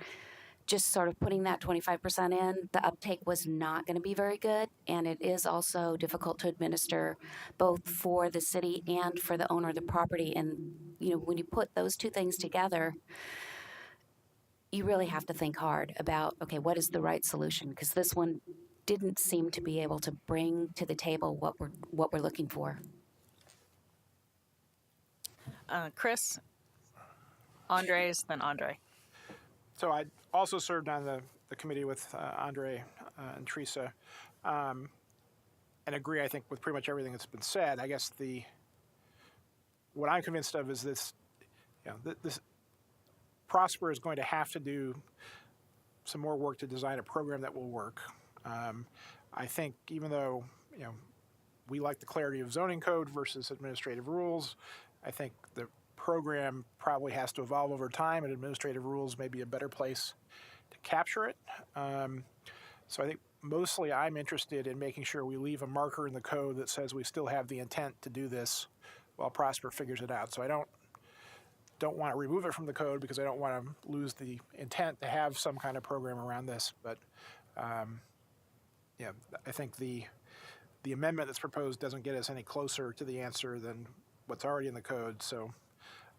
just sort of putting that 25% in, the uptake was not going to be very good. And it is also difficult to administer both for the city and for the owner of the property. And, you know, when you put those two things together, you really have to think hard about, okay, what is the right solution? Because this one didn't seem to be able to bring to the table what we're looking for. Chris, Andres, then Andre. So I also served on the committee with Andre and Teresa, and agree, I think, with pretty much everything that's been said. I guess what I'm convinced of is this, this Prosper is going to have to do some more work to design a program that will work. I think even though, we like the clarity of zoning code versus administrative rules, I think the program probably has to evolve over time, and administrative rules may be a better place to capture it. So I think mostly I'm interested in making sure we leave a marker in the code that says we still have the intent to do this while Prosper figures it out. So I don't want to remove it from the code because I don't want to lose the intent to have some kind of program around this. But I think the amendment that's proposed doesn't get us any closer to the answer than what's already in the code. So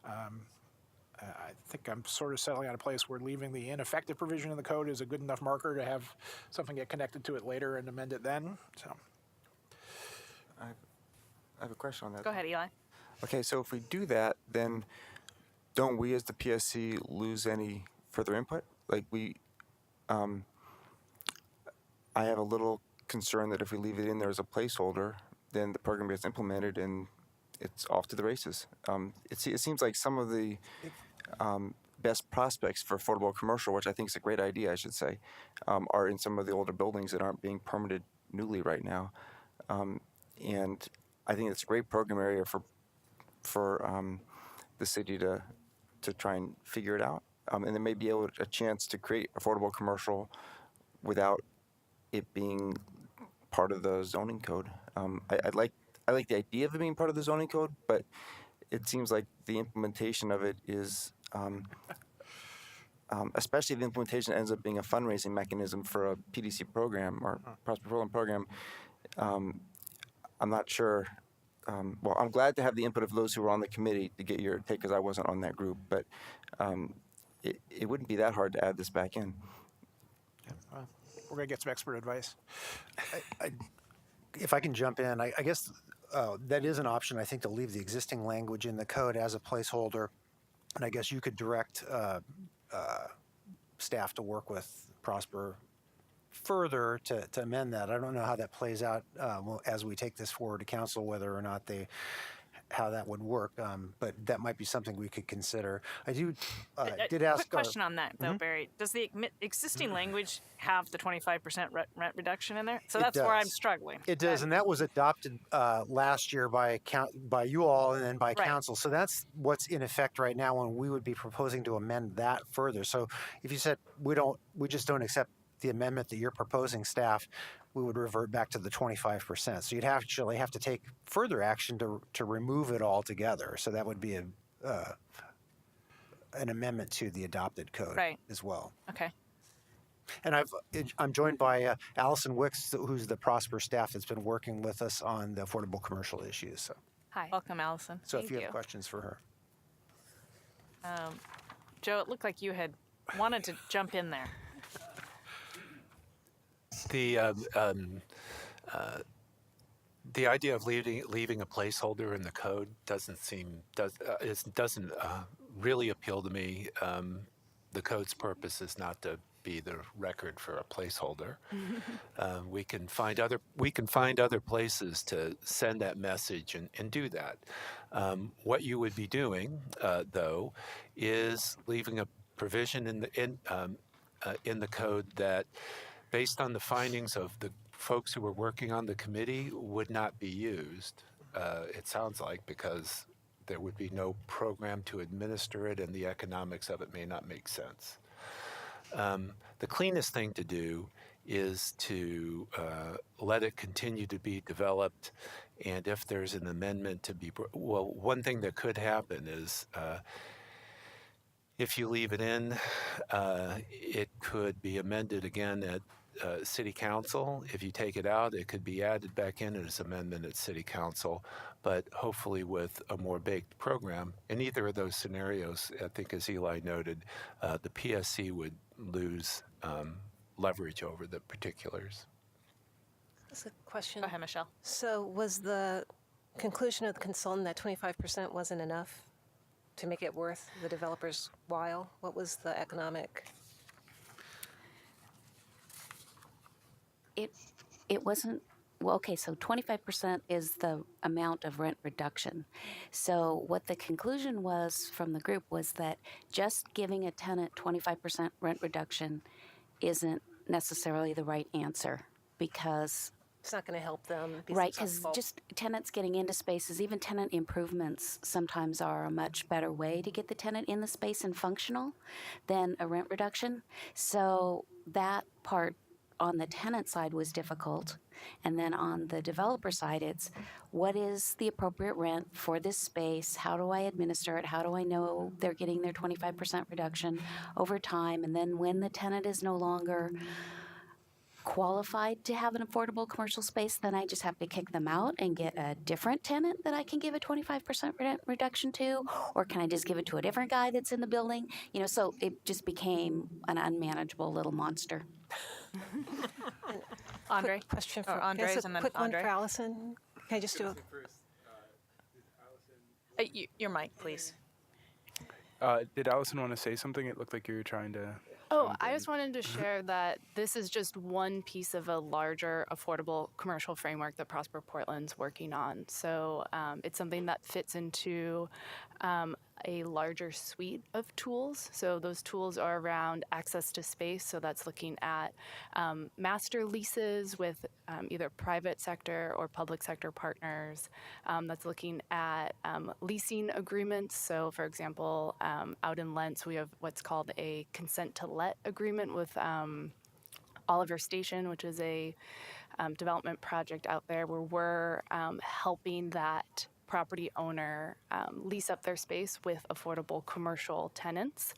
I think I'm sort of settling on a place where leaving the ineffective provision in the code is a good enough marker to have something get connected to it later and amend it then. So I have a question on that. Go ahead, Eli. Okay, so if we do that, then don't we as the PSC lose any further input? Like I have a little concern that if we leave it in there as a placeholder, then the program gets implemented and it's off to the races. It seems like some of the best prospects for affordable commercial, which I think is a great idea, I should say, are in some of the older buildings that aren't being permitted newly right now. And I think it's a great program area for the city to try and figure it out. And there may be a chance to create affordable commercial without it being part of the zoning code. I like the idea of it being part of the zoning code, but it seems like the implementation of it is, especially if the implementation ends up being a fundraising mechanism for a PDC program or Prosper Program program. I'm not sure. Well, I'm glad to have the input of those who were on the committee to get your take because I wasn't on that group, but it wouldn't be that hard to add this back in. Well, we're going to get some expert advice. If I can jump in, I guess that is an option, I think, to leave the existing language in the code as a placeholder. And I guess you could direct staff to work with Prosper further to amend that. I don't know how that plays out as we take this forward to council, whether or not they how that would work, but that might be something we could consider. I did ask. Quick question on that, though, Barry. Does the existing language have the 25% rent reduction in there? So It that's where I'm does. struggling. It does, and that was adopted last year by you all and then by Right. council. So that's what's in effect right now, and we would be proposing to amend that further. So if you said we just don't accept the amendment that you're proposing, staff, we would revert back to the 25%. So you'd actually have to take further action to remove it altogether. So that would be an amendment to the adopted code Right. as well. Okay. And I'm joined by Allison Wicks, who's the Prosper staff that's been working with us on the affordable commercial issues. So, Hi. Welcome, Allison. if you have questions for her. Joe, it looked like you had wanted to jump in there. The idea of leaving a placeholder in the code doesn't really appeal to me. The code's purpose is not to be the record for a placeholder. We can find other places to send that message and do that. What you would be doing, though, is leaving a provision in the code that, based on the findings of the folks who were working on the committee, would not be used. It sounds like, because there would be no program to administer it, and the economics of it may not make sense. The cleanest thing to do is to let it continue to be developed, and if there's an amendment to be, one thing that could happen is if you leave it in, it could be amended again at City Council. If you take it out, it could be added back in as amendment at City Council, but hopefully with a more baked program. In either of those scenarios, I think, as Eli noted, the PSC would lose leverage over the particulars. That's a question. Go ahead, Michelle. So was the conclusion of the consultant that 25% wasn't enough to make it worth the developer's while? What was the economic? It wasn't, well, okay, so 25% is the amount of rent reduction. So what the conclusion was from the group was that just giving a tenant 25% rent reduction isn't necessarily the right answer, because It's not going to help them be right, because successful. just tenants getting into spaces, even tenant improvements sometimes are a much better way to get the tenant in the space and functional than a rent reduction. So that part on the tenant side was difficult. And then on the developer side, it's what is the appropriate rent for this space? How do I administer it? How do I know they're getting their 25% reduction over time? And then when the tenant is no longer qualified to have an affordable commercial space, then I just have to kick them out and get a different tenant that I can give a 25% reduction to, or can I just give it to a different guy that's in the building? So it just became an unmanageable little monster. Andre? Quick question Or for Andres, yes, a and then quick Andre. one for Allison. Can I just do a Your mic, please. Did Allison want to say something? It looked like you were trying to. Oh, I just wanted to share that this is just one piece of a larger affordable commercial framework that Prosper Portland's working on. So it's something that fits into a larger suite of tools. So those tools are around access to space. So that's looking at master leases with either private sector or public sector partners. That's looking at leasing agreements. So for example, out in Lentz, we have what's called a consent to let agreement with Oliver Station, which is a development project out there where we're helping that property owner lease up their space with affordable commercial tenants.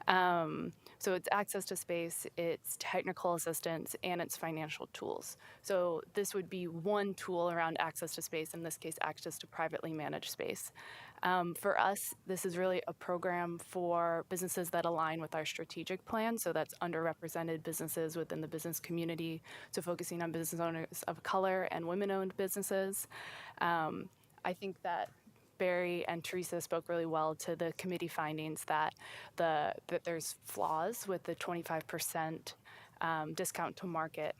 So it's access to space, it's technical assistance, and it's financial tools. So this would be one tool around access to space, in this case, access to privately managed space. For us, this is really a program for businesses that align with our strategic plan. So that's underrepresented businesses within the business community. So focusing on business owners of color and women-owned businesses. I think that Barry and Teresa spoke really well to the committee findings that there's flaws with the 25% discount to market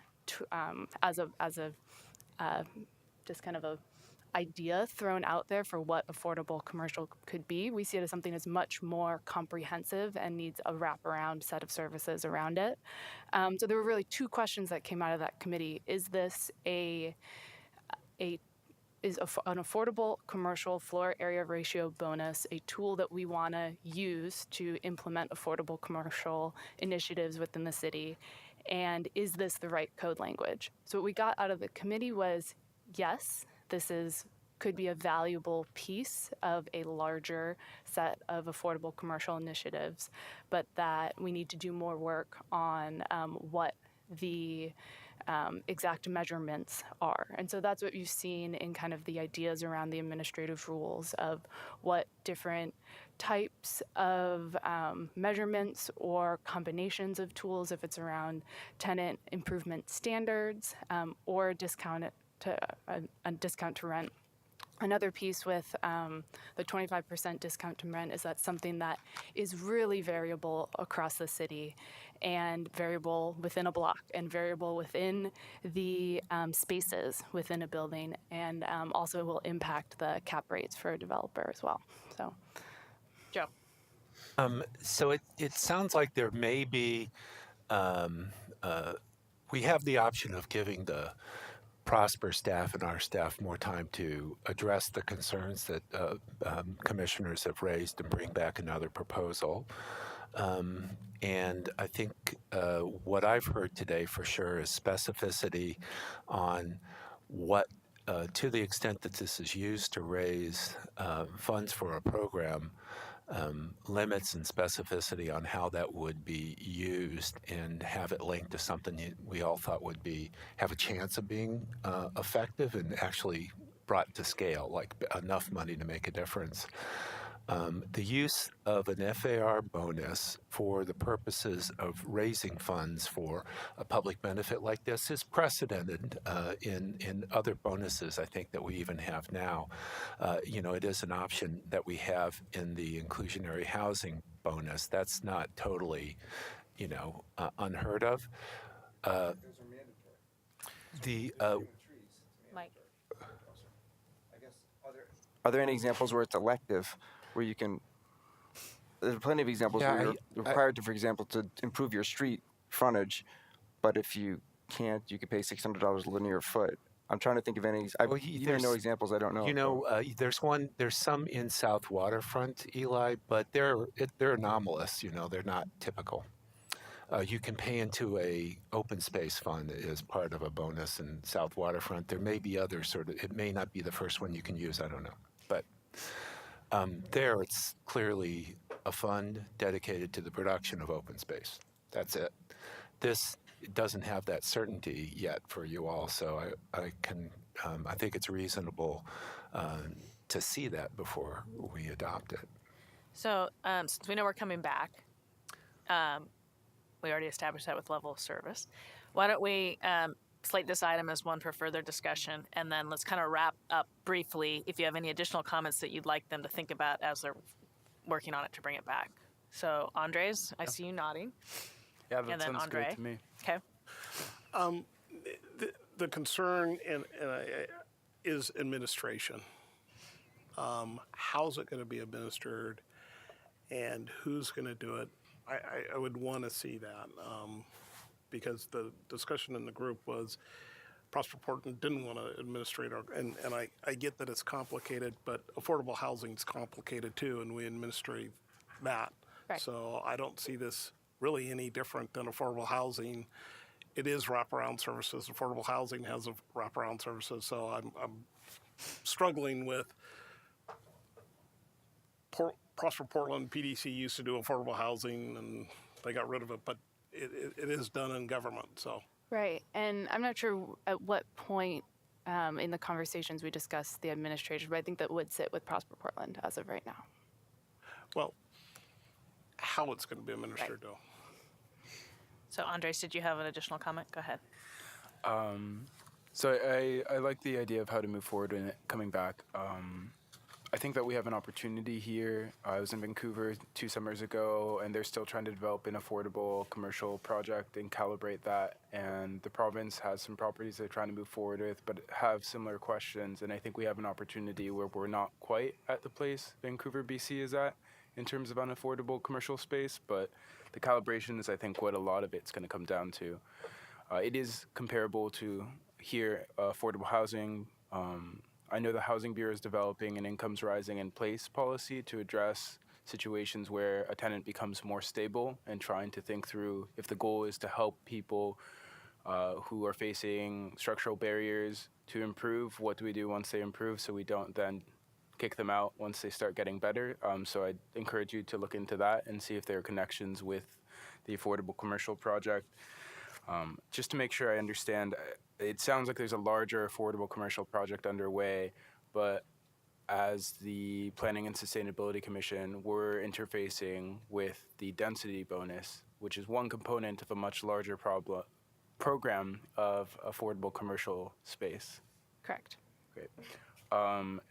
as a just kind of idea thrown out there for what affordable commercial could be. We see it as something that's much more comprehensive and needs a wraparound set of services around it. So there were really two questions that came out of that committee. Is this an affordable commercial floor area ratio bonus a tool that we want to use to implement affordable commercial initiatives within the city? And is this the right code language? So what we got out of the committee was, yes, this could be a valuable piece of a larger set of affordable commercial initiatives, but that we need to do more work on what the exact measurements are. And so that's what you've seen in kind of the ideas around the administrative rules of what different types of measurements or combinations of tools, if it's around tenant improvement standards or discount to rent. Another piece with the 25% discount to rent is that something that is really variable across the city and variable within a block and variable within the spaces within a building, and also will impact the cap rates for a developer as well. So, Joe. So it sounds like there may be, we have the option of giving the Prosper staff and our staff more time to address the concerns that commissioners have raised and bring back another proposal. And I think what I've heard today for sure is specificity on what, to the extent that this is used to raise funds for a program, limits and specificity on how that would be used, and have it linked to something we all thought would have a chance of being effective and actually brought to scale, like enough money to make a difference. The use of an FAR bonus for the purposes of raising funds for a public benefit like this is precedented in other bonuses, I think, that we even have now. It is an option that we have in the inclusionary housing bonus. That's not totally, unheard of. Mike. Are there any examples where it's elective, where you can? There's plenty of examples where you're required to, for example, to improve your street frontage, but if you can't, you could pay $600 linear foot. I'm trying to think of any. There no examples. I don't know. There's some in South Waterfront, Eli, but they're anomalous. They're not typical. You can pay into a open space fund as part of a bonus in South Waterfront. There may be other it may not be the first one you can use. I don't know, but there it's clearly a fund dedicated to the production of open space. That's it. This doesn't have that certainty yet for you all, so I think it's reasonable to see that before we adopt it. So since we know we're coming back, we already established that with level of service. Why don't we slate this item as one for further discussion, and then let's kind of wrap up briefly if you have any additional comments that you'd like them to think about as they're working on it to bring it back. So, Andres, I see you nodding. Yeah, that and then sounds Andre. good to me. Okay. The concern is administration. How's it going to be administered, and who's going to do it? I would want to see that because the discussion in the group was Prosper Portland didn't want to administrate and I get that it's complicated, but affordable housing is complicated too, and we administrate that. Right. So I don't see this really any different than affordable housing. It is wraparound services. Affordable housing has a wraparound services, so I'm struggling with Prosper Portland PDC used to do affordable housing, and they got rid of it, but it is done in government, so. Right, and I'm not sure at what point in the conversations we discussed the administration, but I think that would sit with Prosper Portland as of right now. Well, how it's going to be administered, though. So, Andres, did you have an additional comment? Go ahead. So I like the idea of how to move forward in it coming back. I think that we have an opportunity here. I was in Vancouver 2 summers ago, and they're still trying to develop an affordable commercial project and calibrate that. And the province has some properties they're trying to move forward with, but have similar questions. And I think we have an opportunity where we're not quite at the place Vancouver, BC is at in terms of unaffordable commercial space, but the calibration is, I think, what a lot of it's going to come down to. It is comparable to here, affordable housing. I know the Housing Bureau is developing an incomes rising in place policy to address situations where a tenant becomes more stable and trying to think through if the goal is to help people who are facing structural barriers to improve, what do we do once they improve so we don't then kick them out once they start getting better. So I'd encourage you to look into that and see if there are connections with the affordable commercial project. Just to make sure I understand, it sounds like there's a larger affordable commercial project underway, but as the Planning and Sustainability Commission, we're interfacing with the density bonus, which is one component of a much larger program of affordable commercial space. Correct. Great.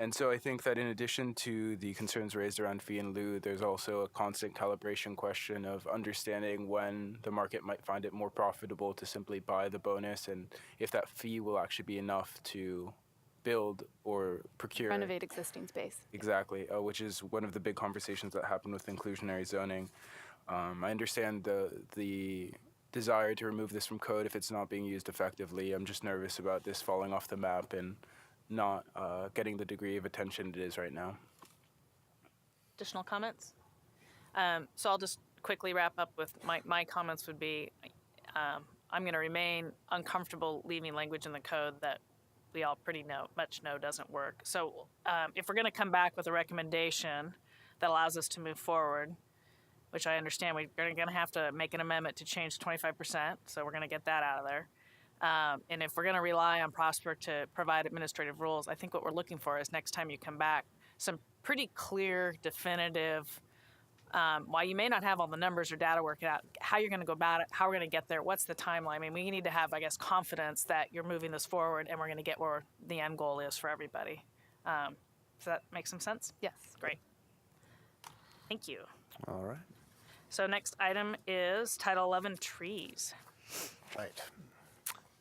And so I think that in addition to the concerns raised around fee and lieu, there's also a constant calibration question of understanding when the market might find it more profitable to simply buy the bonus and if that fee will actually be enough to build or procure. Renovate existing space. Exactly, which is one of the big conversations that happen with inclusionary zoning. I understand the desire to remove this from code if it's not being used effectively. I'm just nervous about this falling off the map and not getting the degree of attention it is right now. Additional comments? So I'll just quickly wrap up with my comments would be, I'm going to remain uncomfortable leaving language in the code that we all pretty much know doesn't work. So if we're going to come back with a recommendation that allows us to move forward, which I understand we're going to have to make an amendment to change 25%, so we're going to get that out of there. And if we're going to rely on Prosper to provide administrative rules, I think what we're looking for is next time you come back, some pretty clear, definitive, while you may not have all the numbers or data worked out, how you're going to go about it, how we're going to get there, what's the timeline. I mean, we need to have, I guess, confidence that you're moving this forward and we're going to get where the end goal is for everybody. Does that make some sense? Yes. Great. Thank you. All right. So next item is Title 11 trees. Right.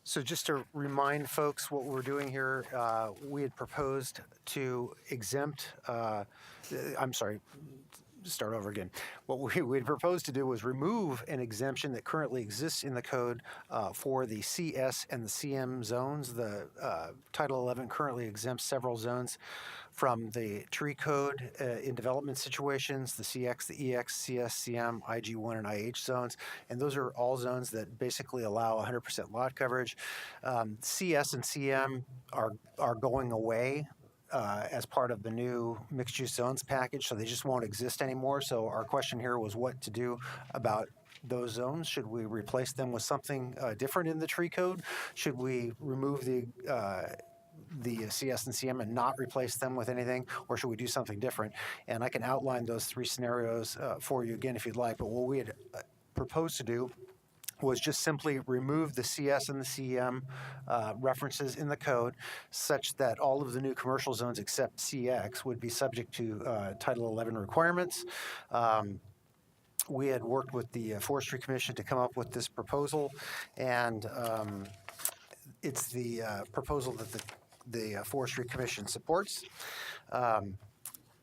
So just to remind folks what we're doing here, we had proposed to exempt, start over again. What we had proposed to do was remove an exemption that currently exists in the code for the CS and the CM zones. The Title 11 currently exempts several zones from the tree code in development situations, the CX, the EX, CS, CM, IG1, and IH zones. And those are all zones that basically allow 100% lot coverage. CS and CM are going away as part of the new mixed-use zones package, so they just won't exist anymore. So our question here was what to do about those zones. Should we replace them with something different in the tree code? Should we remove the CS and CM and not replace them with anything, or should we do something different? And I can outline those three scenarios for you again if you'd like, but what we had proposed to do was just simply remove the CS and the CM references in the code such that all of the new commercial zones except CX would be subject to Title 11 requirements. We had worked with the Forestry Commission to come up with this proposal, and it's the proposal that the Forestry Commission supports.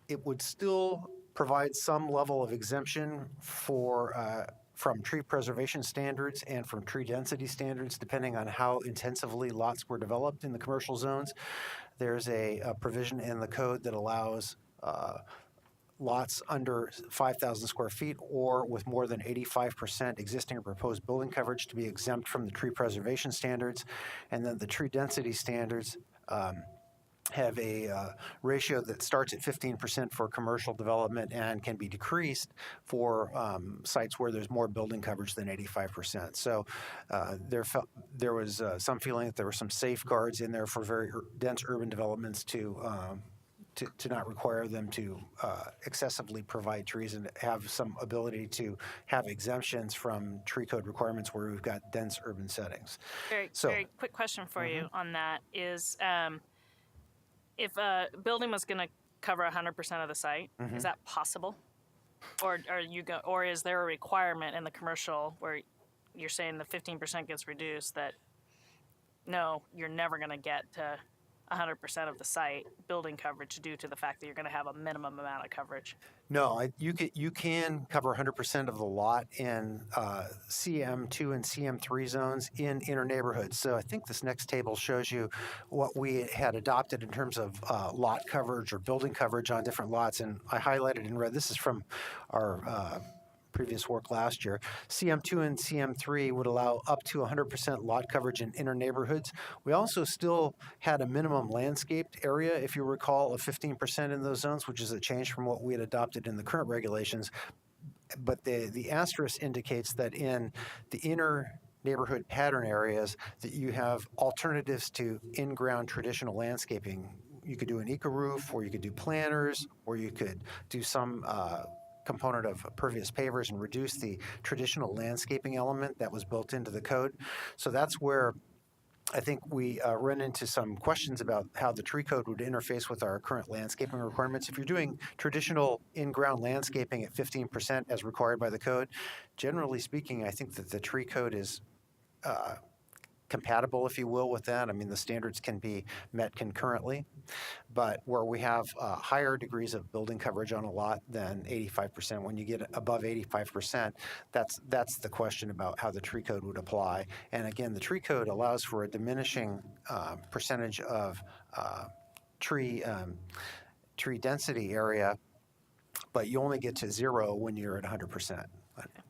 It would still provide some level of exemption for from tree preservation standards and from tree density standards, depending on how intensively lots were developed in the commercial zones. There's a provision in the code that allows lots under 5,000 square feet or with more than 85% existing or proposed building coverage to be exempt from the tree preservation standards. And then the tree density standards have a ratio that starts at 15% for commercial development and can be decreased for sites where there's more building coverage than 85%. So there was some feeling that there were some safeguards in there for very dense urban developments to not require them to excessively provide trees and have some ability to have exemptions from tree code requirements where we've got dense urban settings. Very quick question for you on that is, if a building was going to cover 100% of the site. Mhm. Is that possible? Or or is there a requirement in the commercial where you're saying the 15% gets reduced that no, you're never going to get to 100% of the site building coverage due to the fact that you're going to have a minimum amount of coverage? No, you can cover 100% of the lot in CM2 and CM3 zones in inner neighborhoods. So I think this next table shows you what we had adopted in terms of lot coverage or building coverage on different lots. And I highlighted in red, this is from our previous work last year. CM2 and CM3 would allow up to 100% lot coverage in inner neighborhoods. We also still had a minimum landscaped area, if you recall, of 15% in those zones, which is a change from what we had adopted in the current regulations. But the asterisk indicates that in the inner neighborhood pattern areas that you have alternatives to in-ground traditional landscaping. You could do an eco-roof, or you could do planters, or you could do some component of pervious pavers and reduce the traditional landscaping element that was built into the code. So that's where I think we run into some questions about how the tree code would interface with our current landscaping requirements. If you're doing traditional in-ground landscaping at 15% as required by the code, generally speaking, I think that the tree code is compatible, if you will, with that. I mean, the standards can be met concurrently, but where we have higher degrees of building coverage on a lot than 85%, when you get above 85%, that's the question about how the tree code would apply. And again, the tree code allows for a diminishing percentage of tree density area, but you only get to 0 when you're at 100%.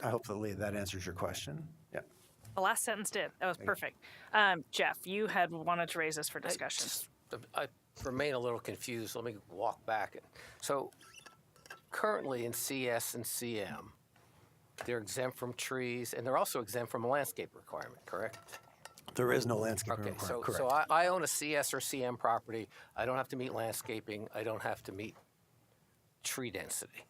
I hope that answers your question. Yeah. The last sentence did. That was perfect. Jeff, you had wanted to raise this for discussion. I remain a little confused. Let me walk back. So currently in CS and CM, they're exempt from trees, and they're also exempt from a landscape requirement, correct? There is no landscaping Okay, requirement, so correct. I own a CS or CM property. I don't have to meet landscaping. I don't have to meet tree density.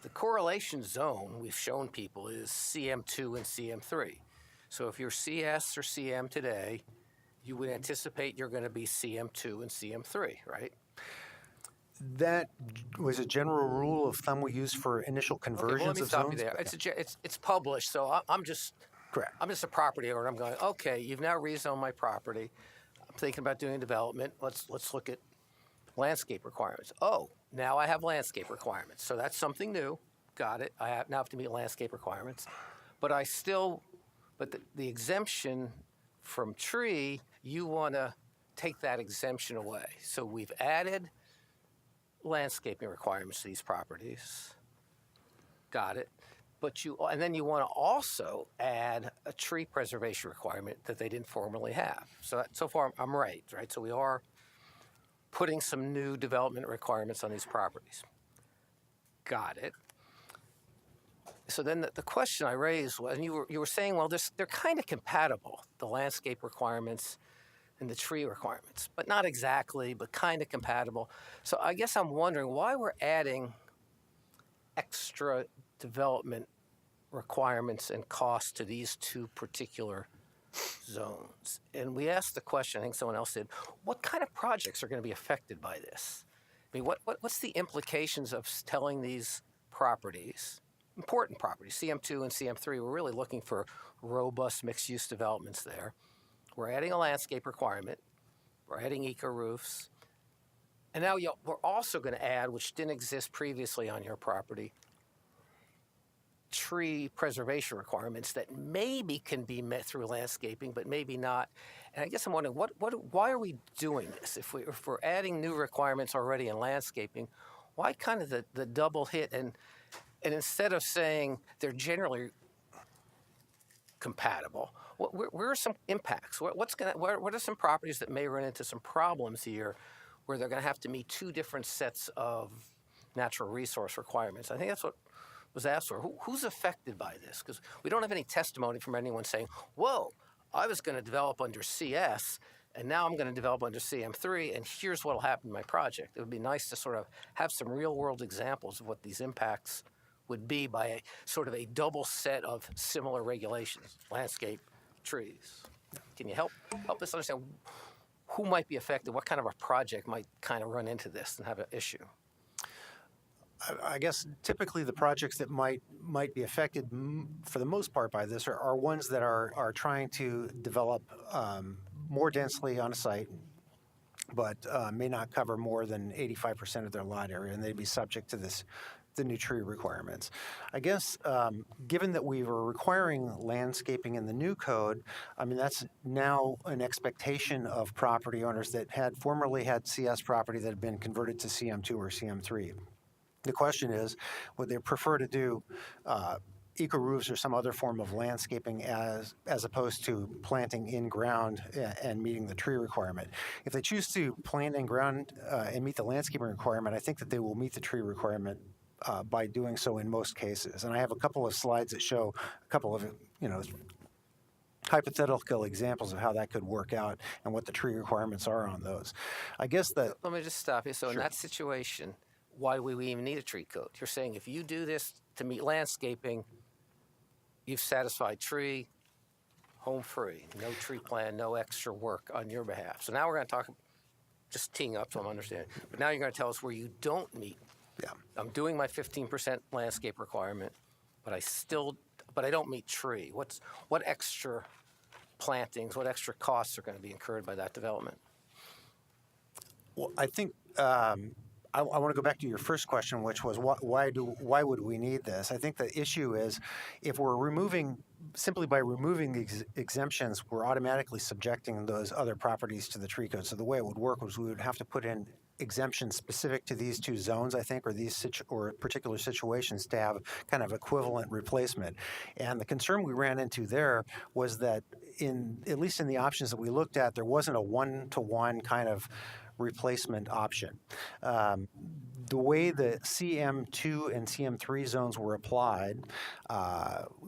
The correlation zone we've shown people is CM2 and CM3. So if you're CS or CM today, you would anticipate you're going to be CM2 and CM3, right? That was a general rule of thumb we used for initial conversions Okay, well, let me of stop zones. you there. It's published, so I'm just correct. I'm just a property owner. I'm going, okay, you've now rezoned my property. I'm thinking about doing development. Let's look at landscape requirements. Oh, now I have landscape requirements. So that's something new. Got it. I now have to meet landscape requirements. But the exemption from tree, you want to take that exemption away. So we've added landscaping requirements to these properties. Got it. And then you want to also add a tree preservation requirement that they didn't formerly have. So far I'm right? So we are putting some new development requirements on these properties. Got it. So then the question I raised was, and you were saying, well, they're kind of compatible, the landscape requirements and the tree requirements, but not exactly, but kind of compatible. So I guess I'm wondering why we're adding extra development requirements and costs to these two particular zones. And we asked the question, I think someone else did, what kind of projects are going to be affected by this? I mean, what's the implications of telling these properties, important properties, CM2 and CM3, we're really looking for robust mixed-use developments there. We're adding a landscape requirement. We're adding eco-roofs. And now we're also going to add, which didn't exist previously on your property, tree preservation requirements that maybe can be met through landscaping, but maybe not. And I guess I'm wondering, why are we doing this? If we're adding new requirements already in landscaping, why kind of the double hit? And instead of saying they're generally compatible, where are some impacts? What are some properties that may run into some problems here where they're going to have to meet two different sets of natural resource requirements? I think that's what was asked for. Who's affected by this? Because we don't have any testimony from anyone saying, whoa, I was going to develop under CS, and now I'm going to develop under CM3, and here's what will happen to my project. It would be nice to sort of have some real-world examples of what these impacts would be by a sort of a double set of similar regulations, landscape, trees. Can you help us understand who might be affected, what kind of a project might kind of run into this and have an issue? I guess typically the projects that might be affected for the most part by this are ones that are trying to develop more densely on a site, but may not cover more than 85% of their lot area, and they'd be subject to the new tree requirements. I guess given that we were requiring landscaping in the new code, I mean, that's now an expectation of property owners that had formerly had CS property that had been converted to CM2 or CM3. The question is, would they prefer to do eco roofs or some other form of landscaping as opposed to planting in ground and meeting the tree requirement? If they choose to plant in ground and meet the landscaping requirement, I think that they will meet the tree requirement by doing so in most cases. And I have a couple of slides that show a couple of, hypothetical examples of how that could work out and what the tree requirements are on those. I guess that... Let me just stop you. So in that situation, why do we even need a tree code? You're saying if you do this to meet landscaping, you've satisfied tree, home free, no tree plan, no extra work on your behalf. So now we're going to talk, just teeing up so I'm understanding, but now you're going to tell us where you don't meet. Yeah. I'm doing my 15% landscape requirement, but I don't meet tree. What extra plantings, what extra costs are going to be incurred by that development? Well, I think I want to go back to your first question, which was why would we need this? I think the issue is if we're simply by removing the exemptions, we're automatically subjecting those other properties to the tree code. So the way it would work was we would have to put in exemptions specific to these two zones, I think, or these or particular situations to have kind of equivalent replacement. And the concern we ran into there was that at least in the options that we looked at, there wasn't a one-to-one kind of replacement option. The way the CM2 and CM3 zones were applied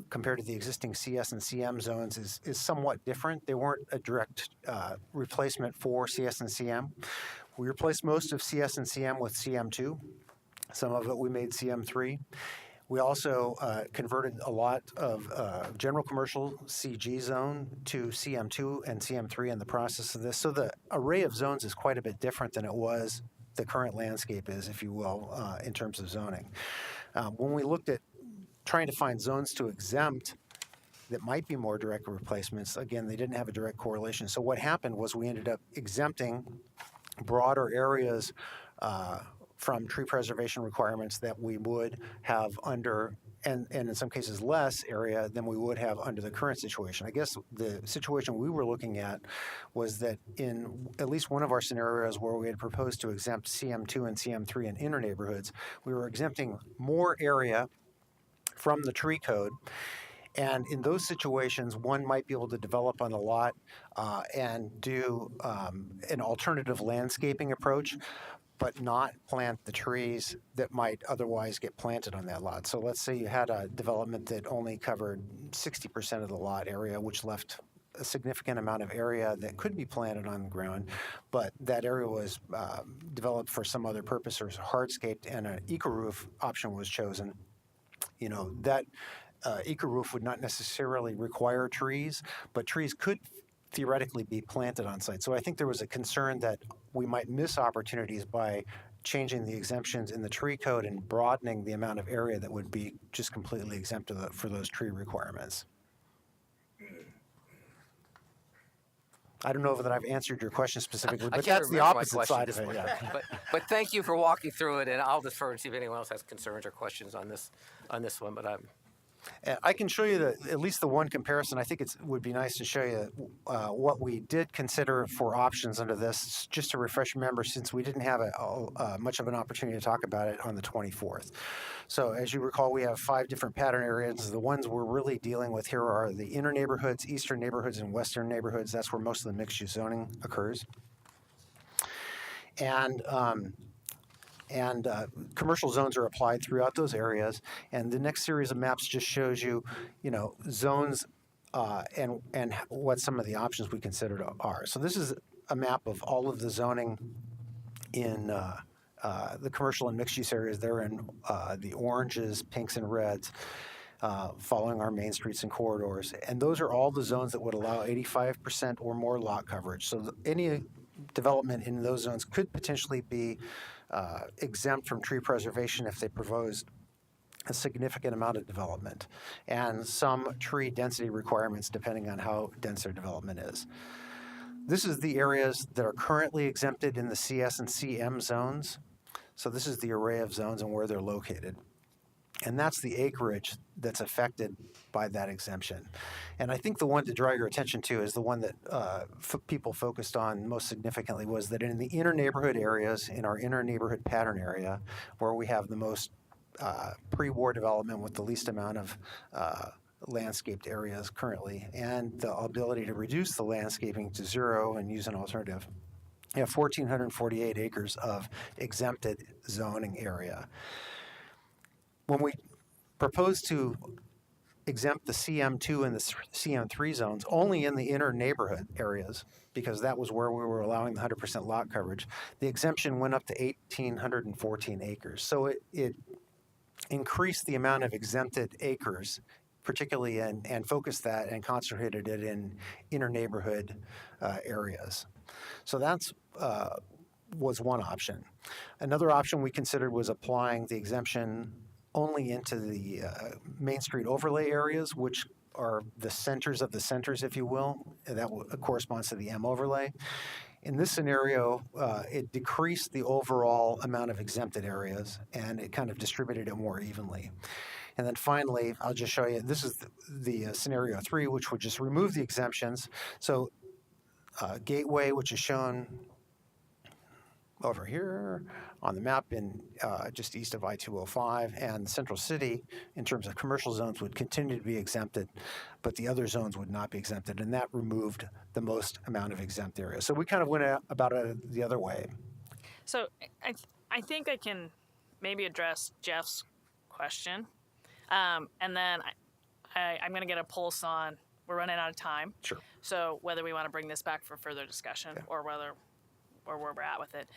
compared to the existing CS and CM zones is somewhat different. They weren't a direct replacement for CS and CM. We replaced most of CS and CM with CM2. Some of it we made CM3. We also converted a lot of general commercial CG zone to CM2 and CM3 in the process of this. So the array of zones is quite a bit different than it was the current landscape is, if you will, in terms of zoning. When we looked at trying to find zones to exempt that might be more direct replacements, again, they didn't have a direct correlation. So what happened was we ended up exempting broader areas from tree preservation requirements that we would have under, and in some cases less area than we would have under the current situation. I guess the situation we were looking at was that in at least one of our scenarios where we had proposed to exempt CM2 and CM3 in inner neighborhoods, we were exempting more area from the tree code. And in those situations, one might be able to develop on the lot and do an alternative landscaping approach, but not plant the trees that might otherwise get planted on that lot. So let's say you had a development that only covered 60% of the lot area, which left a significant amount of area that could be planted on the ground, but that area was developed for some other purpose or hardscaped, and an eco-roof option was chosen. That eco-roof would not necessarily require trees, but trees could theoretically be planted on site. So I think there was a concern that we might miss opportunities by changing the exemptions in the tree code and broadening the amount of area that would be just completely exempt for those tree requirements. I don't know that I've answered your question specifically, but that's the opposite side of it. Yeah. But thank you for walking through it, and I'll defer and see if anyone else has concerns or questions on this one. But I can show you at least the one comparison. I think it would be nice to show you what we did consider for options under this, just to refresh members, since we didn't have much of an opportunity to talk about it on the 24th. So as you recall, we have 5 different pattern areas. The ones we're really dealing with here are the inner neighborhoods, eastern neighborhoods, and western neighborhoods. That's where most of the mixed-use zoning occurs. And commercial zones are applied throughout those areas. And the next series of maps just shows you, zones and what some of the options we considered are. So this is a map of all of the zoning in the commercial and mixed-use areas. They're in the oranges, pinks, and reds, following our main streets and corridors. And those are all the zones that would allow 85% or more lot coverage. So any development in those zones could potentially be exempt from tree preservation if they propose a significant amount of development and some tree density requirements depending on how dense their development is. This is the areas that are currently exempted in the CS and CM zones. So this is the array of zones and where they're located. And that's the acreage that's affected by that exemption. And I think the one to draw your attention to is the one that people focused on most significantly was that in the inner neighborhood areas, in our inner neighborhood pattern area, where we have the most pre-war development with the least amount of landscaped areas currently, and the ability to reduce the landscaping to zero and use an alternative. You have 1,448 acres of exempted zoning area. When we propose to exempt the CM2 and the CM3 zones only in the inner neighborhood areas, because that was where we were allowing the 100% lot coverage, the exemption went up to 1,814 acres. So it increased the amount of exempted acres, particularly and focused that and concentrated it in inner neighborhood areas. So that's was one option. Another option we considered was applying the exemption only into the Main Street overlay areas, which are the centers of the centers, if you will. And that corresponds to the M overlay. In this scenario, it decreased the overall amount of exempted areas, and it kind of distributed it more evenly. And then finally, I'll just show you, this is the scenario 3, which would just remove the exemptions. So Gateway, which is shown over here on the map in just east of I-205, and Central City, in terms of commercial zones, would continue to be exempted, but the other zones would not be exempted, and that removed the most amount of exempt areas. So we kind of went about it the other way. So I think I can maybe address Jeff's question, and then I'm going to get a pulse on, we're running out of time. Sure. So whether we want to bring this back for further discussion or where we're at with it.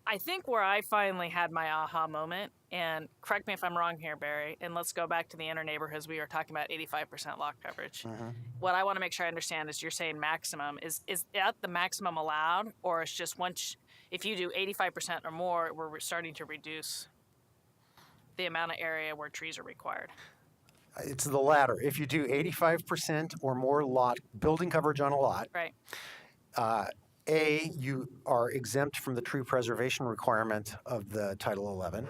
I think where I finally had my aha moment, and correct me if I'm wrong here, Barry, and let's go back to the inner neighborhoods. We were talking about 85% lot coverage. What I want to make sure I understand is you're saying maximum. Is that the maximum allowed, or it's just once, if you do 85% or more, we're starting to reduce the amount of area where trees are required? It's the latter. If you do 85% or more lot building coverage on a lot, right? You are exempt from the tree preservation requirement of the Title 11.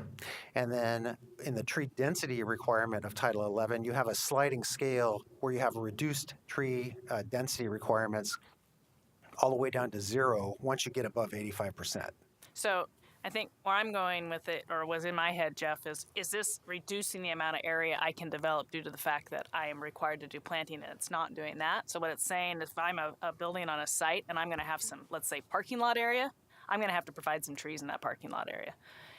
And then in the tree density requirement of Title 11, you have a sliding scale where you have reduced tree density requirements all the way down to zero once you get above 85%. So I think where I'm going with it, or was in my head, Jeff, is this reducing the amount of area I can develop due to the fact that I am required to do planting, and it's not doing that? So what it's saying is if I'm a building on a site and I'm going to have some, let's say, parking lot area, I'm going to have to provide some trees in that parking lot area.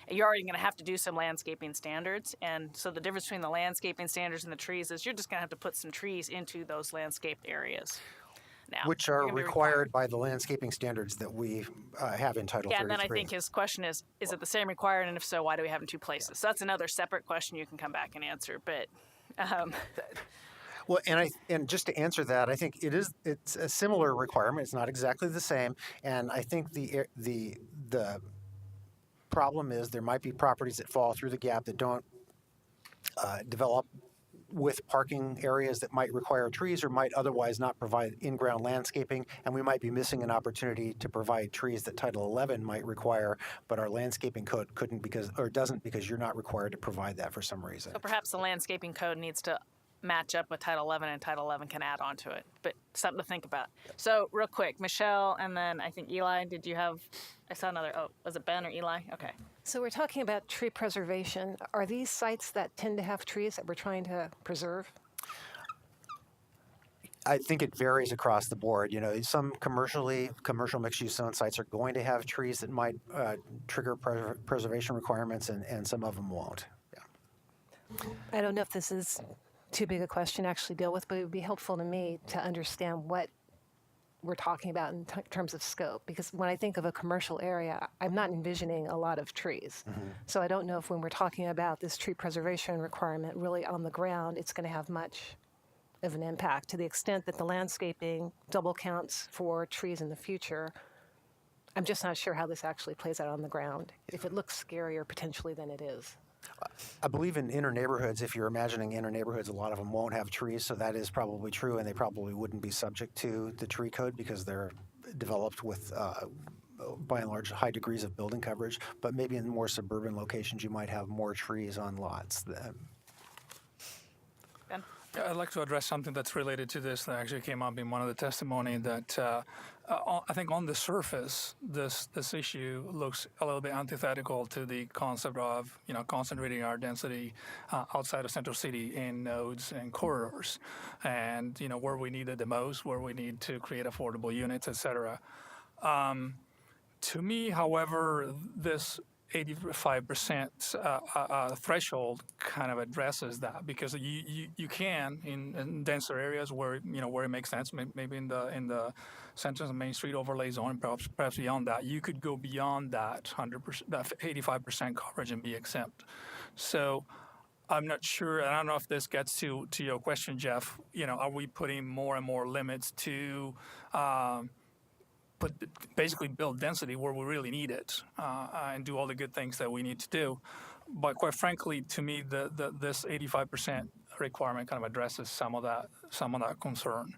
And you're already going to have to do some landscaping standards. And so the difference between the landscaping standards and the trees is you're just going to have to put some trees into those landscaped areas. Now, which are required by the landscaping standards that we have in Title 33. Yeah, and then I think his question is it the same required, and if so, why do we have it in two places? So that's another separate question you can come back and answer, but... Well, and just to answer that, I think it's a similar requirement. It's not exactly the same, and I think the problem is there might be properties that fall through the gap that don't develop with parking areas that might require trees or might otherwise not provide in-ground landscaping, and we might be missing an opportunity to provide trees that Title 11 might require, but our landscaping code doesn't because you're not required to provide that for some reason. So perhaps the landscaping code needs to match up with Title 11, and Title 11 can add on to it, but something to think about. So real quick, Michelle, and then I think Eli, did you have, I saw another, was it Ben or Eli? Okay. So we're talking about tree preservation. Are these sites that tend to have trees that we're trying to preserve? I think it varies across the board. You know, some commercial mixed-use zone sites are going to have trees that might trigger preservation requirements, and some of them won't. Yeah. I don't know if this is too big a question to actually deal with, but it would be helpful to me to understand what we're talking about in terms of scope. Because when I think of a commercial area, I'm not envisioning a lot of trees. So I don't know if when we're talking about this tree preservation requirement really on the ground, it's going to have much of an impact to the extent that the landscaping double counts for trees in the future. I'm just not sure how this actually plays out on the ground, if it looks scarier potentially than it is. I believe in inner neighborhoods, if you're imagining inner neighborhoods, a lot of them won't have trees, so that is probably true, and they probably wouldn't be subject to the tree code because they're developed with, by and large, high degrees of building coverage. But maybe in more suburban locations, you might have more trees on lots. Ben? Yeah, I'd like to address something that's related to this that actually came up in one of the testimony that I think on the surface, this issue looks a little bit antithetical to the concept of, concentrating our density outside of Central City in nodes and corridors, and, where we need it the most, where we need to create affordable units, et cetera. To me, however, this 85% threshold kind of addresses that, because you can in denser areas where where it makes sense, maybe in the center of Main Street overlay zone, perhaps beyond that, you could go beyond that 100%, that 85% coverage and be exempt. So I'm not sure. I don't know if this gets to your question, Jeff. Are we putting more and more limits to basically build density where we really need it, and do all the good things that we need to do? But quite frankly, to me, this 85% requirement kind of addresses some of that concern.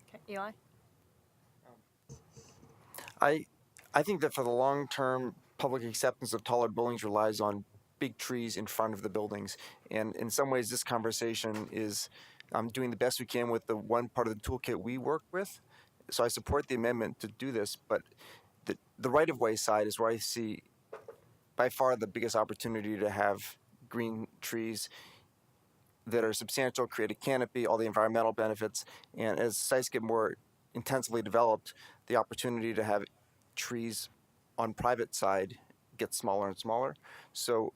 Okay, Eli? I think that for the long term, public acceptance of taller buildings relies on big trees in front of the buildings, and in some ways, this conversation is doing the best we can with the one part of the toolkit we work with. So I support the amendment to do this, but the right-of-way side is where I see by far the biggest opportunity to have green trees that are substantial, create a canopy, all the environmental benefits, and as sites get more intensively developed, the opportunity to have trees on private side gets smaller and smaller. So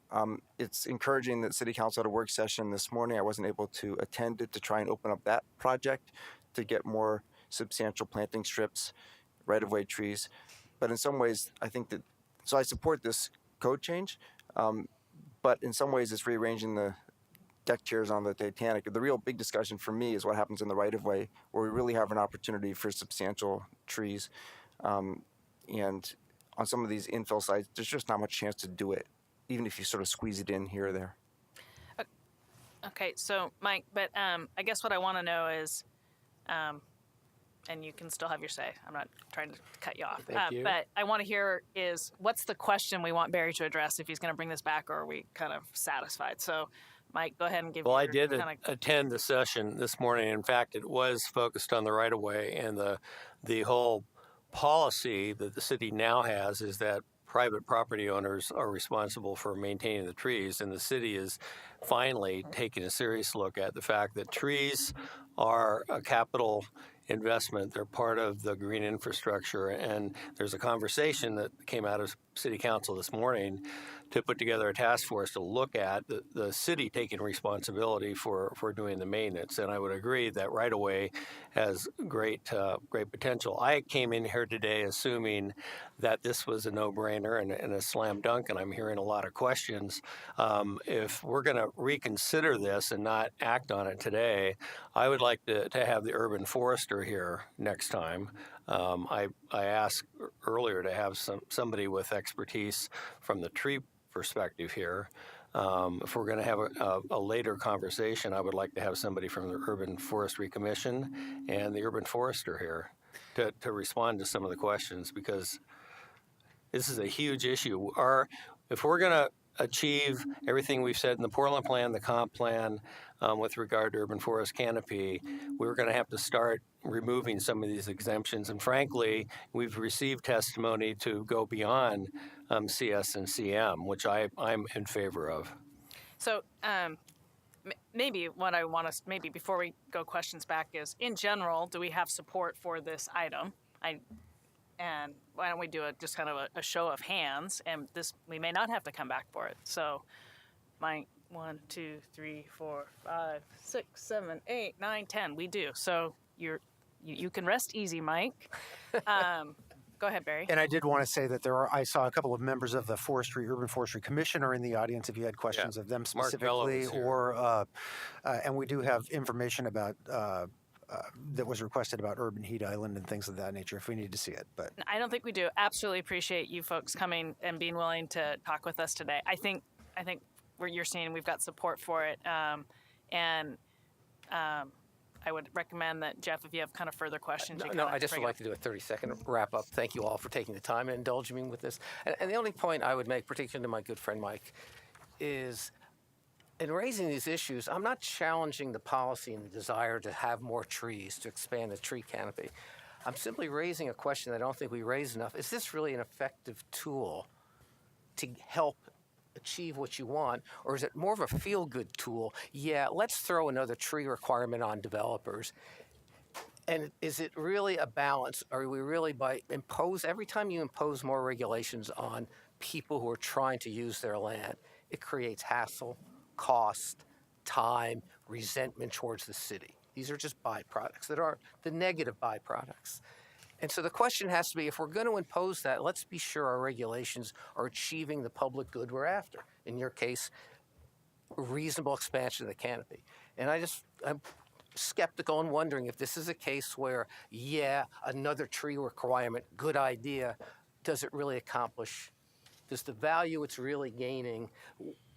it's encouraging that City Council had a work session this morning. I wasn't able to attend it to try and open up that project to get more substantial planting strips, right-of-way trees. But in some ways, I think that, so I support this code change, but in some ways it's rearranging the deck chairs on the Titanic. The real big discussion for me is what happens in the right-of-way, where we really have an opportunity for substantial trees. And on some of these infill sites, there's just not much chance to do it, even if you sort of squeeze it in here or there. Okay, so Mike, but I guess what I want to know is, and you can still have your say. I'm not trying to cut you off. Thank you. But I want to hear is, what's the question we want Barry to address if he's going to bring this back, or are we kind of satisfied? So, Mike, go ahead and give. Well, I your did attend the session this morning. In fact, it was focused on the right-of-way, and the whole policy that the city now has is that private property owners are responsible for maintaining the trees, and the city is finally taking a serious look at the fact that trees are a capital investment. They're part of the green infrastructure, and there's a conversation that came out of City Council this morning to put together a task force to look at the city taking responsibility for doing the maintenance. And I would agree that right-of-way has great potential. I came in here today assuming that this was a no-brainer and a slam dunk, and I'm hearing a lot of questions. If we're going to reconsider this and not act on it today, I would like to have the urban forester here next time. I asked earlier to have somebody with expertise from the tree perspective here. If we're going to have a later conversation, I would like to have somebody from the Urban Forestry Commission and the urban forester here to respond to some of the questions, because this is a huge issue. If we're going to achieve everything we've said in the Portland Plan, the comp plan, with regard to urban forest canopy, we're going to have to start removing some of these exemptions. And frankly, we've received testimony to go beyond CS and CM, which I'm in favor of. So maybe what I want to, maybe before we go questions back, is, in general, do we have support for this item? And why don't we do just kind of a show of hands, and we may not have to come back for it. So, Mike, 1, 2, 3, 4, 5, 6, 7, 8, 9, 10. We do. So you can rest easy, Mike. Go ahead, Barry. And I did want to say that I saw a couple of members of the Urban Forestry Commission are in the audience if you had questions of them specifically, or and we do have information about that was requested about urban heat island and things of that nature if we need to see it. But I don't think we do. Absolutely appreciate you folks coming and being willing to talk with us today. I think what you're seeing, we've got support for it, and I would recommend that, Jeff, if you have kind of further questions, you No, I just would like to do a 30-second wrap up. Thank you all for taking the time and indulging me with this. And the only point I would make, particularly to my good friend Mike, is in raising these issues, I'm not challenging the policy and the desire to have more trees, to expand the tree canopy. I'm simply raising a question that I don't think we raise enough. Is this really an effective tool to help achieve what you want, or is it more of a feel-good tool? Yeah, let's throw another tree requirement on developers. And is it really a balance? Are we really every time you impose more regulations on people who are trying to use their land, it creates hassle, cost, time, resentment towards the city. These are just byproducts that are the negative byproducts. And so the question has to be, if we're going to impose that, let's be sure our regulations are achieving the public good we're after. In your case, reasonable expansion of the canopy. And I'm skeptical and wondering if this is a case where, yeah, another tree requirement, good idea, does it really accomplish? Does the value it's really gaining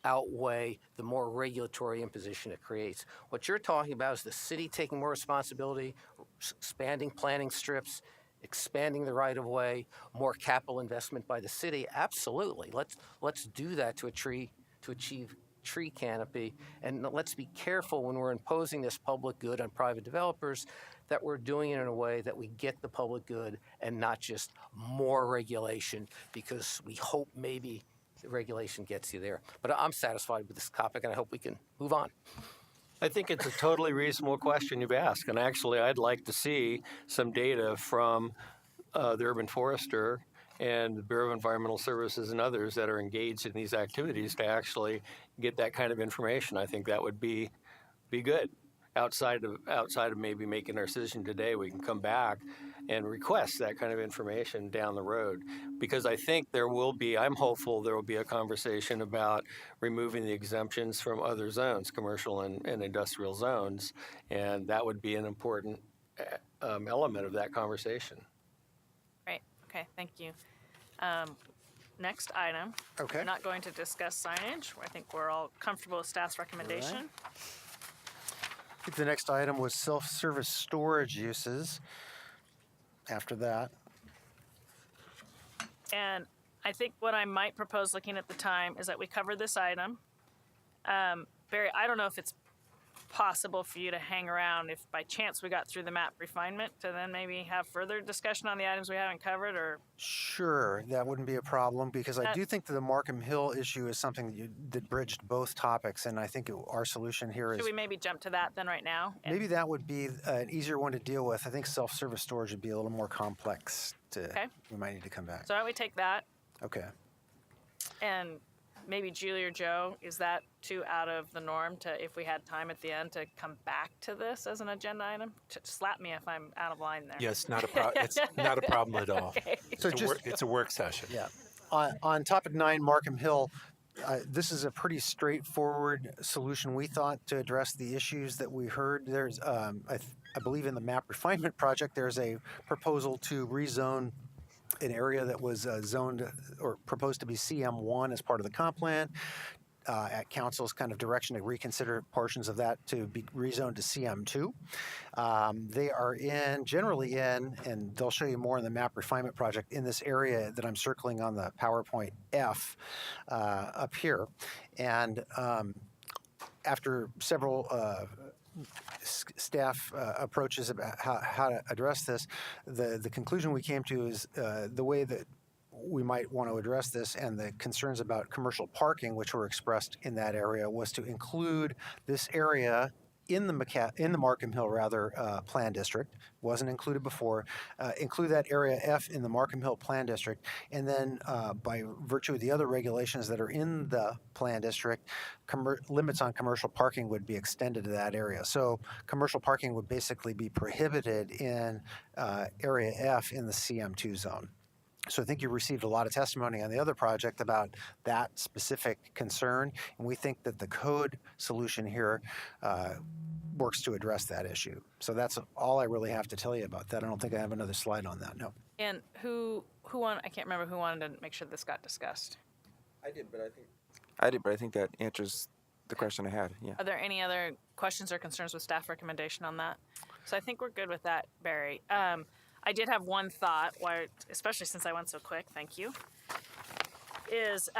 outweigh the more regulatory imposition it creates? What you're talking about is the city taking more responsibility, expanding planning strips, expanding the right-of-way, more capital investment by the city. Absolutely. Let's do that to achieve tree canopy, and let's be careful when we're imposing this public good on private developers that we're doing it in a way that we get the public good and not just more regulation because we hope maybe the regulation gets you there. But I'm satisfied with this topic, and I hope we can move on. I think it's a totally reasonable question you've asked, and actually I'd like to see some data from the Urban Forester and the Bureau of Environmental Services and others that are engaged in these activities to actually get that kind of information. I think that would be good. Outside of maybe making our decision today, we can come back and request that kind of information down the road. Because I think I'm hopeful there will be a conversation about removing the exemptions from other zones, commercial and industrial zones, and that would be an important element of that conversation. Right. Okay. Thank you. Next item. Okay. We're not going to discuss signage. I think we're all comfortable with staff's recommendation. All right. I think the next item was self-service storage uses. After that. And I think what I might propose looking at the time is that we cover this item. Barry, I don't know if it's possible for you to hang around if by chance we got through the map refinement to then maybe have further discussion on the items we haven't covered, or? Sure, that wouldn't be a problem because I do think that the Markham Hill issue is something that bridged both topics, and I think our solution here is... Should we maybe jump to that then right now? Maybe that would be an easier one to deal with. I think self-service storage would be a little more complex we might need to come back. So why don't we take that? Okay. And maybe Julie or Joe, is that too out of the norm to, if we had time at the end, to come back to this as an agenda item? Slap me if I'm out of line there. Yes, it's not a problem at all. Okay. So it's a work session. Yeah. On topic 9, Markham Hill, this is a pretty straightforward solution, we thought, to address the issues that we heard. There's, I believe in the map refinement project, there's a proposal to rezone an area that was zoned or proposed to be CM1 as part of the comp plan. At council's kind of direction to reconsider portions of that to be rezoned to CM2. They are generally in, and they'll show you more in the map refinement project, in this area that I'm circling on the PowerPoint F up here. And after several staff approaches about how to address this, the conclusion we came to is the way that we might want to address this and the concerns about commercial parking, which were expressed in that area, was to include this area in the Markham Hill plan district. Wasn't included before. Include that area F in the Markham Hill plan district, and then by virtue of the other regulations that are in the plan district, limits on commercial parking would be extended to that area. So commercial parking would basically be prohibited in area F in the CM2 zone. So I think you received a lot of testimony on the other project about that specific concern, and we think that the code solution here works to address that issue. So that's all I really have to tell you about that. I don't think I have another slide on that. No. And who wanted, I can't remember who wanted to make sure this got discussed. I did, but I think that answers the question I had. Yeah. Are there any other questions or concerns with staff recommendation on that? So I think we're good with that, Barry. I did have one thought, especially since I went so quick, thank you, is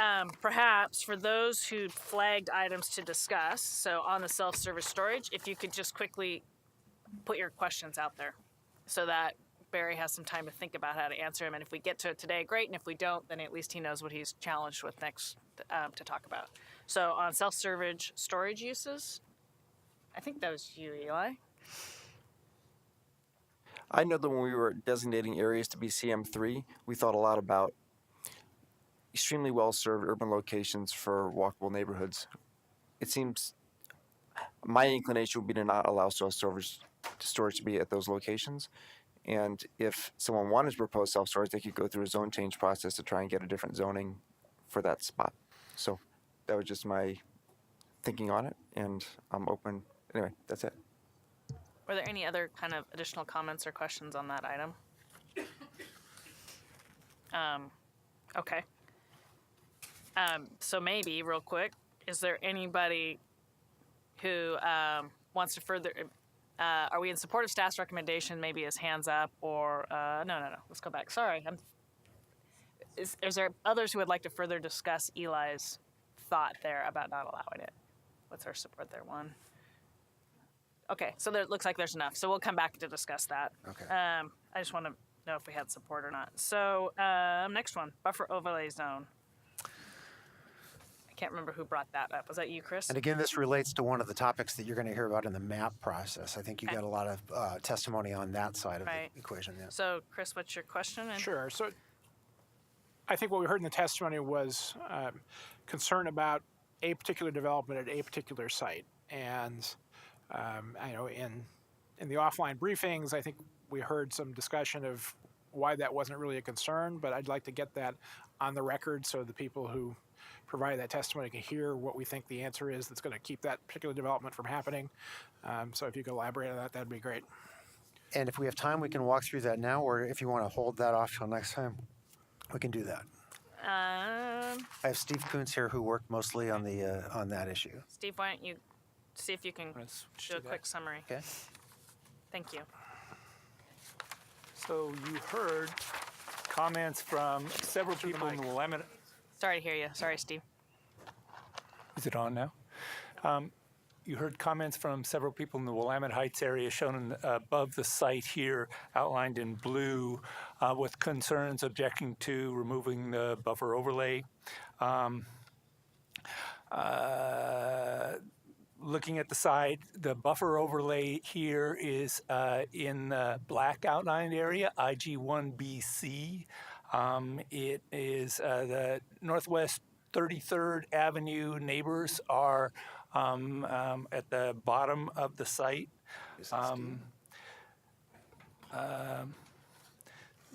perhaps for those who flagged items to discuss, so on the self-service storage, if you could just quickly put your questions out there so that Barry has some time to think about how to answer them. And if we get to it today, great. And if we don't, then at least he knows what he's challenged with next to talk about. So on self-storage storage uses, I think that was you, Eli. I know that when we were designating areas to be CM3, we thought a lot about extremely well-served urban locations for walkable neighborhoods. It seems my inclination would be to not allow self-storage to be at those locations. And if someone wanted to propose self-storage, they could go through a zone change process to try and get a different zoning for that spot. So that was just my thinking on it, and I'm open. Anyway, that's it. Were there any other kind of additional comments or questions on that item? Okay. So maybe real quick, is there anybody who wants to further, are we in support of staff's recommendation, maybe as hands up, or, no, let's go back. Sorry. Is there others who would like to further discuss Eli's thought there about not allowing it? What's our support there? One. Okay, so there looks like there's enough. So we'll come back to discuss that. Okay. I just want to know if we had support or not. So next one, buffer overlay zone. I can't remember who brought that up. Was that you, Chris? And again, this relates to one of the topics that you're going to hear about in the MAP process. I think you got a lot of testimony on that side of the equation. Yeah. So, Chris, what's your question? Sure. So I think what we heard in the testimony was concern about a particular development at a particular site. And I know in the offline briefings, I think we heard some discussion of why that wasn't really a concern, but I'd like to get that on the record so the people who provide that testimony can hear what we think the answer is that's going to keep that particular development from happening. So if you could elaborate on that, that'd be great. And if we have time, we can walk through that now, or if you want to hold that off till next time, we can do that. I have Steve Kuntz here who worked mostly on the on that issue. Steve, why don't you see if you can do a quick summary? Okay. Thank you. So you heard comments from several people in the Willamette. Sorry to hear you. Sorry, Steve. Is it on now? You heard comments from several people in the Willamette Heights area shown above the site here, outlined in blue, with concerns objecting to removing the buffer overlay. Looking at the side, the buffer overlay here is in the black outlined area, IG1BC. It is the Northwest 33rd Avenue neighbors are at the bottom of the site.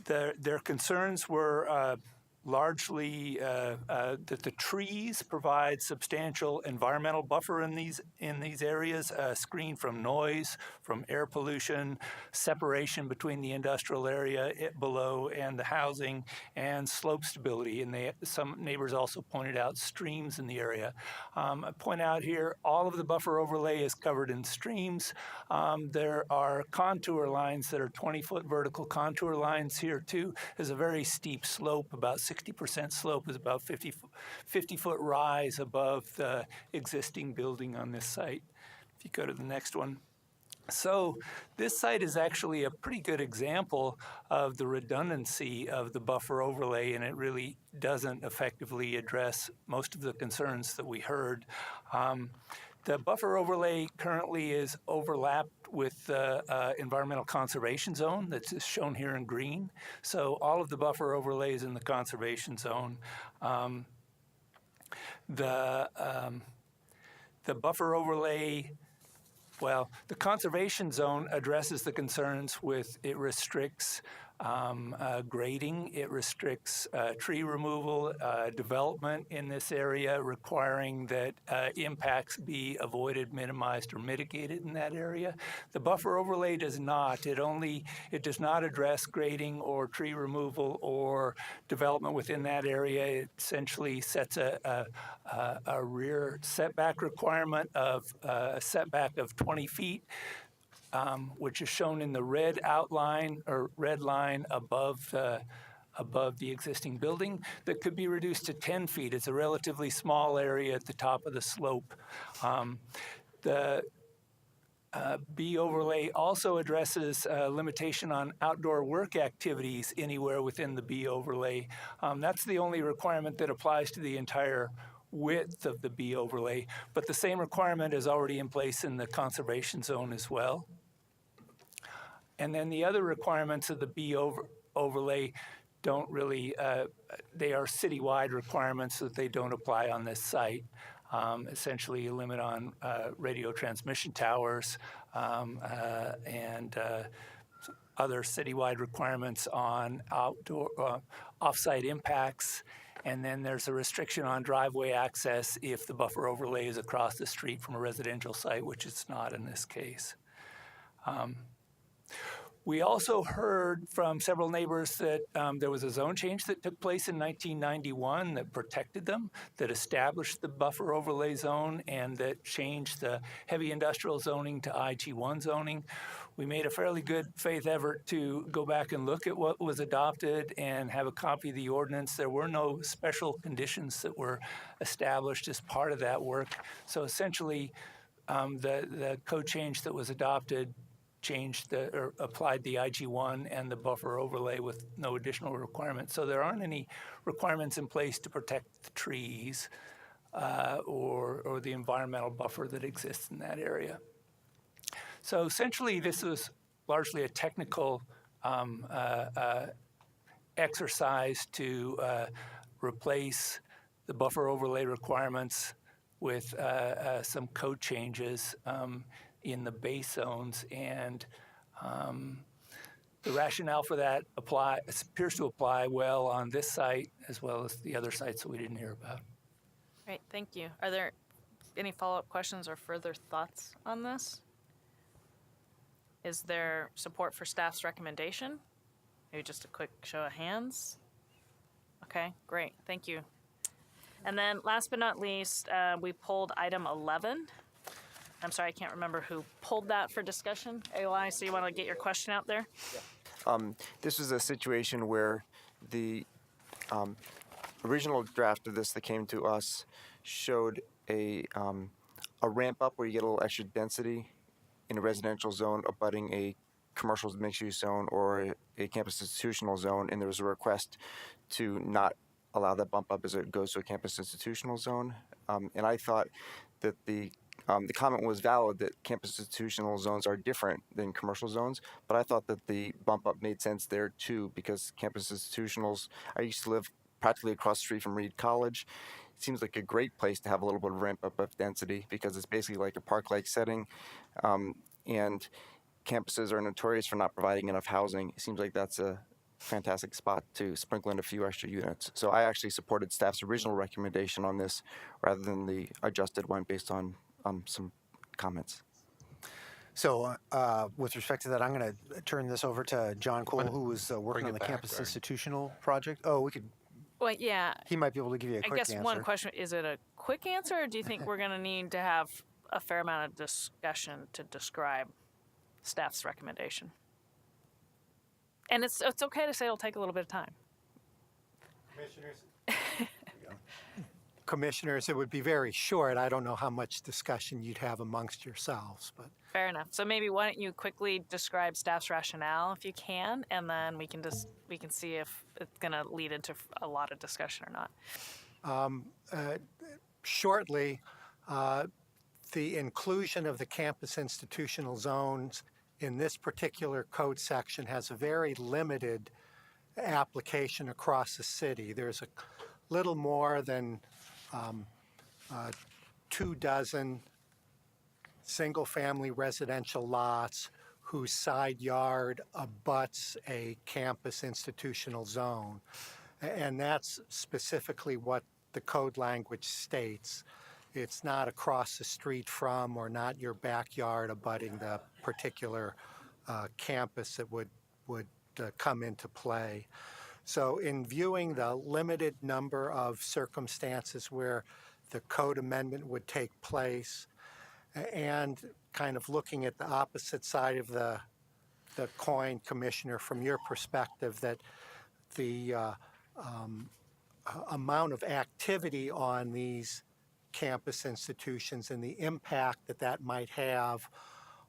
Their concerns were largely that the trees provide substantial environmental buffer in these areas, screen from noise, from air pollution, separation between the industrial area below and the housing, and slope stability. And some neighbors also pointed out streams in the area. I point out here, all of the buffer overlay is covered in streams. There are contour lines that are 20-foot vertical contour lines here too. There's a very steep slope, about 60% slope is about 50-foot rise above the existing building on this site. If you go to the next one. So this site is actually a pretty good example of the redundancy of the buffer overlay, and it really doesn't effectively address most of the concerns that we heard. The buffer overlay currently is overlapped with the environmental conservation zone that's shown here in green. So all of the buffer overlays in the conservation zone. The buffer overlay, well, the conservation zone addresses the concerns with it restricts grading. It restricts tree removal, development in this area, requiring that impacts be avoided, minimized, or mitigated in that area. The buffer overlay does not. It does not address grading or tree removal or development within that area. It essentially sets a rear setback requirement of a setback of 20 feet. Which is shown in the red outline or red line above the existing building, that could be reduced to 10 feet. It's a relatively small area at the top of the slope. The B overlay also addresses limitation on outdoor work activities anywhere within the B overlay. That's the only requirement that applies to the entire width of the B overlay, but the same requirement is already in place in the conservation zone as well. And then the other requirements of the B overlay don't really, they are citywide requirements that they don't apply on this site. Essentially a limit on radio transmission towers and other citywide requirements on outdoor, off-site impacts. And then there's a restriction on driveway access if the buffer overlay is across the street from a residential site, which it's not in this case. We also heard from several neighbors that there was a zone change that took place in 1991 that protected them, that established the buffer overlay zone, and that changed the heavy industrial zoning to IG1 zoning. We made a fairly good faith effort to go back and look at what was adopted and have a copy of the ordinance. There were no special conditions that were established as part of that work. So essentially, the code change that was adopted applied the IG1 and the buffer overlay with no additional requirements. So there aren't any requirements in place to protect the trees or the environmental buffer that exists in that area. So essentially, this was largely a technical exercise to replace the buffer overlay requirements with some code changes in the base zones, and the rationale for that appears to apply well on this site as well as the other sites that we didn't hear about. Great, thank you. Are there any follow-up questions or further thoughts on this? Is there support for staff's recommendation? Maybe just a quick show of hands. Okay, great, thank you. And then last but not least, we pulled item 11. I'm sorry, I can't remember who pulled that for discussion. AOI, so you want to get your question out there? This was a situation where the original draft of this that came to us showed a ramp up where you get a little extra density in a residential zone abutting a commercial mixed-use zone or a campus institutional zone, and there was a request to not allow that bump up as it goes to a campus institutional zone. And I thought that the comment was valid that campus institutional zones are different than commercial zones, but I thought that the bump up made sense there too, because campus institutionals, I used to live practically across the street from Reed College. It seems like a great place to have a little bit of ramp up of density because it's basically like a park-like setting, and campuses are notorious for not providing enough housing. It seems like that's a fantastic spot to sprinkle in a few extra units. So I actually supported staff's original recommendation on this rather than the adjusted one based on some comments. So with respect to that, I'm going to turn this over to John Cole, who was working on the campus institutional project. Oh, we could. Well, yeah. He might be able to give you a quick answer. I guess one question, is it a quick answer, or do you think we're going to need to have a fair amount of discussion to describe staff's recommendation? And it's okay to say it'll take a little bit of time. Commissioners, it would be very short. I don't know how much discussion you'd have amongst yourselves, but. Fair enough. So maybe why don't you quickly describe staff's rationale if you can, and then we can see if it's going to lead into a lot of discussion or not. Shortly, the inclusion of the campus institutional zones in this particular code section has a very limited application across the city. There's a little more than 24 single-family residential lots whose side yard abuts a campus institutional zone. And that's specifically what the code language states. It's not across the street from or not your backyard abutting the particular campus that would come into play. So in viewing the limited number of circumstances where the code amendment would take place, and kind of looking at the opposite side of the coin, Commissioner, from your perspective, that the amount of activity on these campus institutions and the impact that that might have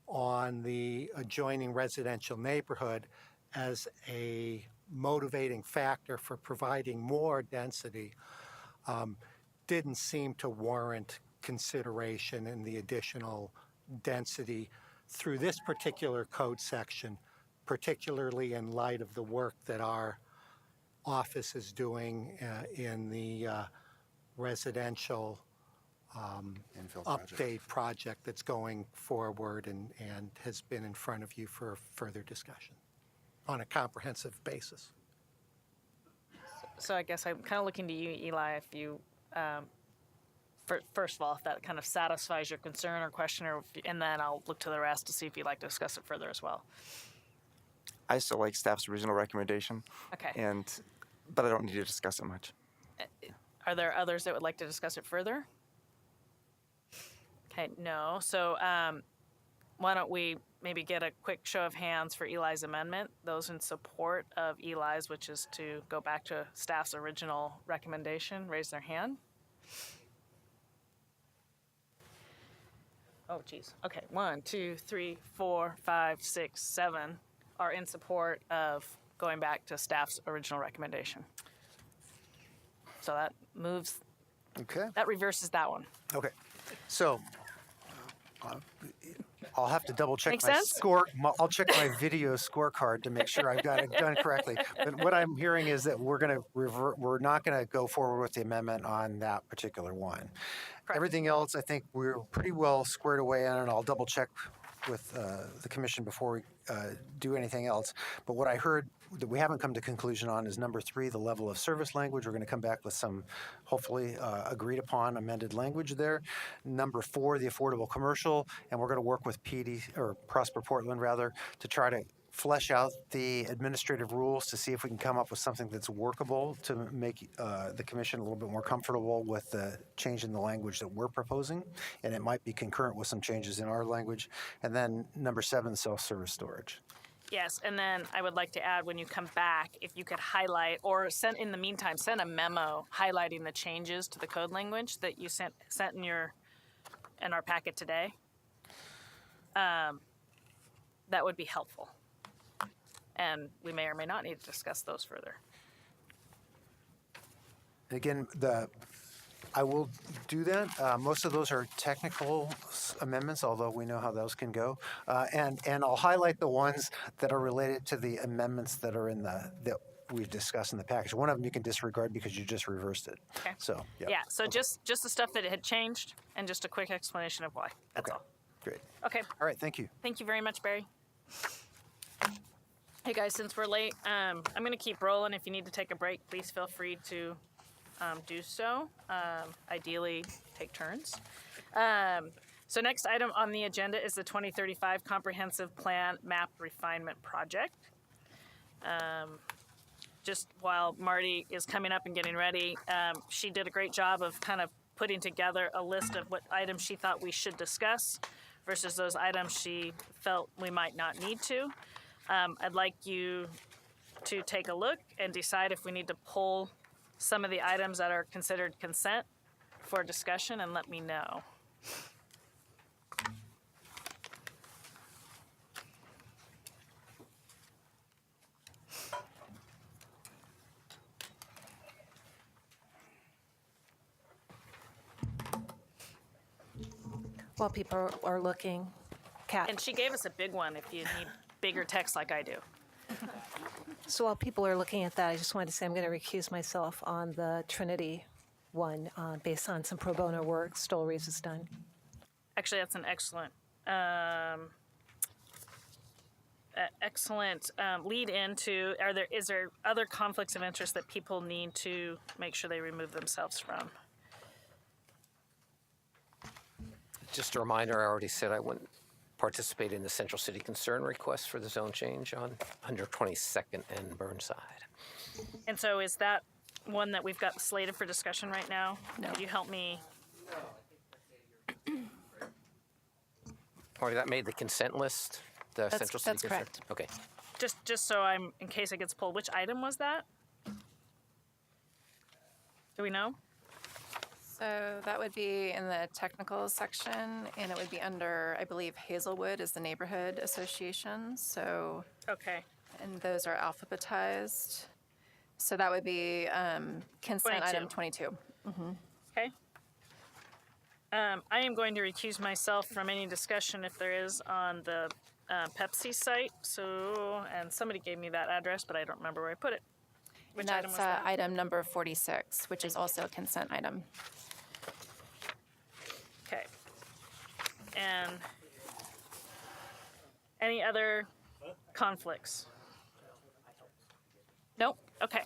on the adjoining residential neighborhood as a motivating factor for providing more density didn't seem to warrant consideration in the additional density through this particular code section, particularly in light of the work that our office is doing in the residential update project that's going forward and has been in front of you for further discussion on a comprehensive basis. So I guess I'm kind of looking to you, Eli, if you, first of all, if that kind of satisfies your concern or question, and then I'll look to the rest to see if you'd like to discuss it further as well. I still like staff's original recommendation. Okay. But I don't need to discuss it much. Are there others that would like to discuss it further? Okay, no. So why don't we maybe get a quick show of hands for Eli's amendment? Those in support of Eli's, which is to go back to staff's original recommendation, raise their hand. Oh, geez. Okay, 1, 2, 3, 4, 5, 6, 7 are in support of going back to staff's original recommendation. So that moves. Okay. That reverses that one. Okay. So I'll have to double check Make my sense? score. I'll check my video scorecard to make sure I've got it done correctly. But what I'm hearing is that we're going to we're not going to go forward with the amendment on that particular one. Correct. Everything else, I think we're pretty well squared away on, and I'll double check with the commission before we do anything else. But what I heard that we haven't come to conclusion on is number 3, the level of service language. We're going to come back with some hopefully agreed upon amended language there. Number 4, the affordable commercial, and we're going to work with PD or Prosper Portland rather to try to flesh out the administrative rules to see if we can come up with something that's workable to make the commission a little bit more comfortable with the change in the language that we're proposing. And it might be concurrent with some changes in our language. And then number 7, self-service storage. Yes, and then I would like to add, when you come back, if you could highlight, or send in the meantime, send a memo highlighting the changes to the code language that you sent in our packet today. That would be helpful. And we may or may not need to discuss those further. Again, I will do that. Most of those are technical amendments, although we know how those can go. And I'll highlight the ones that are related to the amendments that are in that we've discussed in the package. One of them you can disregard because you just reversed it. Okay. So yeah. So okay. just the stuff that had changed, and just a quick explanation of why. That's all. Great. Okay. All right. Thank you. Thank you very much, Barry. Hey guys, since we're late, I'm going to keep rolling. If you need to take a break, please feel free to do so. Ideally, take turns. So next item on the agenda is the 2035 Comprehensive Plan Map Refinement Project. Just while Marty is coming up and getting ready, she did a great job of kind of putting together a list of what items she thought we should discuss versus those items she felt we might not need to. I'd like you to take a look and decide if we need to pull some of the items that are considered consent for discussion, and let me know. While people are looking, Kat. And she gave us a big one if you need bigger text like I do. So while people are looking at that, I just wanted to say I'm going to recuse myself on the Trinity one based on some pro bono work Stoll Reeves has done. Actually, that's an excellent. excellent lead into, is there other conflicts of interest that people need to make sure they remove themselves from? Just a reminder, I already said I wouldn't participate in the Central City Concern request for the zone change on 122nd and Burnside. And so is that one that we've got slated for discussion right now? No. Could you help me? Or that made the consent list, the Central City Concern? That's correct. Okay. Just so I'm, in case it gets pulled, which item was that? Do we know? So that would be in the technical section, and it would be under, I believe, Hazelwood is the neighborhood association. So okay, and those are alphabetized. So that would be consent 22. item 22. Mm-hmm. Okay. I am going to recuse myself from any discussion if there is on the Pepsi site. So, and somebody gave me that address, but I don't remember where I put it. Which And item that's was that? item number 46, which is also a consent item. Okay. And any other conflicts? Nope. Okay.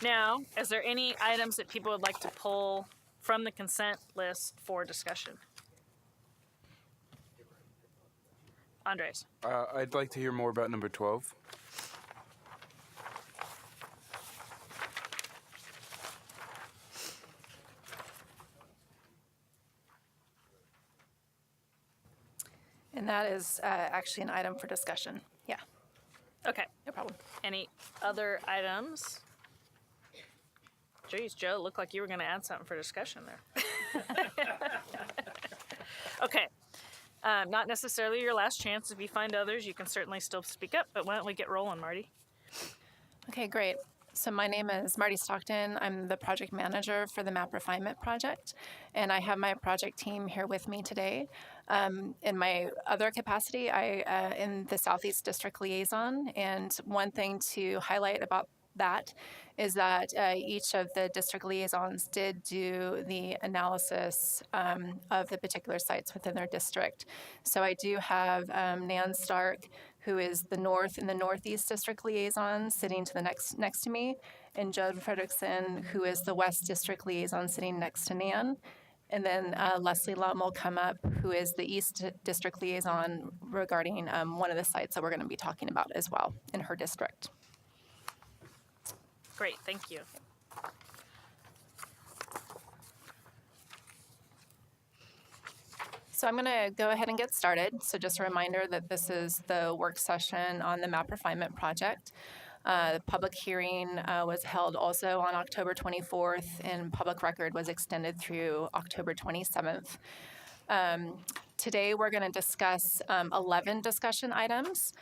Now, is there any items that people would like to pull from the consent list for discussion? Andres. I'd like to hear more about number 12. And that is actually an item for discussion. Yeah. Okay. No problem. Any other items? Geez, Joe, looked like you were going to add something for discussion there. Okay. Not necessarily your last chance. If you find others, you can certainly still speak up, but why don't we get rolling, Marty? Okay, great. So my name is Marty Stockton. I'm the project manager for the Map Refinement Project, and I have my project team here with me today. In my other capacity, I am the Southeast District Liaison, and one thing to highlight about that is that each of the district liaisons did do the analysis of the particular sites within their district. So I do have Nan Stark, who is the North and the Northeast District Liaison, sitting to the next to me, and Joan Fredrickson, who is the West District Liaison, sitting next to Nan. And then Leslie Lum will come up, who is the East District Liaison regarding one of the sites that we're going to be talking about as well in her district. Great, thank you. So I'm going to go ahead and get started. So just a reminder that this is the work session on the Map Refinement Project. The public hearing was held also on October 24th, and public record was extended through October 27th. Today we're going to discuss 11 discussion items.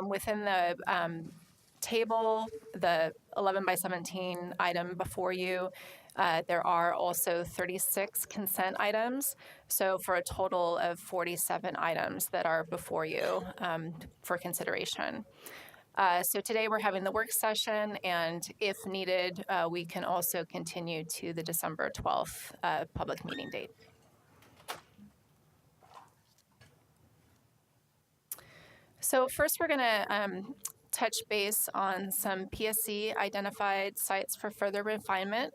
Within the table, the 11 by 17 item before you, there are also 36 consent items, so for a total of 47 items that are before you for consideration. So today we're having the work session, and if needed, we can also continue to the December 12th public meeting date. So first we're going to touch base on some PSC identified sites for further refinement.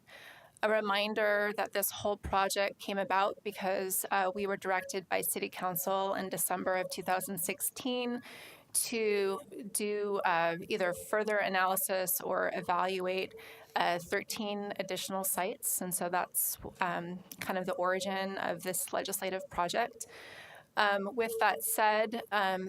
A reminder that this whole project came about because we were directed by City Council in December of 2016 to do either further analysis or evaluate 13 additional sites. And so that's kind of the origin of this legislative project. With that said,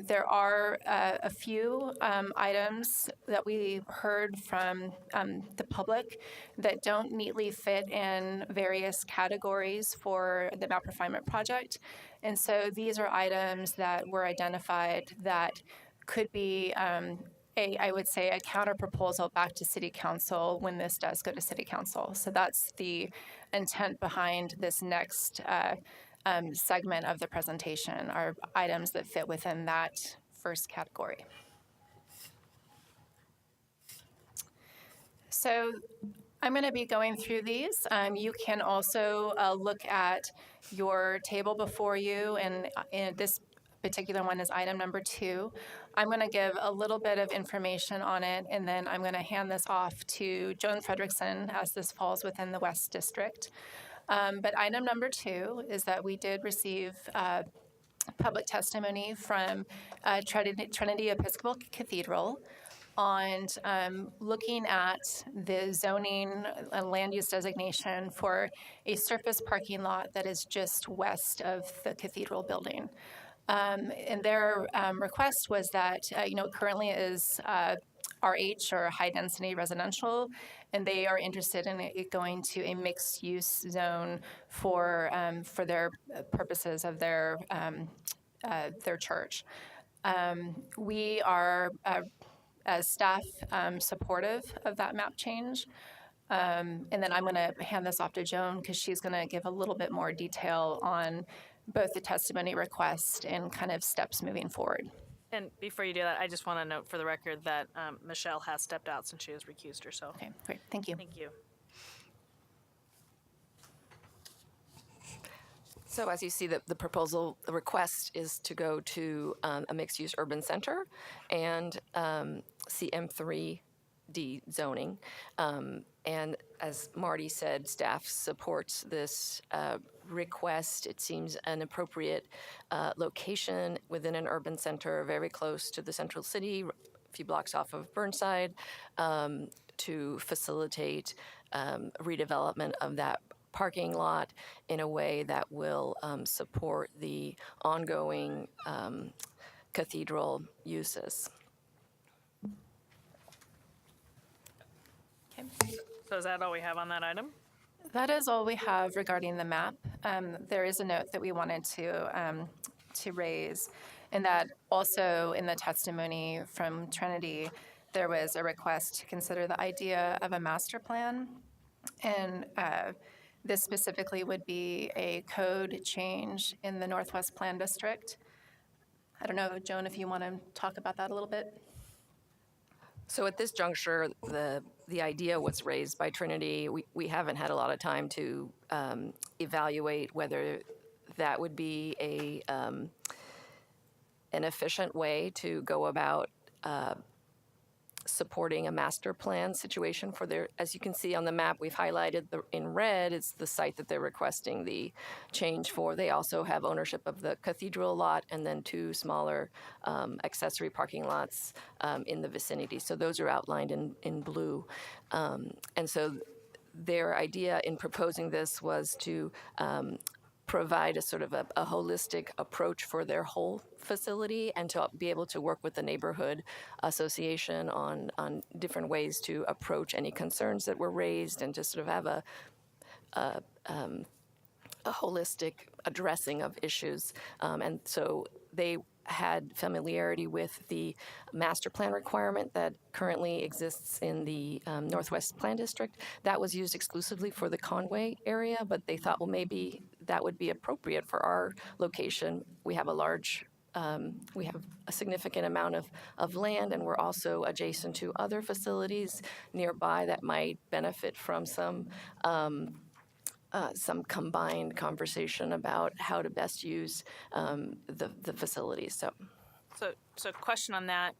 there are a few items that we heard from the public that don't neatly fit in various categories for the Map Refinement Project. And so these are items that were identified that could be I would say a counter proposal back to City Council when this does go to City Council. So that's the intent behind this next segment of the presentation, are items that fit within that first category. So I'm going to be going through these. You can also look at your table before you, and this particular one is item number 2. I'm going to give a little bit of information on it, and then I'm going to hand this off to Joan Fredrickson, as this falls within the West District. But item number 2 is that we did receive public testimony from Trinity Episcopal Cathedral on looking at the zoning land use designation for a surface parking lot that is just west of the cathedral building. And their request was that, currently is RH, or high density residential, and they are interested in it going to a mixed use zone for their purposes of their church. We are, as staff, supportive of that map change. And then I'm going to hand this off to Joan, because she's going to give a little bit more detail on both the testimony request and kind of steps moving forward. And before you do that, I just want to note for the record that Michelle has stepped out since she has recused herself. Okay, great. Thank you. Thank you. So as you see, the proposal, the request is to go to a mixed-use urban center and CM3D zoning. And as Marty said, staff supports this request. It seems an appropriate location within an urban center, very close to the central city, a few blocks off of Burnside, to facilitate redevelopment of that parking lot in a way that will support the ongoing cathedral uses. Okay. So is that all we have on that item? That is all we have regarding the map. There is a note that we wanted to raise, and that also in the testimony from Trinity, there was a request to consider the idea of a master plan, and this specifically would be a code change in the Northwest Plan District. I don't know, Joan, if you want to talk about that a little bit. So at this juncture, the idea was raised by Trinity. We haven't had a lot of time to evaluate whether that would be an efficient way to go about supporting a master plan situation for their, as you can see on the map, we've highlighted in red, it's the site that they're requesting the change for. They also have ownership of the cathedral lot and then 2 smaller accessory parking lots in the vicinity. So those are outlined in blue. And so their idea in proposing this was to provide a sort of a holistic approach for their whole facility, and to be able to work with the neighborhood association on different ways to approach any concerns that were raised, and to sort of have a holistic addressing of issues. And so they had familiarity with the master plan requirement that currently exists in the Northwest Plan District. That was used exclusively for the Conway area, but they thought, well, maybe that would be appropriate for our location. We have we have a significant amount of land, and we're also adjacent to other facilities nearby that might benefit from some combined conversation about how to best use the facilities. So question on that.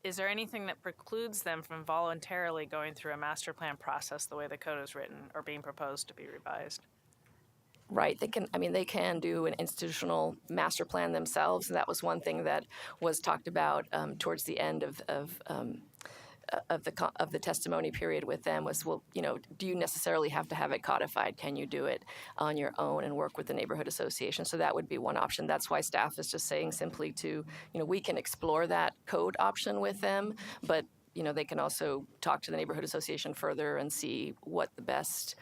Is there anything that precludes them from voluntarily going through a master plan process the way the code is written or being proposed to be revised? Right, they can do an institutional master plan themselves. And that was one thing that was talked about towards the end of the testimony period with them was, well, do you necessarily have to have it codified? Can you do it on your own and work with the neighborhood association? So that would be one option. That's why staff is just saying simply to, we can explore that code option with them, but they can also talk to the neighborhood association further and see what the best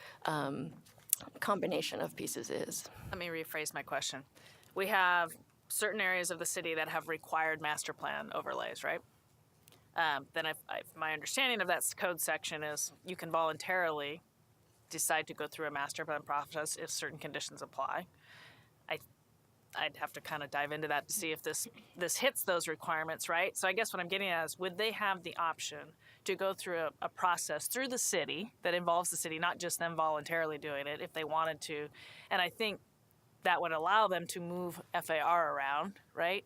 combination of pieces is. Let me rephrase my question. We have certain areas of the city that have required master plan overlays, right? Then my understanding of that code section is you can voluntarily decide to go through a master plan process if certain conditions apply. I'd have to kind of dive into that to see if this hits those requirements, right? So I guess what I'm getting at is, would they have the option to go through a process through the city that involves the city, not just them voluntarily doing it if they wanted to? And I think that would allow them to move FAR around, right?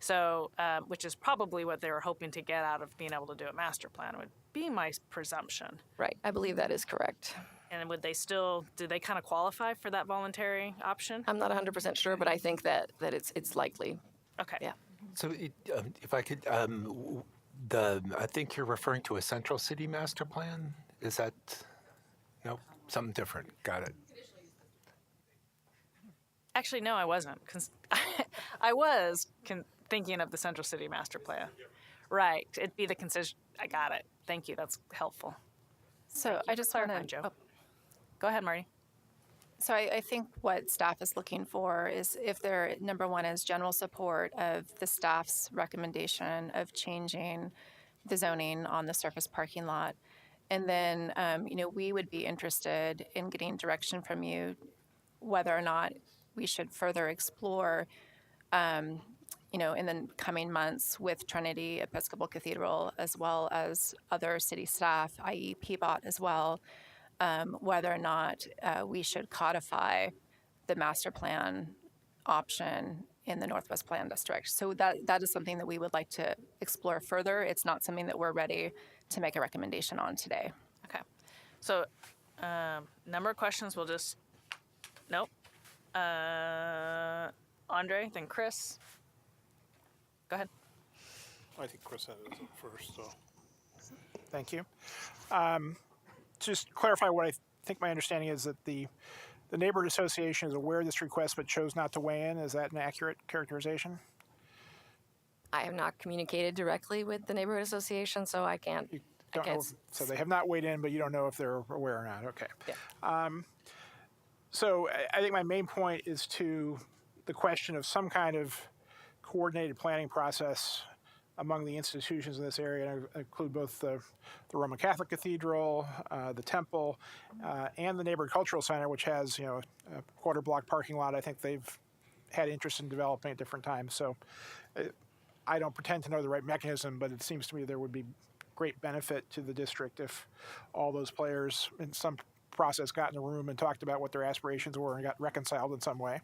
So, which is probably what they were hoping to get out of being able to do a master plan, would be my presumption. Right. I believe that is correct. And would they still, do they kind of qualify for that voluntary option? I'm not 100% sure, but I think that it's likely. Okay. Yeah. So if I could, I think you're referring to a central city master plan? Is that, nope, something different, got it. Actually, no, I wasn't. I was thinking of the Central City Master Plan. Right. It'd be the concession. I got it. Thank you. That's helpful. So I just want to. Joe. Go ahead, Marty. So I think what staff is looking for is if there, number one, is general support of the staff's recommendation of changing the zoning on the surface parking lot. And then, we would be interested in getting direction from you whether or not we should further explore, in the coming months with Trinity Episcopal Cathedral, as well as other city staff, i.e. PBOT as well, whether or not we should codify the master plan option in the Northwest Plan District. So that is something that we would like to explore further. It's not something that we're ready to make a recommendation on today. Okay. So, number of questions. We'll just, nope. Andre, then Chris. Go ahead. I think Chris had it first, so. Thank you. Just clarify what I think my understanding is that the neighborhood association is aware of this request but chose not to weigh in. Is that an accurate characterization? I have not communicated directly with the neighborhood association, so I can't. Don't know, so they have not weighed in, but you don't know if they're aware or not. Okay. Yeah. So I think my main point is to the question of some kind of coordinated planning process among the institutions in this area. And I include both the Roman Catholic Cathedral, the Temple, and the Neighborhood Cultural Center, which has a quarter block parking lot. I think they've had interest in developing at different times. So I don't pretend to know the right mechanism, but it seems to me there would be great benefit to the district if all those players in some process got in a room and talked about what their aspirations were and got reconciled in some way.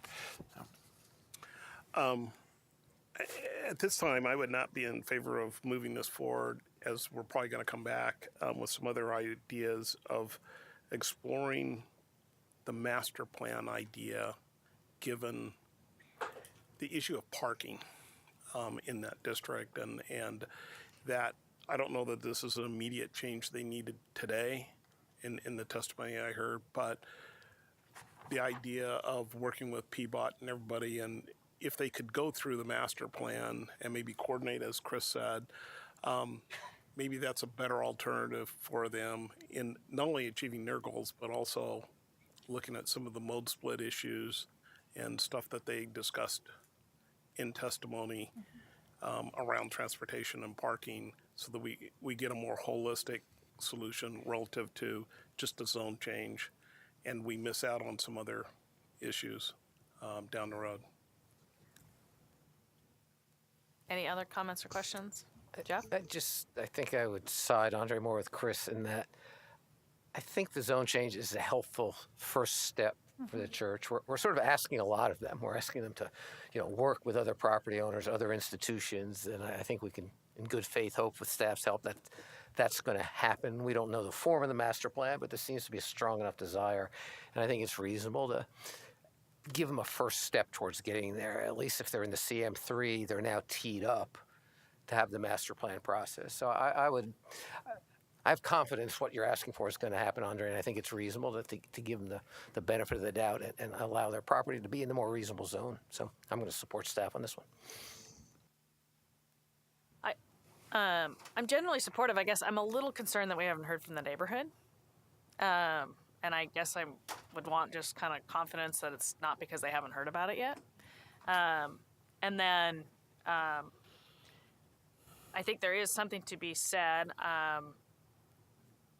At this time, I would not be in favor of moving this forward, as we're probably going to come back with some other ideas of exploring the master plan idea, given the issue of parking in that district, and that I don't know that this is an immediate change they needed today in the testimony I heard, but the idea of working with PBOT and everybody, and if they could go through the master plan and maybe coordinate, as Chris said, maybe that's a better alternative for them in not only achieving their goals, but also looking at some of the mode split issues and stuff that they discussed in testimony around transportation and parking, so that we get a more holistic solution relative to just a zone change, and we miss out on some other issues down the road. Any other comments or questions? Jeff? I think I would side, Andre, more with Chris in that I think the zone change is a helpful first step for the church. We're sort of asking a lot of them. We're asking them to, work with other property owners, other institutions, and I think we can, in good faith, hope with staff's help that that's going to happen. We don't know the form of the master plan, but there seems to be a strong enough desire, and I think it's reasonable to give them a first step towards getting there. At least if they're in the CM3, they're now teed up to have the master plan process. So I have confidence what you're asking for is going to happen, Andre, and I think it's reasonable to give them the benefit of the doubt and allow their property to be in the more reasonable zone. So I'm going to support staff on this one. I'm generally supportive. I guess I'm a little concerned that we haven't heard from the neighborhood. And I guess I would want just kind of confidence that it's not because they haven't heard about it yet. And then I think there is something to be said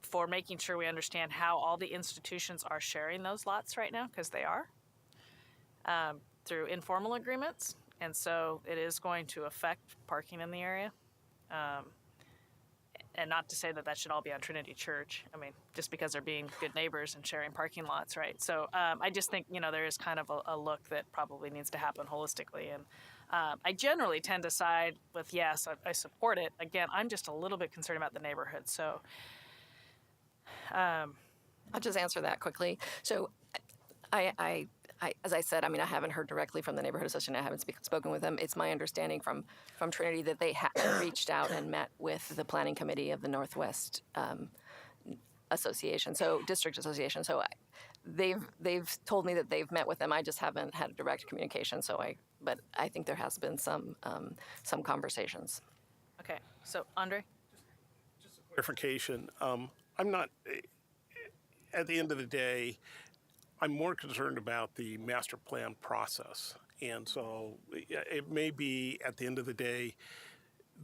for making sure we understand how all the institutions are sharing those lots right now, because they are, through informal agreements. And so it is going to affect parking in the area. and not to say that that should all be on Trinity Church. I mean, just because they're being good neighbors and sharing parking lots, right? So I just think, there is kind of a look that probably needs to happen holistically. And I generally tend to side with yes, I support it. Again, I'm just a little bit concerned about the neighborhood. So I'll just answer that quickly. So I as I said, I mean, I haven't heard directly from the neighborhood association. I haven't spoken with them. It's my understanding from Trinity that they reached out and met with the planning committee of the Northwest Association, so District Association. So they've told me that they've met with them. I just haven't had a direct communication. But I think there has been some conversations. Okay. So Andre? Clarification. I'm not, at the end of the day, I'm more concerned about the master plan process. And so it may be, at the end of the day,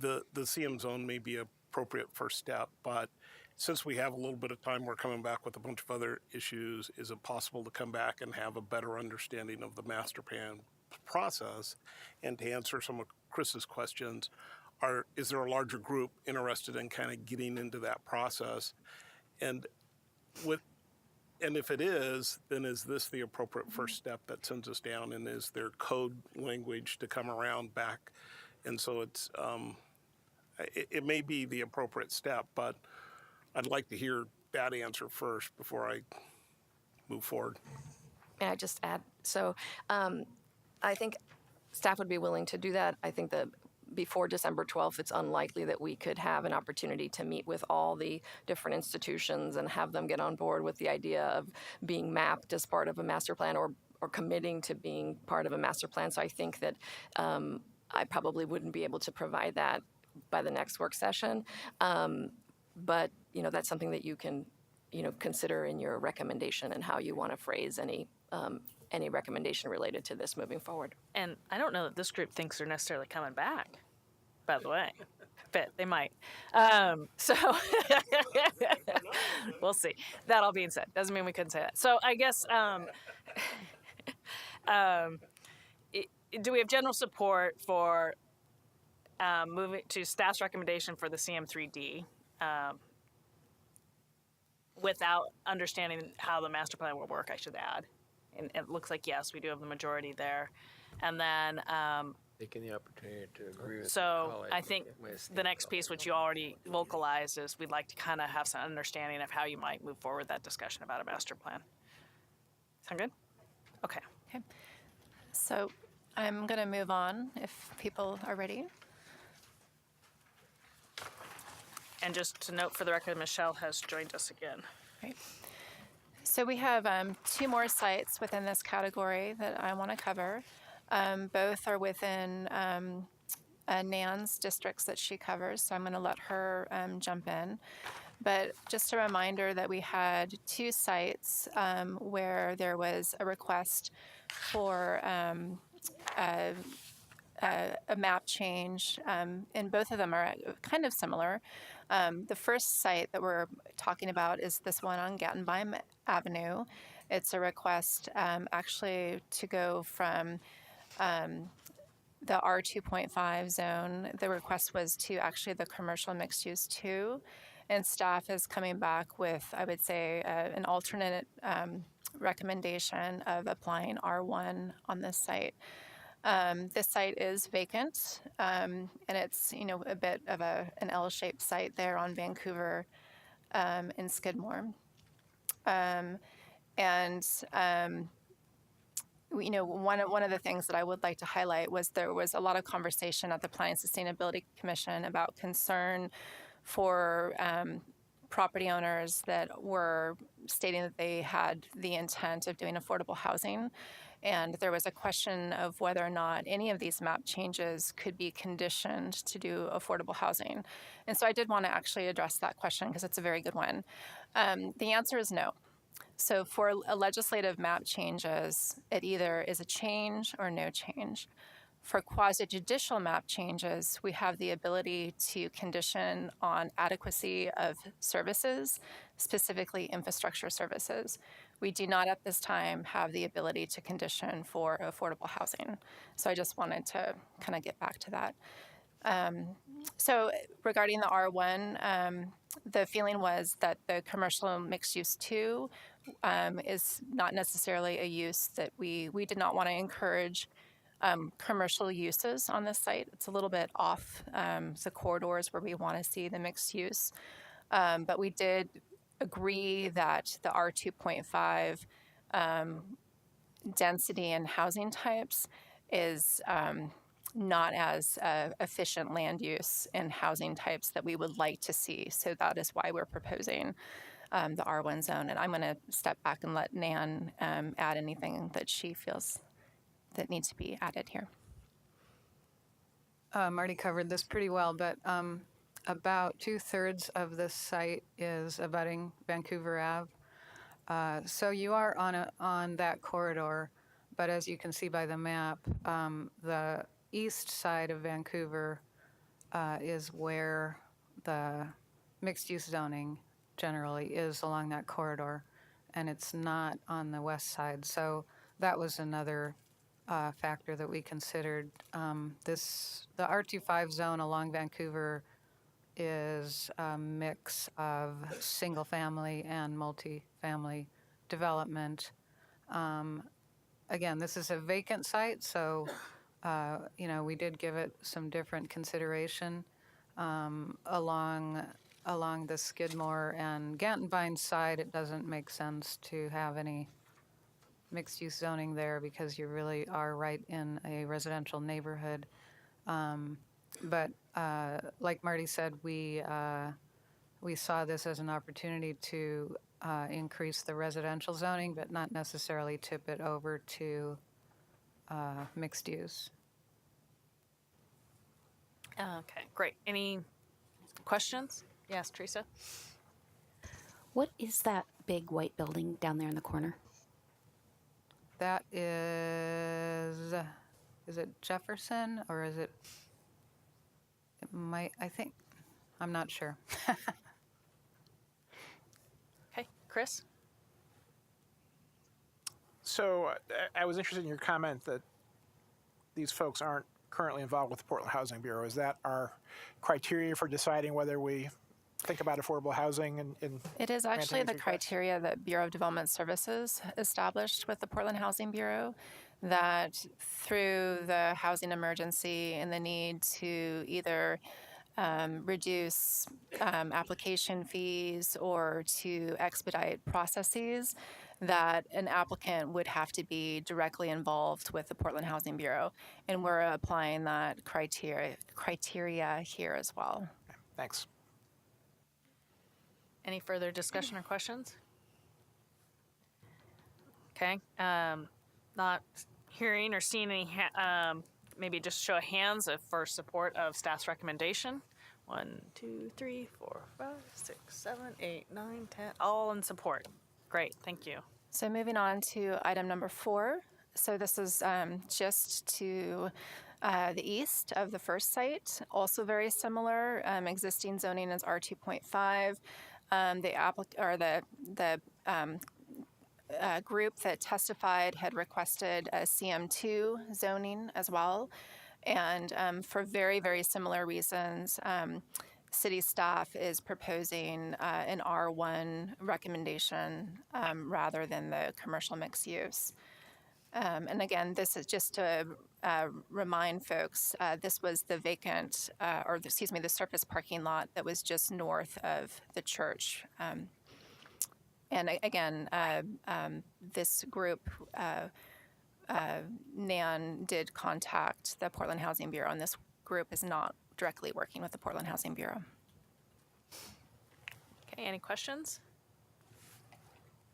the CM zone may be an appropriate first step, but since we have a little bit of time, we're coming back with a bunch of other issues. Is it possible to come back and have a better understanding of the master plan process? And to answer some of Chris's questions, is there a larger group interested in kind of getting into that process? And if it is, then is this the appropriate first step that sends us down? And is there code language to come around back? And so it may be the appropriate step, but I'd like to hear that answer first before I move forward. May I just add? So I think staff would be willing to do that. I think that before December 12th, it's unlikely that we could have an opportunity to meet with all the different institutions and have them get on board with the idea of being mapped as part of a master plan or committing to being part of a master plan. So I think that I probably wouldn't be able to provide that by the next work session. But, that's something that you can, consider in your recommendation and how you want to phrase any recommendation related to this moving forward. And I don't know that this group thinks they're necessarily coming back, by the way. But they might. So we'll see. That all being said, doesn't mean we couldn't say that. So I guess, do we have general support for moving to staff's recommendation for the CM3D without understanding how the master plan will work, I should add? And it looks like, yes, we do have the majority there. And then, Taking the opportunity to agree with so I think the next piece, which you already vocalized, is we'd like to kind of have some understanding of how you might move forward that discussion about a master plan. Sound good? Okay. Okay. So I'm going to move on if people are ready. And just to note for the record, Michelle has joined us again. Right. So we have 2 more sites within this category that I want to cover. Both are within Nan's districts that she covers, so I'm going to let her jump in. But just a reminder that we had 2 sites where there was a request for a map change, and both of them are kind of similar. The first site that we're talking about is this one on Gattenbeim Avenue. It's a request actually to go from the R2.5 zone. The request was to actually the commercial mixed use 2, and staff is coming back with, I would say, an alternate recommendation of applying R1 on this site. This site is vacant, and it's a bit of an L-shaped site there on Vancouver in Skidmore. One of the things that I would like to highlight was there was a lot of conversation at the Planning Sustainability Commission about concern for property owners that were stating that they had the intent of doing affordable housing. And there was a question of whether or not any of these map changes could be conditioned to do affordable housing. And so I did want to actually address that question because it's a very good one. The answer is no. So for legislative map changes, it either is a change or no change. For quasi-judicial map changes, we have the ability to condition on adequacy of services, specifically infrastructure services. We do not at this time have the ability to condition for affordable housing. So I just wanted to kind of get back to that. So regarding the R1, the feeling was that the commercial mixed use 2 is not necessarily a use that we did not want to encourage commercial uses on this site. It's a little bit off the corridors where we want to see the mixed use. But we did agree that the R2.5 density and housing types is not as efficient land use and housing types that we would like to see. So that is why we're proposing the R1 zone. And I'm going to step back and let Nan add anything that she feels that needs to be added here. Marty covered this pretty well, but about 2/3 of this site is abutting Vancouver Ave. So you are on that corridor, but as you can see by the map, the east side of Vancouver is where the mixed-use zoning generally is along that corridor, and it's not on the west side. So that was another factor that we considered. The R25 zone along Vancouver is a mix of single-family and multi-family development. Again, this is a vacant site, so we did give it some different consideration along the Skidmore and Gantenbein side. It doesn't make sense to have any mixed-use zoning there because you really are right in a residential neighborhood. But like Marty said, we saw this as an opportunity to increase the residential zoning, but not necessarily tip it over to mixed use. Okay, great. Any questions? Yes, Teresa? What is that big white building down there in the corner? That is it Jefferson or is it might, I think, I'm not sure. Okay, Chris? So I was interested in your comment that these folks aren't currently involved with the Portland Housing Bureau. Is that our criteria for deciding whether we think about affordable housing in It is actually the granting these requests? criteria that Bureau of Development Services established with the Portland Housing Bureau, that through the housing emergency and the need to either reduce application fees or to expedite processes, that an applicant would have to be directly involved with the Portland Housing Bureau. And we're applying that criteria here as well. Thanks. Any further discussion or questions? Okay, not hearing or seeing any, maybe just show of hands for support of staff's recommendation. 1, 2, 3, 4, 5, 6, 7, 8, 9, 10, all in support. Great, thank you. So moving on to item number 4. So this is just to the east of the first site, also very similar. Existing zoning is R2.5. The group that testified had requested a CM2 zoning as well. And for very, very similar reasons, city staff is proposing an R1 recommendation rather than the commercial mixed use. And again, this is just to remind folks, this was the vacant, the surface parking lot that was just north of the church. And again, this group, NAN did contact the Portland Housing Bureau, and this group is not directly working with the Portland Housing Bureau. Okay, any questions?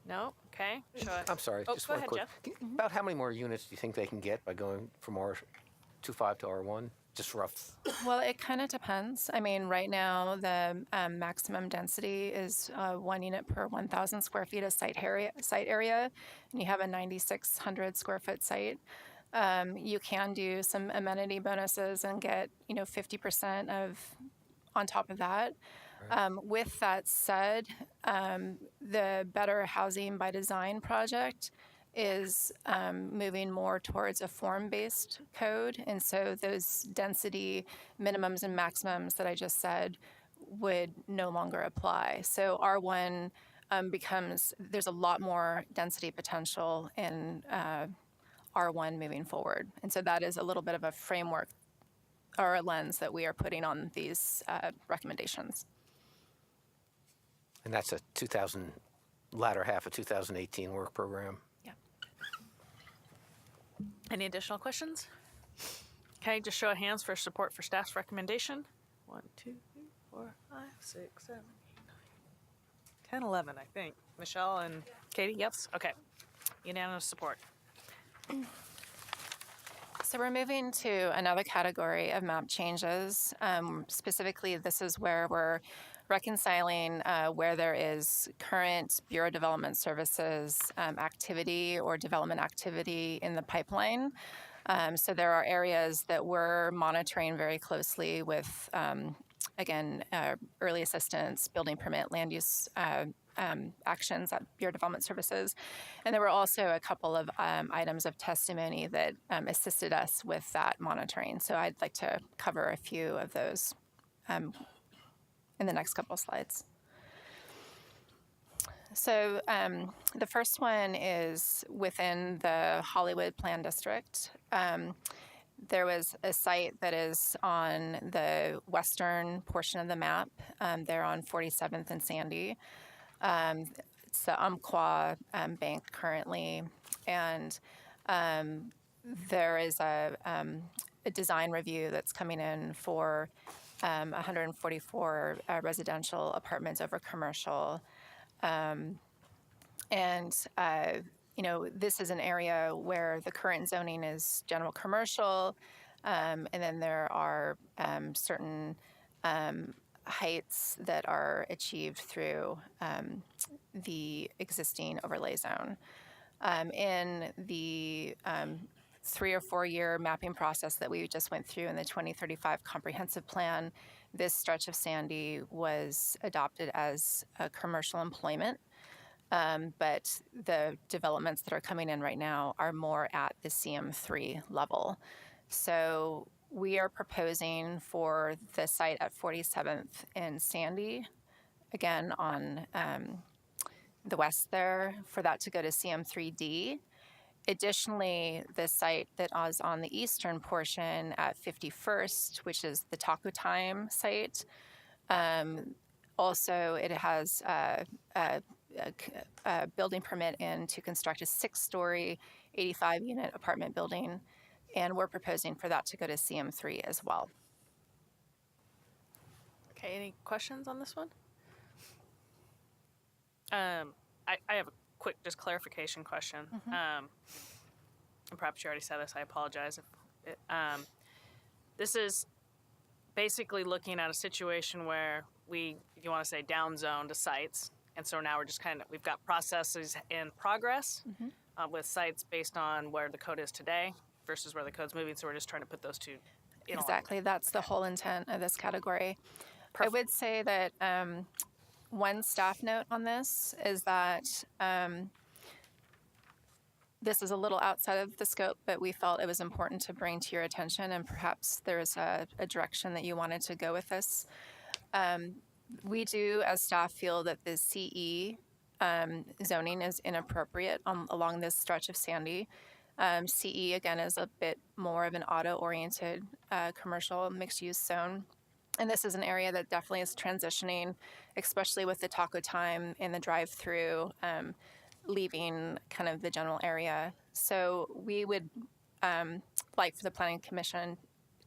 No? Okay. I'm sorry, Oh, just go one ahead, quick. Jeff. About how many more units do you think they can get by going from R25 to R1? Just rough. Well, it kind of depends. I mean, right now, the maximum density is 1 unit per 1,000 square feet of site area, and you have a 9,600 square foot site. You can do some amenity bonuses and get 50% on top of that. With that said, the Better Housing by Design project is moving more towards a form-based code, and so those density minimums and maximums that I just said would no longer apply. So R1 becomes, there's a lot more density potential in R1 moving forward. And so that is a little bit of a framework or a lens that we are putting on these recommendations. And that's a latter half of 2018 work program. Any additional questions? Okay, just show of hands for support for staff's recommendation. 1, 2, 3, 4, 5, 6, 7, 8, 9, 10, 11, I think. Michelle and Katie, yes? Okay. Unanimous support. So we're moving to another category of map changes. Specifically, this is where we're reconciling where there is current Bureau of Development Services activity or development activity in the pipeline. So there are areas that we're monitoring very closely with, again, early assistance, building permit, land use actions at Bureau of Development Services. And there were also a couple of items of testimony that assisted us with that monitoring. So I'd like to cover a few of those in the next couple of slides. So the first one is within the Hollywood Plan District. There was a site that is on the western portion of the map. They're on 47th and Sandy. It's the Umpqua Bank currently. And there is a design review that's coming in for 144 residential apartments over commercial. You know, this is an area where the current zoning is general commercial, and then there are certain heights that are achieved through the existing overlay zone. In the 3 or 4 year mapping process that we just went through in the 2035 comprehensive plan, this stretch of Sandy was adopted as a commercial employment. But the developments that are coming in right now are more at the CM3 level. So we are proposing for the site at 47th and Sandy, again on the west there, for that to go to CM3D. Additionally, the site that is on the eastern portion at 51st, which is the Taco Time site, also it has a building permit in to construct a 6-story, 85-unit apartment building, and we're proposing for that to go to CM3 as well. Okay, any questions on this one? I have a quick, just clarification question. And perhaps you already said this, I apologize. This is basically looking at a situation where we, if you want to say, downzoned sites. And so now we're just we've got processes in progress with sites based on where the code is today versus where the code's moving. So we're just trying to put those two in Exactly. That's the whole intent of this category. Perfect. I would say that one staff note on this is that this is a little outside of the scope, but we felt it was important to bring to your attention, and perhaps there's a direction that you wanted to go with this. We do, as staff, feel that the CE zoning is inappropriate along this stretch of Sandy. CE, again, is a bit more of an auto-oriented commercial mixed-use zone. And this is an area that definitely is transitioning, especially with the Taco Time and the drive-through leaving kind of the general area. So we would like for the Planning Commission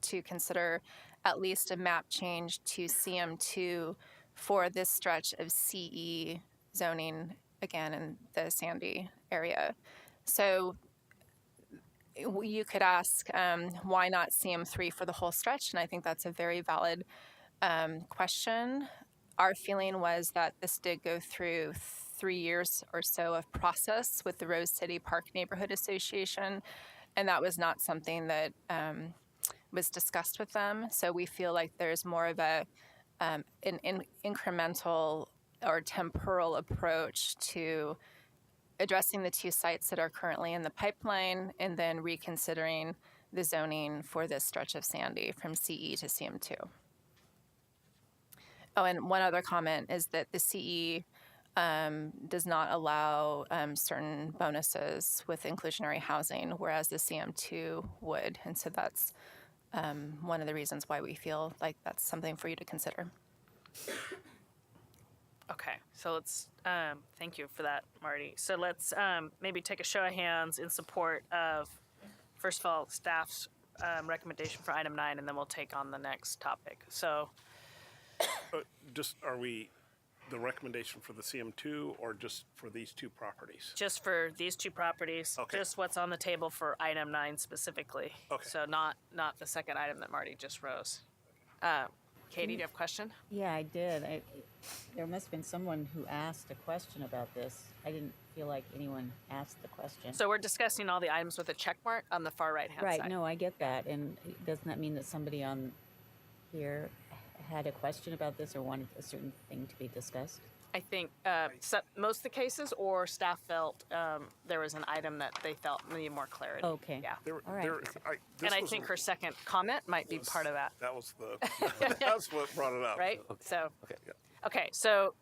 to consider at least a map change to CM2 for this stretch of CE zoning, again, in the Sandy area. So you could ask, why not CM3 for the whole stretch? And I think that's a very valid question. Our feeling was that this did go through 3 years or so of process with the Rose City Park Neighborhood Association, and that was not something that was discussed with them. So we feel like there's more of an incremental or temporal approach to addressing the two sites that are currently in the pipeline and then reconsidering the zoning for this stretch of Sandy from CE to CM2. Oh, and one other comment is that the CE does not allow certain bonuses with inclusionary housing, whereas the CM2 would. And so that's one of the reasons why we feel like that's something for you to consider. Okay, so let's, thank you for that, Marty. So let's maybe take a show of hands in support of, first of all, staff's recommendation for item 9, and then we'll take on the next topic. So Just, are we the recommendation for the CM2 or just for these two properties? just for these two properties, Okay. just what's on the table for item 9 specifically. Okay. So not the second item that Marty just rose. Katie, do you have a question? Yeah, I did. There must have been someone who asked a question about this. I didn't feel like anyone asked the question. So we're discussing all the items with a check mark on the far right-hand Right, side. no, I get that. And doesn't that mean that somebody on here had a question about this or wanted a certain thing to be discussed? I think most of the cases, or staff felt there was an item that they felt needed more clarity. Okay. Yeah. All right. And I think her second comment might be part of that. That was the, that's what brought it up. Right? So, okay, so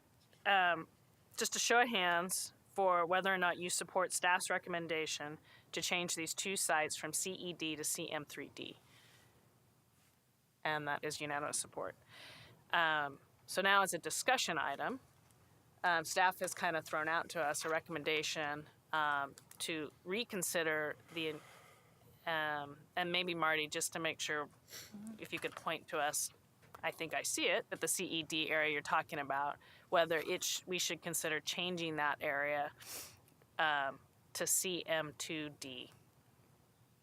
just a show of hands for whether or not you support staff's recommendation to change these two sites from CED to CM3D. And that is unanimous support. So now as a discussion item, staff has kind of thrown out to us a recommendation to reconsider the, and maybe Marty, just to make sure, if you could point to us, I think I see it, but the CED area you're talking about, whether we should consider changing that area to CM2D.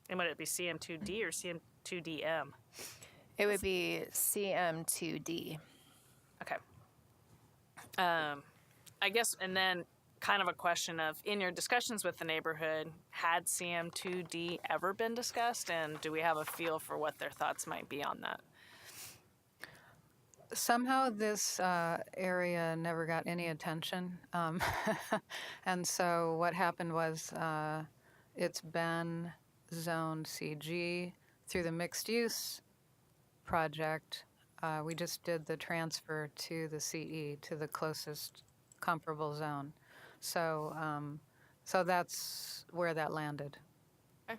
And would it be CM2D or CM2DM? It would be CM2D. Okay. I guess, and then kind of a question of, in your discussions with the neighborhood, had CM2D ever been discussed, and do we have a feel for what their thoughts might be on that? Somehow this area never got any attention. And so what happened was it's been zoned CG through the mixed use project. We just did the transfer to the CE, to the closest comparable zone. So, so that's where that landed. Okay.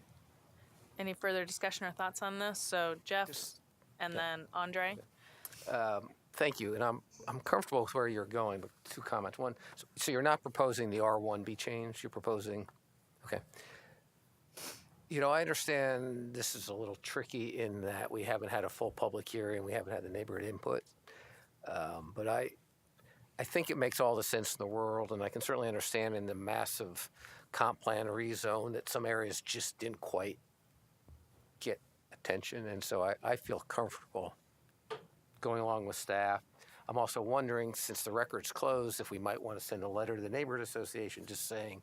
Any further discussion or thoughts on this? So Jeff, and then Andre. Thank you, and I'm comfortable with where you're going. But two comments. One, so you're not proposing the R1 be changed. You're proposing, okay. You know, I understand this is a little tricky in that we haven't had a full public hearing, we haven't had the neighborhood input, but I think it makes all the sense in the world, and I can certainly understand in the massive comp plan rezone that some areas just didn't quite get attention, and so I feel comfortable going along with staff. I'm also wondering, since the record's closed, if we might want to send a letter to the neighborhood association just saying,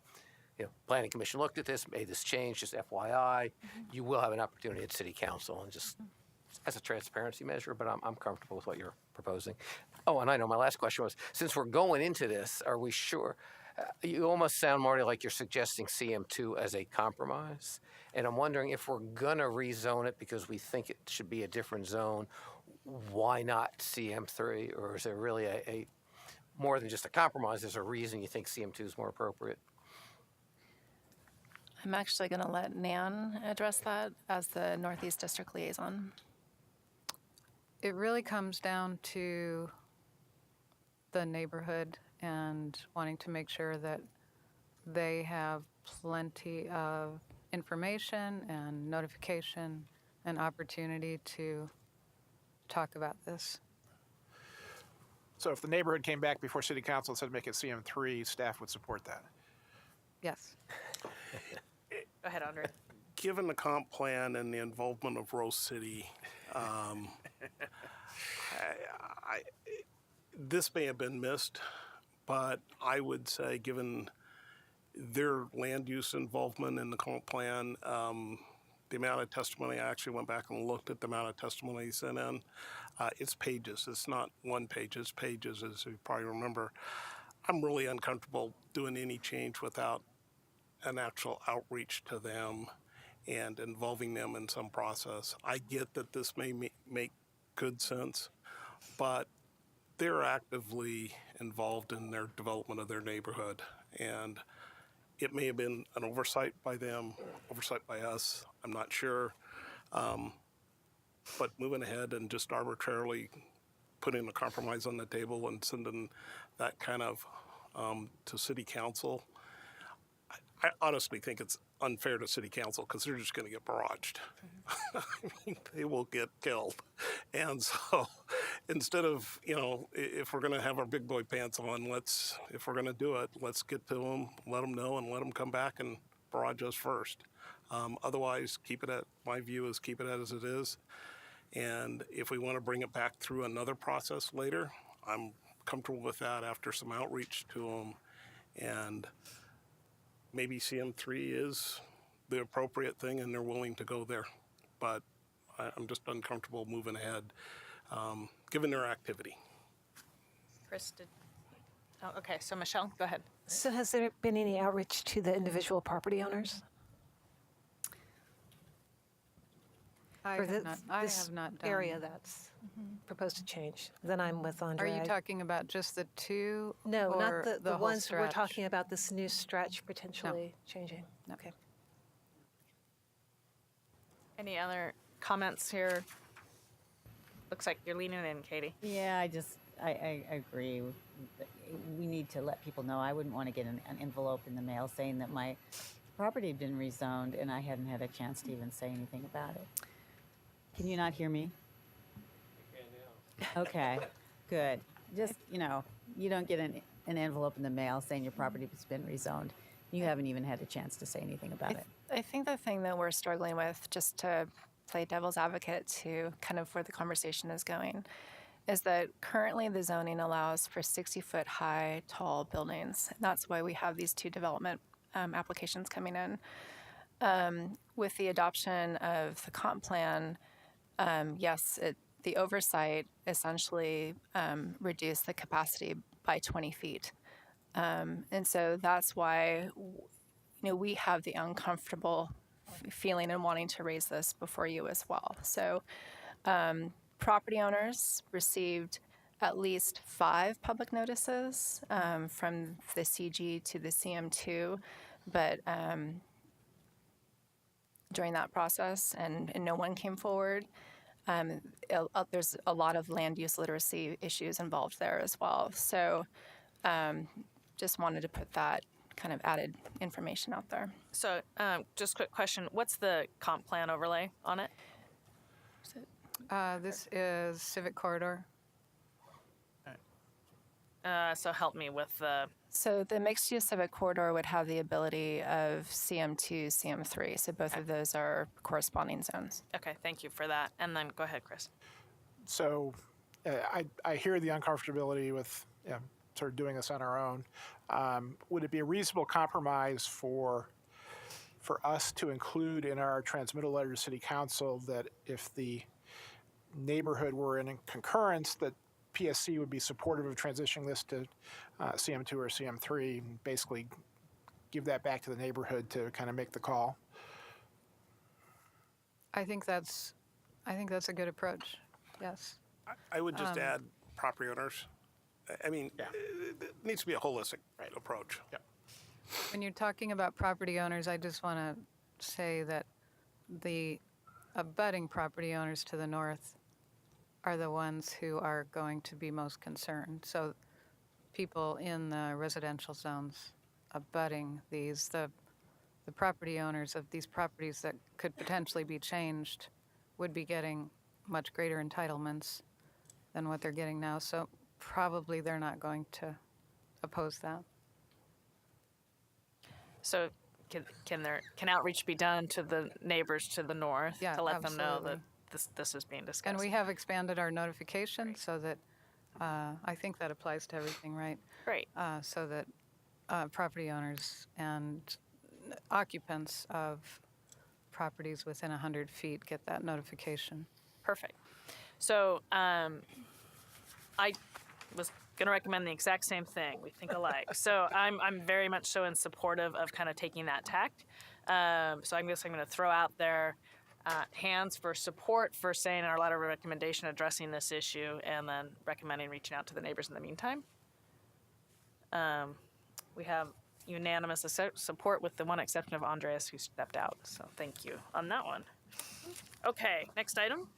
you know, Planning Commission looked at this, made this change, just FYI. You will have an opportunity at City Council, and just as a transparency measure, but I'm comfortable with what you're proposing. Oh, and I know my last question was, since we're going into this, are we sure? You almost sound, Marty, like you're suggesting CM2 as a compromise. And I'm wondering if we're going to rezone it because we think it should be a different zone, why not CM3? Or is there really a more than just a compromise? There's a reason you think CM2 is more appropriate? I'm actually going to let Nan address that as the Northeast District Liaison. It really comes down to the neighborhood and wanting to make sure that they have plenty of information and notification and opportunity to talk about this. So if the neighborhood came back before City Council and said make it CM3, staff would support that. Yes. Go ahead, Andre. Given the comp plan and the involvement of Rose City, this may have been missed, but I would say given their land use involvement in the comp plan, the amount of testimony, I actually went back and looked at the amount of testimony he sent in. It's pages. It's not one page. It's pages, as you probably remember. I'm really uncomfortable doing any change without an actual outreach to them and involving them in some process. I get that this may make good sense, but they're actively involved in their development of their neighborhood, and it may have been an oversight by them, oversight by us, I'm not sure. But moving ahead and just arbitrarily putting a compromise on the table and sending that kind of to city council, I honestly think it's unfair to city council because they're just going to get barraged. I mean, they will get killed. And so instead of, if we're going to have our big boy pants on, if we're going to do it, let's get to them, let them know, and let them come back and barrage us first. Otherwise, my view is keep it as it is. And if we want to bring it back through another process later, I'm comfortable with that after some outreach to them. And maybe CM3 is the appropriate thing and they're willing to go there. But I'm just uncomfortable moving ahead, given their activity. Chris, okay, so Michelle, go ahead. So has there been any outreach to the individual property owners? I For have not done. area that's proposed to change. Then I'm with Andre. Are you talking about just the two? No, or not the whole ones we're stretch? talking about. This new stretch potentially changing. Okay. Any other comments here? Looks like you're leaning in, Katie. Yeah, I agree. We need to let people know. I wouldn't want to get an envelope in the mail saying that my property had been rezoned and I hadn't had a chance to even say anything about it. Can you not hear me? Okay, good. Just, you don't get an envelope in the mail saying your property has been rezoned. You haven't even had a chance to say anything about it. I think the thing that we're struggling with, just to play devil's advocate to kind of where the conversation is going, is that currently the zoning allows for 60-foot high, tall buildings. And that's why we have these two development applications coming in. With the adoption of the comp plan, yes, the oversight essentially reduced the capacity by 20 feet. And so that's why we have the uncomfortable feeling and wanting to raise this before you as well. So property owners received at least 5 public notices from the CG to the CM2, but during that process, and no one came forward. There's a lot of land use literacy issues involved there as well. So just wanted to put that kind of added information out there. So just quick question. What's the comp plan overlay on it? This is Civic Corridor. So help me with the... So the mixed-use civic corridor would have the ability of CM2, CM3. So both of those are corresponding zones. Okay, thank you for that. And then go ahead, Chris. So I hear the uncomfortability with sort of doing this on our own. Would it be a reasonable compromise for us to include in our transmittal letter to City Council that if the neighborhood were in concurrence, that PSC would be supportive of transitioning this to CM2 or CM3, and basically give that back to the neighborhood to kind of make the call? I think that's a good approach. Yes. I would just add property owners. I mean, it needs to be a holistic approach. Yeah. When you're talking about property owners, I just want to say that the abutting property owners to the north are the ones who are going to be most concerned. So people in the residential zones abutting these, the property owners of these properties that could potentially be changed would be getting much greater entitlements than what they're getting now. So probably they're not going to oppose that. So can outreach be done to the neighbors to the north to let them know that this is being discussed? And we have expanded our notification so that I think that applies to everything, right? Great. So that property owners and occupants of properties within 100 feet get that notification. Perfect. So I was going to recommend the exact same thing. We think alike. So I'm very much so in supportive of kind of taking that tact. So I guess I'm going to throw out there hands for support for saying our letter of recommendation addressing this issue, and then recommending reaching out to the neighbors in the meantime. We have unanimous support with the one exception of Andreas, who stepped out. So thank you on that one. Okay, next item.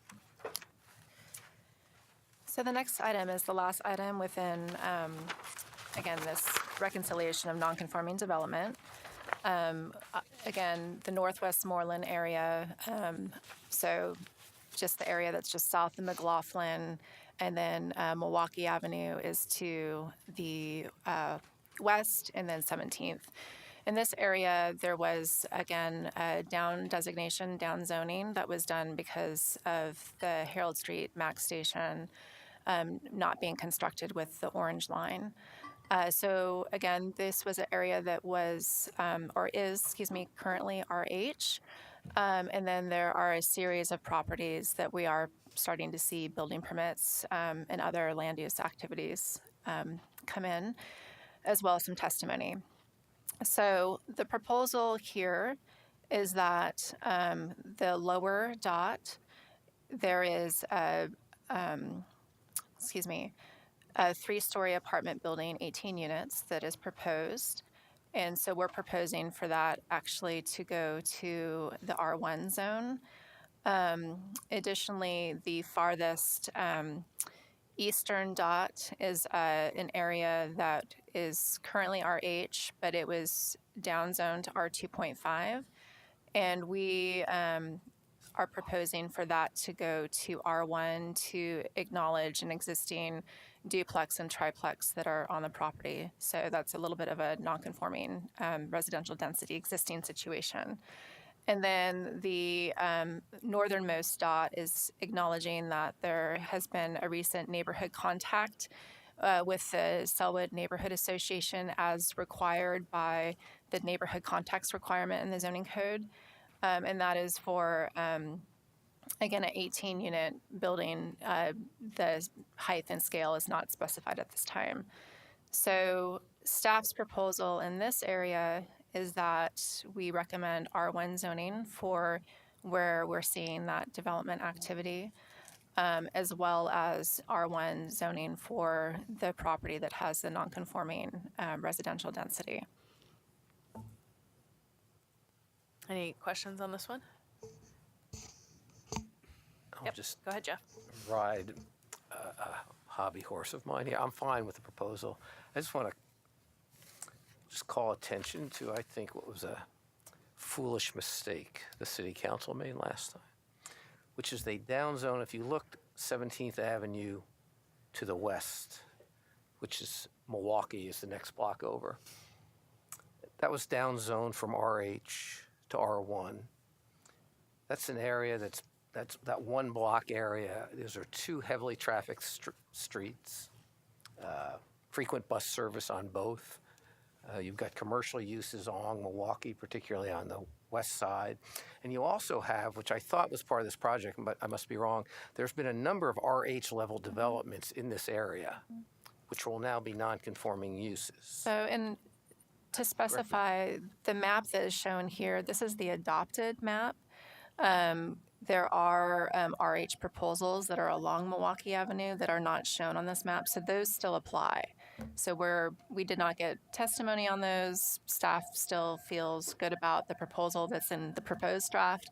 So the next item is the last item within, again, this reconciliation of nonconforming development. Again, the Northwest Moreland area, so just the area that's just south of McLaughlin, and then Milwaukee Avenue is to the west, and then 17th. In this area, there was, again, a down designation, down zoning that was done because of the Harold Street MAX station not being constructed with the orange line. So again, this was an area that was, or is, excuse me, currently RH. And then there are a series of properties that we are starting to see building permits and other land use activities come in, as well as some testimony. So the proposal here is that the lower dot, there is a, a 3-story apartment building, 18 units, that is proposed. And so we're proposing for that actually to go to the R1 zone. Additionally, the farthest eastern dot is an area that is currently RH, but it was downzoned to R2.5. And we are proposing for that to go to R1 to acknowledge an existing duplex and triplex that are on the property. So that's a little bit of a non-conforming residential density existing situation. And then the northernmost dot is acknowledging that there has been a recent neighborhood contact with the Selwood Neighborhood Association as required by the neighborhood contacts requirement in the zoning code. And that is for, again, an 18-unit building. The height and scale is not specified at this time. So staff's proposal in this area is that we recommend R1 zoning for where we're seeing that development activity, as well as R1 zoning for the property that has the non-conforming residential density. Any questions on this one? I'll just Go ahead, Jeff. ride a hobby horse of mine here. I'm fine with the proposal. I just want to just call attention to, I think, what was a foolish mistake the city council made last time, which is they downzone. If you looked 17th Avenue to the west, which is Milwaukee, is the next block over, that was downzoned from RH to R1. That's an area that's that one block area. Those are two heavily trafficked streets, frequent bus service on both. You've got commercial uses along Milwaukee, particularly on the west side. And you also have, which I thought was part of this project, but I must be wrong, there's been a number of RH level developments in this area, which will now be non-conforming uses. So, and to specify the map that is shown here, this is the adopted map. There are RH proposals that are along Milwaukee Avenue that are not shown on this map, so those still apply. So we did not get testimony on those. Staff still feels good about the proposal that's in the proposed draft.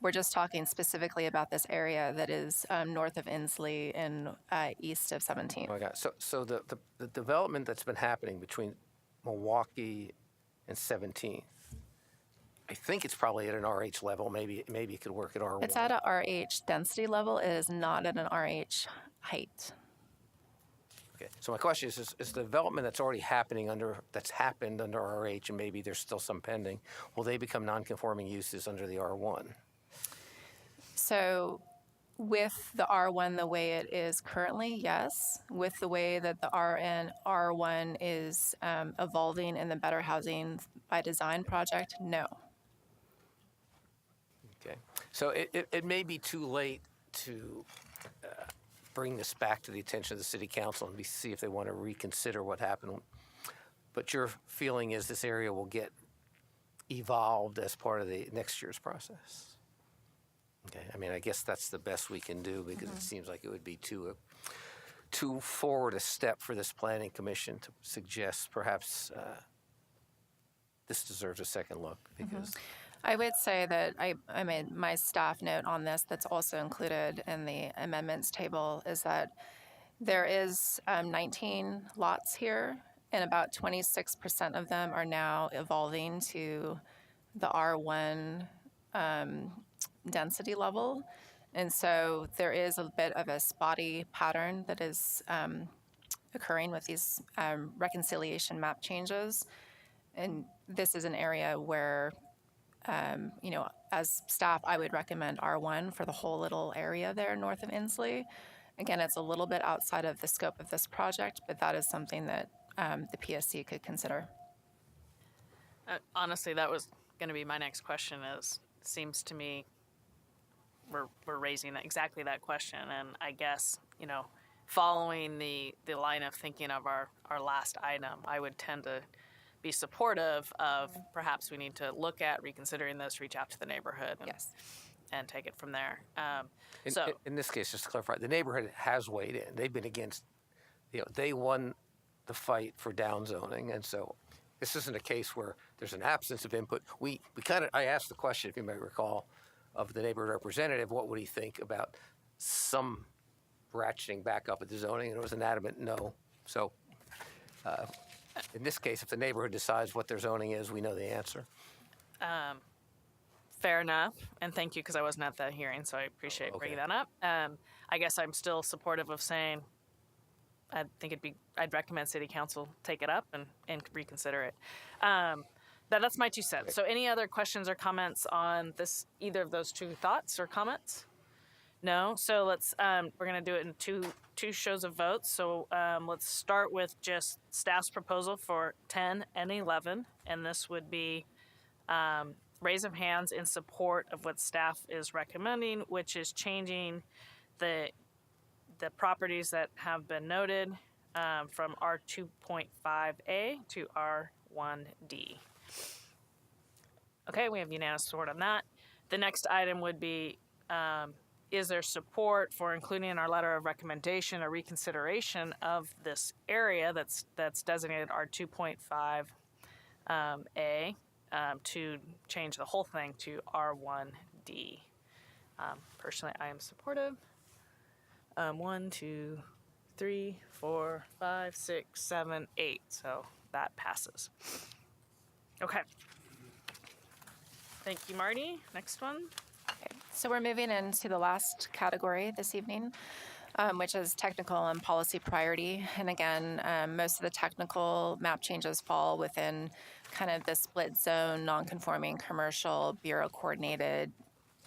We're just talking specifically about this area that is north of Inslee and east of 17th. Oh my God. So the development that's been happening between Milwaukee and 17th, I think it's probably at an RH level. Maybe it could work at R1. It's at a RH density level. It is not at an RH height. Okay. So my question is the development that's already happened under RH, and maybe there's still some pending, will they become non-conforming uses under the R1? So with the R1 the way it is currently, yes. With the way that the R1 is evolving in the Better Housing by Design project, no. Okay. So it may be too late to bring this back to the attention of the city council and see if they want to reconsider what happened. But your feeling is this area will get evolved as part of the next year's process? Okay, I mean, I guess that's the best we can do because it seems like it would be too forward a step for this planning commission to suggest perhaps this deserves a second look because. I would say that I made my staff note on this that's also included in the amendments table is that there is 19 lots here, and about 26% of them are now evolving to the R1 density level. And so there is a bit of a spotty pattern that is occurring with these reconciliation map changes. And this is an area where, as staff, I would recommend R1 for the whole little area there north of Inslee. Again, it's a little bit outside of the scope of this project, but that is something that the PSC could consider. Honestly, that was going to be my next question. Seems to me we're raising exactly that question, and I guess following the line of thinking of our last item, I would tend to be supportive of perhaps we need to look at reconsidering this, reach out to the neighborhood, and take it from there. In this case, just to clarify, the neighborhood has weighed in. They've been against, they won the fight for downzoning, and so this isn't a case where there's an absence of input. I asked the question, if you may recall, of the neighborhood representative, what would he think about some ratcheting back up at the zoning, and it was an adamant no. So in this case, if the neighborhood decides what their zoning is, we know the answer. Fair enough, and thank you, because I wasn't at the hearing, so I appreciate bringing that up. I guess I'm still supportive of saying I'd recommend City Council take it up and reconsider it. That's my 2 cents. So any other questions or comments on either of those two thoughts or comments? No? So let's, we're going to do it in two shows of votes. So let's start with just staff's proposal for 10 and 11. And this would be raise of hands in support of what staff is recommending, which is changing the properties that have been noted from R2.5A to R1D. Okay, we have unanimous support on that. The next item would be, is there support for including in our letter of recommendation a reconsideration of this area that's designated R2.5A to change the whole thing to R1D? Personally, I am supportive. 1, 2, 3, 4, 5, 6, 7, 8. So that passes. Okay. Thank you, Marty. Next one. Okay. So we're moving into the last category this evening, which is technical and policy priority. And again, most of the technical map changes fall within kind of the split zone, non-conforming commercial, bureau coordinated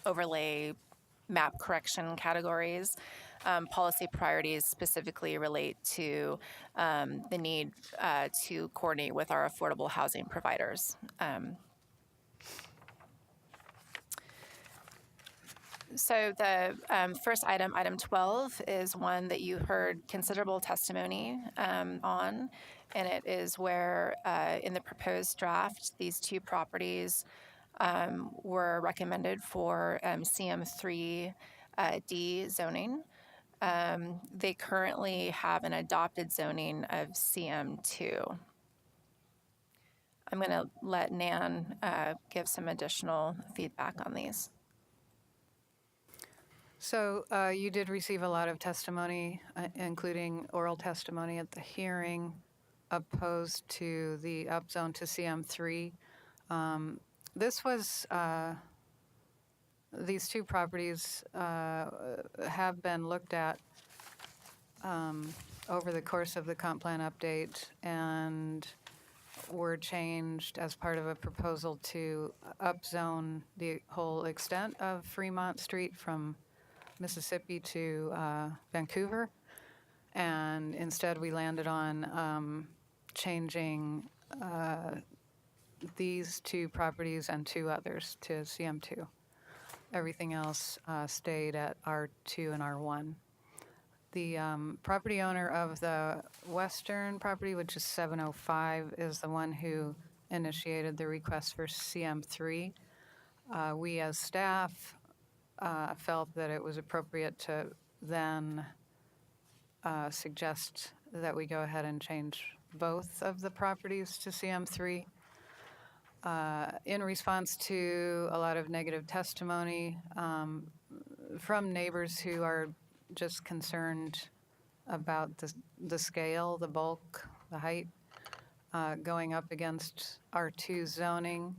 overlay map correction categories. Policy priorities specifically relate to the need to coordinate with our affordable housing providers. So the first item, item 12, is one that you heard considerable testimony on, and it is where in the proposed draft, these two properties were recommended for CM3D zoning. They currently have an adopted zoning of CM2. I'm going to let Nan give some additional feedback on these. So you did receive a lot of testimony, including oral testimony at the hearing, opposed to the upzone to CM3. This was, these two properties have been looked at over the course of the comp plan update and were changed as part of a proposal to upzone the whole extent of Fremont Street from Mississippi to Vancouver, and instead we landed on changing these two properties and two others to CM2. Everything else stayed at R2 and R1. The property owner of the western property, which is 705, is the one who initiated the request for CM3. We as staff felt that it was appropriate to then suggest that we go ahead and change both of the properties to CM3. In response to a lot of negative testimony from neighbors who are just concerned about the scale, the bulk, the height, going up against R2 zoning.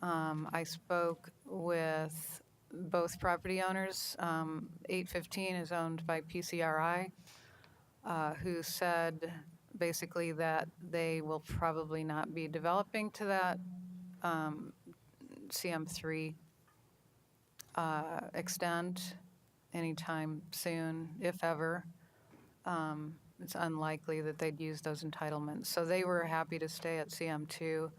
I spoke with both property owners. 815 is owned by PCRI, who said basically that they will probably not be developing to that CM3 extent anytime soon, if ever. It's unlikely that they'd use those entitlements. So they were happy to stay at CM2.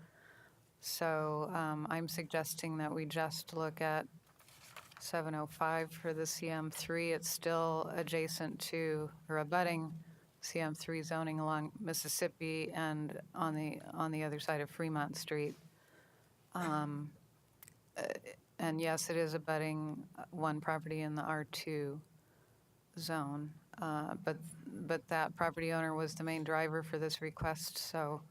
So I'm suggesting that we just look at 705 for the CM3. It's still adjacent to or abutting CM3 zoning along Mississippi and on the other side of Fremont Street. And yes, it is abutting one property in the R2 zone, but that property owner was the main driver for this request. So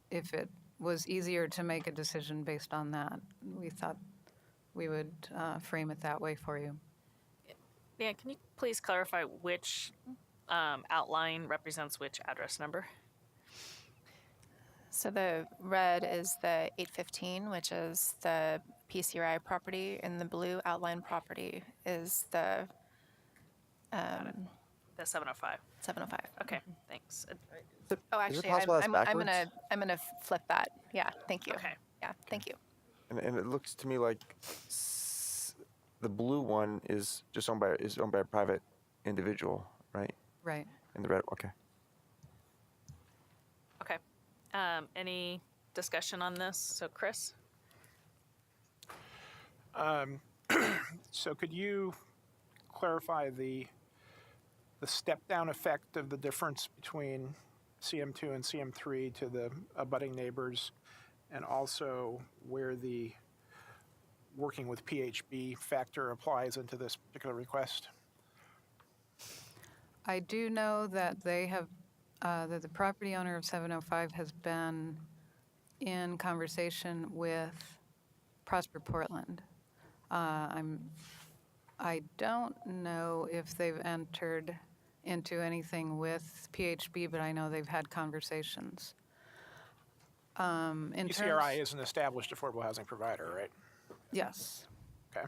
if it was easier to make a decision based on that, we thought we would frame it that way for you. Dan, can you please clarify which outline represents which address number? So the red is the 815, which is the PCRI property, and the blue outline property is the The 705. 705. Okay, thanks. Oh, Is it actually, possible that's I'm backwards? gonna flip that. Yeah, thank you. Okay. Yeah, thank you. And it looks to me like the blue one is just owned by a private individual, right? Right. And the red, okay. Okay. Any discussion on this? So, Chris? So could you clarify the step-down effect of the difference between CM2 and CM3 to the abutting neighbors, and also where the working with PHB factor applies into this particular request? I do know that they have, that the property owner of 705 has been in conversation with Prosper Portland. I don't know if they've entered into anything with PHB, but I know they've had conversations. PCRI is an established affordable housing provider, right? Yes. Okay.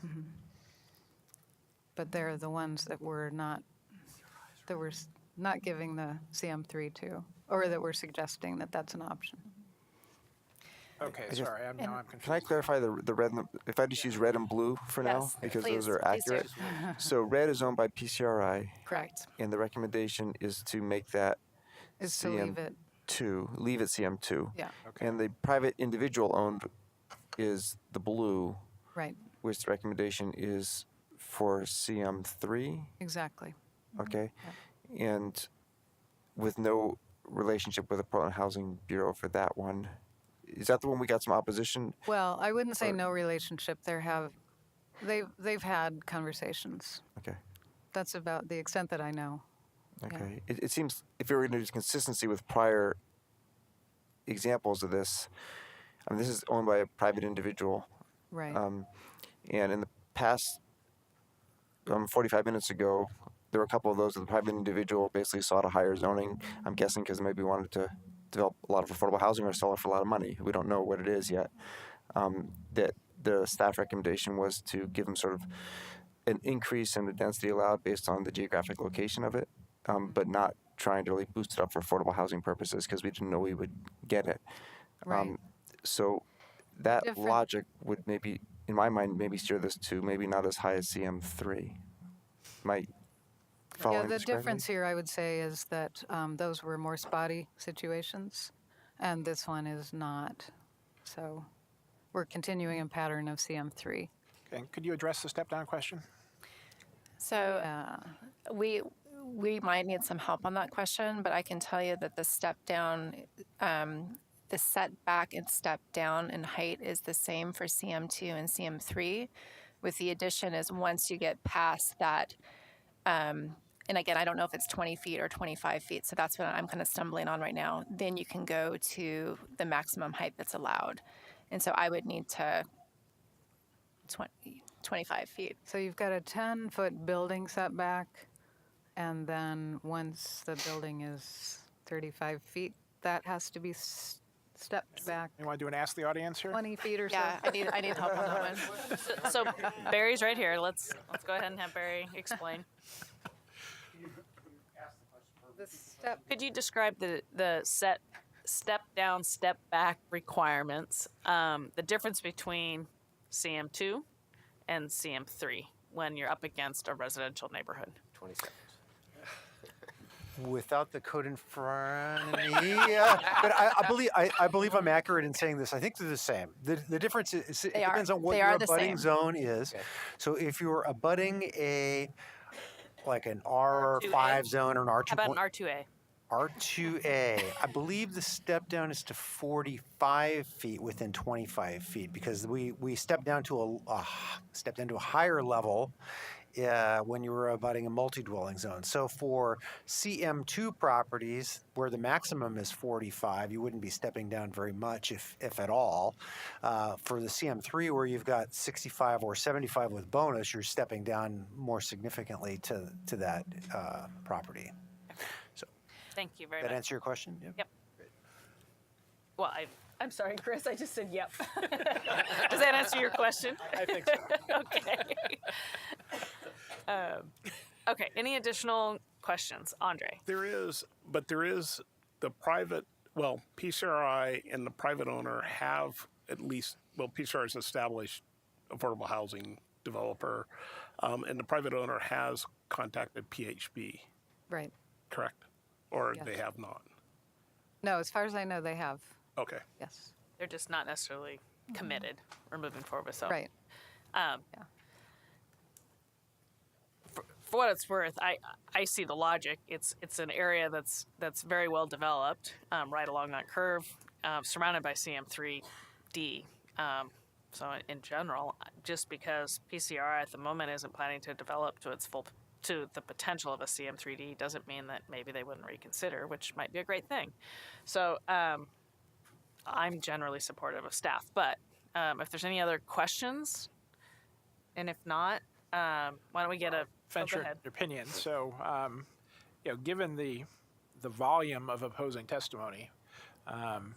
But they're the ones that were not giving the CM3 to, or that were suggesting that that's an option. Okay, I guess- sorry, now I'm confused. Can I clarify the red? If I just use red and blue for now, Yes, because please, those are please do. accurate. So red is owned by PCRI, Correct. and the recommendation is to make that Is to leave it. leave it CM2. Yeah. And the private individual owned is the blue, Right. which the recommendation is for CM3. Exactly. Okay. And with no relationship with the Portland Housing Bureau for that one. Is that the one we got some opposition? Well, I wouldn't say no relationship. They've had conversations. Okay. That's about the extent that I know. Okay. It seems if you're going to use consistency with prior examples of this, I mean, this is owned by a private individual. Right. And in the past, 45 minutes ago, there were a couple of those that the private individual basically sought a higher zoning. I'm guessing because maybe wanted to develop a lot of affordable housing or sell it for a lot of money. We don't know what it is yet. That the staff recommendation was to give them sort of an increase in the density allowed based on the geographic location of it, but not trying to really boost it up for affordable housing purposes because we didn't know we would get it. Right. So that Different- logic would maybe, in my mind, maybe steer this to maybe not as high as CM3. Might Yeah, following the this correctly? difference here, I would say, is that those were more spotty situations, and this one is not. So we're continuing a pattern of CM3. Okay, could you address the step-down question? So we might need some help on that question, but I can tell you that the step down, the setback and step down in height is the same for CM2 and CM3, with the addition is once you get past that, and again, I don't know if it's 20 feet or 25 feet, so that's what I'm kind of stumbling on right now. Then you can go to the maximum height that's allowed. And so I would need to 25 feet. So you've got a 10-foot building setback, and then once the building is 35 feet, that has to be stepped back You want to do an ask the audience here? 20 feet or so. Yeah, I need help on that one. So Barry's right here. Let's go ahead and have Barry explain. Could you describe the step down, step back requirements, the difference between CM2 and CM3 when you're up against a residential neighborhood? 20 seconds. Without the code in front of me, but I believe I'm accurate in saying this. I think they're the same. The difference is it depends on what your abutting zone is. Okay. So if you're abutting like an R5 zone or an R2. How about an R2A? R2A, I believe the step down is to 45 feet within 25 feet because we step down to a higher level when you were abutting a multi-dwelling zone. So for CM2 properties where the maximum is 45, you wouldn't be stepping down very much, if at all. For the CM3 where you've got 65 or 75 with bonus, you're stepping down more significantly to that property. Thank you very That much. answer your question? Yep. Well, I'm sorry, Chris. I just said yep. Does that answer your question? I think so. Okay. Okay. Any additional questions, Andre? There is the private, PCRI and the private owner have at least, PCRI is an established affordable housing developer, and the private owner has contacted PHB, Right. correct? Or Yes. they have not? No, as far as I know, they have. Okay. Yes. They're just not necessarily committed or moving forward with so. Right. For what it's worth, I see the logic. It's an area that's very well developed, right along that curve, surrounded by CM3D. So in general, just because PCRI at the moment isn't planning to develop to the potential of a CM3D doesn't mean that maybe they wouldn't reconsider, which might be a great thing. So I'm generally supportive of staff, but if there's any other questions, and if not, why don't we get venture opinion. So, given the volume of opposing testimony, I'm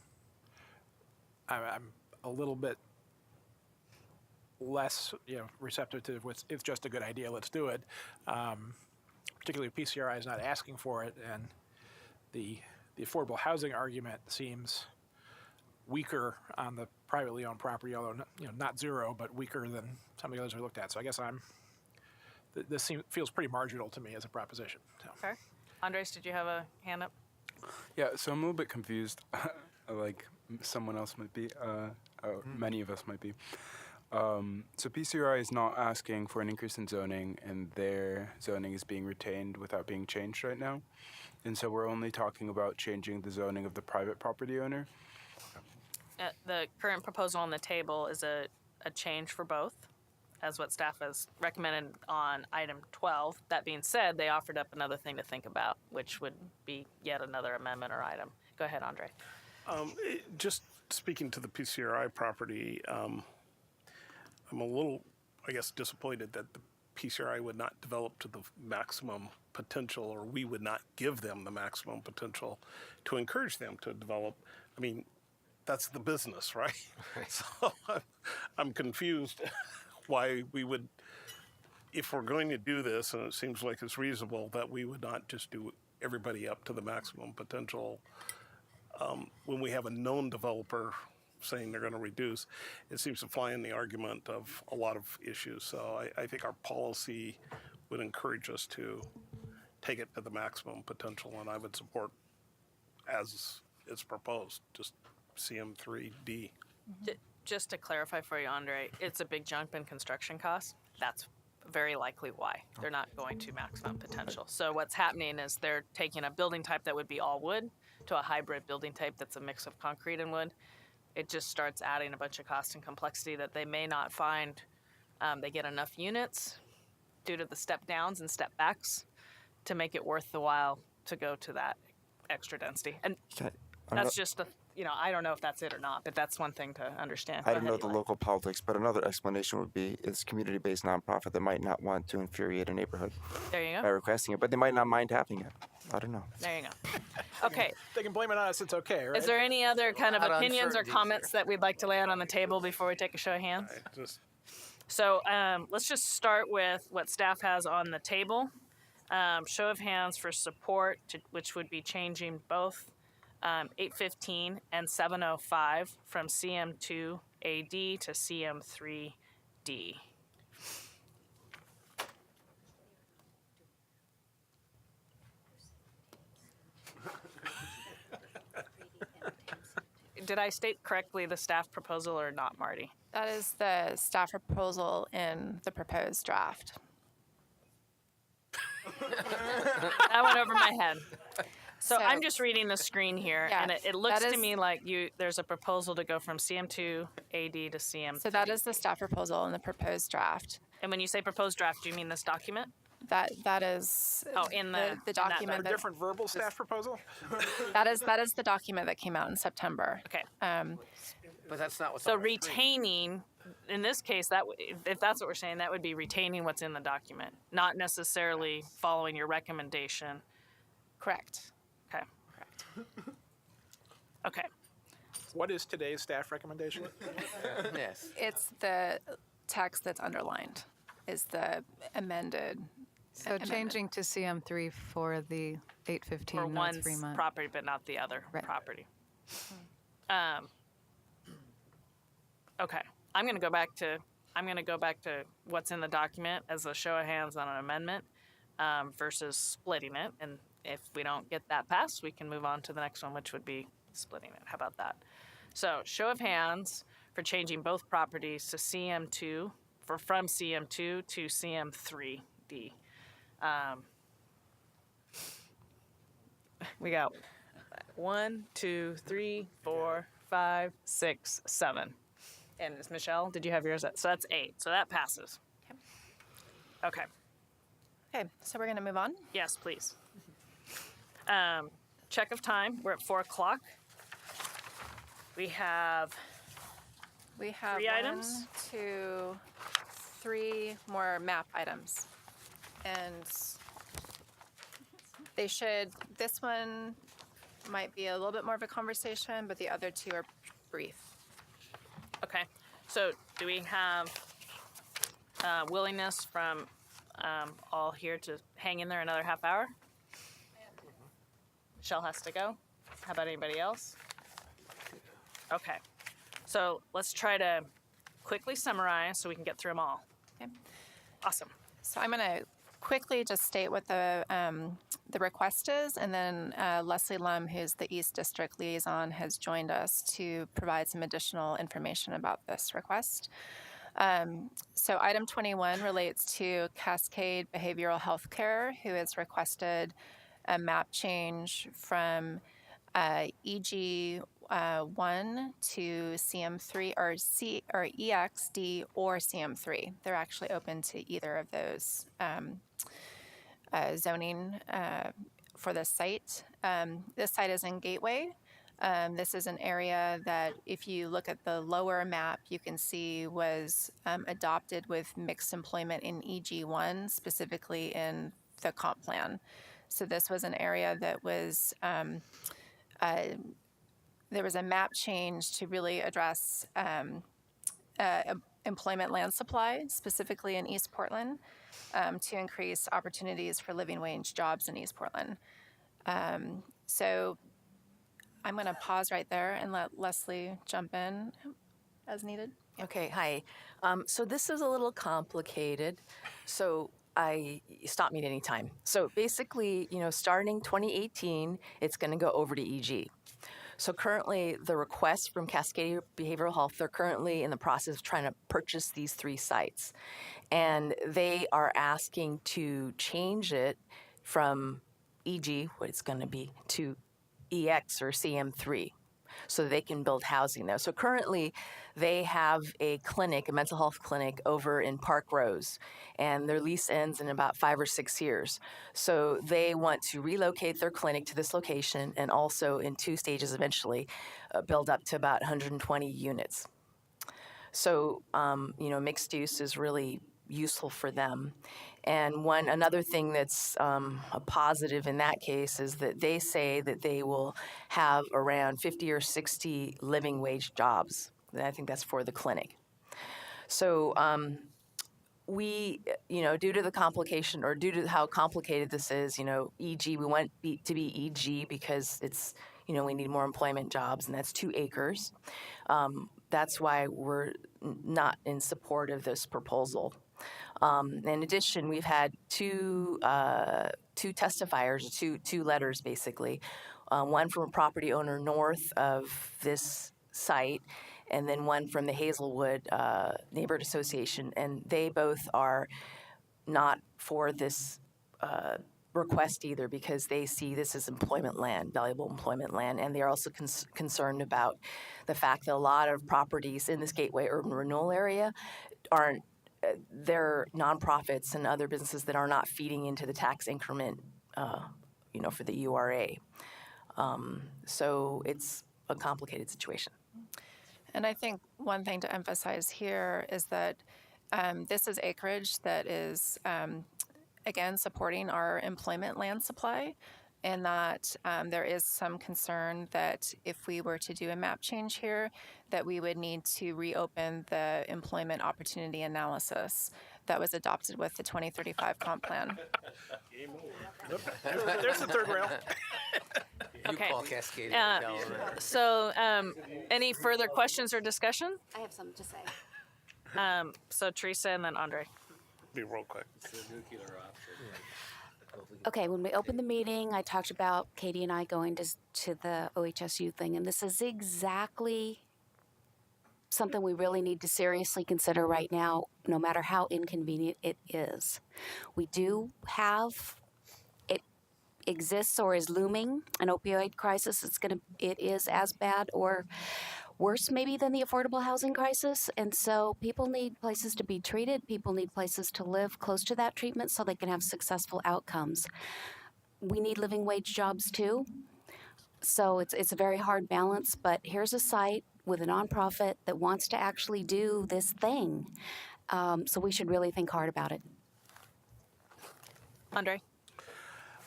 a little bit less, receptive to it's just a good idea. Let's do it. Particularly if PCRI is not asking for it, and the affordable housing argument seems weaker on the privately owned property, although not zero, but weaker than some of the others we looked at. So I guess this feels pretty marginal to me as a proposition. So. Okay. Andres, did you have a hand up? Yeah, so I'm a little bit confused, like someone else might be, many of us might be. So PCRI is not asking for an increase in zoning, and their zoning is being retained without being changed right now. And so we're only talking about changing the zoning of the private property owner. The current proposal on the table is a change for both, as what staff has recommended on item 12. That being said, they offered up another thing to think about, which would be yet another amendment or item. Go ahead, Andre. Just speaking to the PCRI property, I'm a little, disappointed that the PCRI would not develop to the maximum potential, or we would not give them the maximum potential to encourage them to develop. I mean, that's the business, right? So I'm confused why we would, if we're going to do this, and it seems like it's reasonable, that we would not just do everybody up to the maximum potential when we have a known developer saying they're going to reduce. It seems to fly in the argument of a lot of issues. So I think our policy would encourage us to take it to the maximum potential, and I would support, as it's proposed, just CM3D. Just to clarify for you, Andre, it's a big jump in construction costs. That's very likely why. They're not going to maximum potential. So what's happening is they're taking a building type that would be all wood to a hybrid building type that's a mix of concrete and wood. It just starts adding a bunch of cost and complexity that they may not find they get enough units due to the step downs and step backs to make it worth the while to go to that extra density. And that's just the, I don't know if that's it or not, but that's one thing to understand. I Go don't know ahead, the Eli. local politics, but another explanation would be it's a community-based nonprofit that might not want to infuriate a neighborhood There you by go. requesting it, but they might not mind having it. I don't know. There you go. Okay. They can blame it on us. It's okay, right? Is there any other kind of Lot of opinions or uncertainties comments that we'd like to lay out on the table before we take a show of hands? Just So let's just start with what staff has on the table. Show of hands for support, which would be changing both 815 and 705 from CM2 AD to CM3D. Did I state correctly the staff proposal or not, Marty? That is the staff proposal in the proposed draft. That went over my head. So I'm just reading the screen here, Yeah, and it looks that to is- me like there's a proposal to go from CM2 AD to CM3. So that is the staff proposal in the proposed draft. And when you say proposed draft, do you mean this document? That is in the that document A different verbal staff proposal? that is the document that came out in September. Okay. But that's not what's So on the screen. retaining, in this case, if that's what we're saying, that would be retaining what's in the document, not necessarily following your recommendation. Correct. Okay. Okay. What is today's staff recommendation? Yes. It's the text that's underlined is the amended. So amendment. changing to CM3 for the 815 For North one's Fremont. property, but not the other property. Okay, I'm going to go back to what's in the document as a show of hands on an amendment versus splitting it. And if we don't get that passed, we can move on to the next one, which would be splitting it. How about that? So show of hands for changing both properties to CM2, from CM2 to CM3D. We got 1, 2, 3, 4, 5, 6, 7. And is Michelle, did you have yours? So that's 8. So that passes. Okay. Okay, so we're going to move on. Yes, please. Check of time. We're at 4 o'clock. We have 3 items? 1, 2, 3 more map items. And this one might be a little bit more of a conversation, but the other 2 are brief. Okay. So do we have willingness from all here to hang in there another half hour? Michelle has to go. How about anybody else? Okay. So let's try to quickly summarize so we can get through them all. Okay. Awesome. So I'm going to quickly just state what the request is, and then Leslie Lum, who's the East District Liaison, has joined us to provide some additional information about this request. So item 21 relates to Cascade Behavioral Health Care, who has requested a map change from EG 1 to CM3 or EXD or CM3. They're actually open to either of those zoning for this site. This site is in Gateway. This is an area that, if you look at the lower map, you can see was adopted with mixed employment in EG1, specifically in the comp plan. So this was an area that was, there was a map change to really address employment land supply, specifically in East Portland, to increase opportunities for living wage jobs in East Portland. So I'm going to pause right there and let Leslie jump in as needed. Okay, hi. So this is a little complicated. So stop me at any time. So basically, starting 2018, it's going to go over to EG. So currently, the request from Cascadia Behavioral Health, they're currently in the process of trying to purchase these 3 sites. And they are asking to change it from EG, what it's going to be, to EX or CM3, so they can build housing there. So currently, they have a clinic, a mental health clinic, over in Park Rose, and their lease ends in about 5 or 6 years. So they want to relocate their clinic to this location, and also in 2 stages eventually build up to about 120 units. So, mixed use is really useful for them. And another thing that's a positive in that case is that they say that they will have around 50 or 60 living wage jobs. And I think that's for the clinic. So we, due to the complication, or due to how complicated this is, EG, we want to be EG because it's, we need more employment jobs, and that's 2 acres. That's why we're not in support of this proposal. In addition, we've had two testifiers, two letters basically, one from a property owner north of this site, and then one from the Hazelwood Neighborhood Association, and they both are not for this request either, because they see this as employment land, valuable employment land, and they're also concerned about the fact that a lot of properties in this Gateway Urban Renewal area they're nonprofits and other businesses that are not feeding into the tax increment, for the URA. So it's a complicated situation. And I think one thing to emphasize here is that this is acreage that is, again, supporting our employment land supply, and that there is some concern that if we were to do a map change here, that we would need to reopen the employment opportunity analysis that was adopted with the 2035 comp plan. There's the third rail. Okay. Call Cascadia. So, any further questions or discussion? I have something to say. So Teresa and then Andre. Be real quick. Okay, when we opened the meeting, I talked about Katie and I going to the OHSU thing, and this is exactly something we really need to seriously consider right now, no matter how inconvenient it is. We do have, it exists or is looming, an opioid crisis. It is as bad or worse maybe than the affordable housing crisis, and so people need places to be treated. People need places to live close to that treatment so they can have successful outcomes. We need living wage jobs too, so it's a very hard balance, but here's a site with a nonprofit that wants to actually do this thing, so we should really think hard about it. Andre?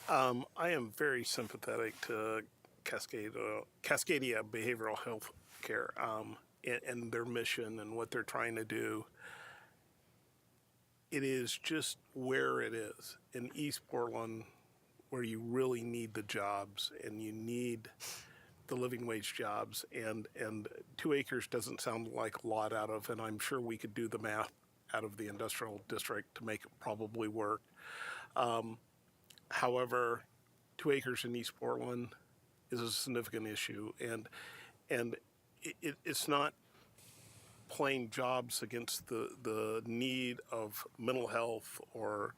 I am very sympathetic to Cascadia Behavioral Health Care and their mission and what they're trying to do. It is just where it is in East Portland, where you really need the jobs and you need the living wage jobs, and 2 acres doesn't sound like a lot out of, and I'm sure we could do the math out of the industrial district to make it probably work. However, 2 acres in East Portland is a significant issue, and it's not playing jobs against the need of mental health or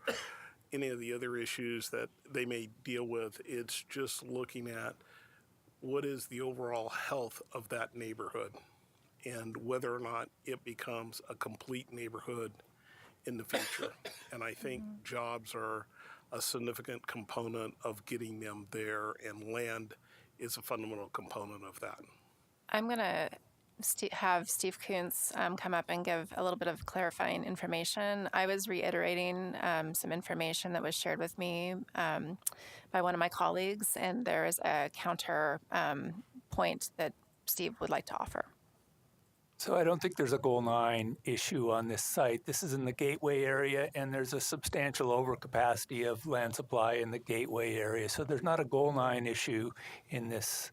any of the other issues that they may deal with. It's just looking at what is the overall health of that neighborhood and whether or not it becomes a complete neighborhood in the future. And I think jobs are a significant component of getting them there, and land is a fundamental component of that. I'm going to have Steve Kuntz come up and give a little bit of clarifying information. I was reiterating some information that was shared with me by one of my colleagues, and there is a counter point that Steve would like to offer. So I don't think there's a Goal 9 issue on this site. This is in the Gateway area, and there's a substantial overcapacity of land supply in the Gateway area. So there's not a Goal 9 issue in this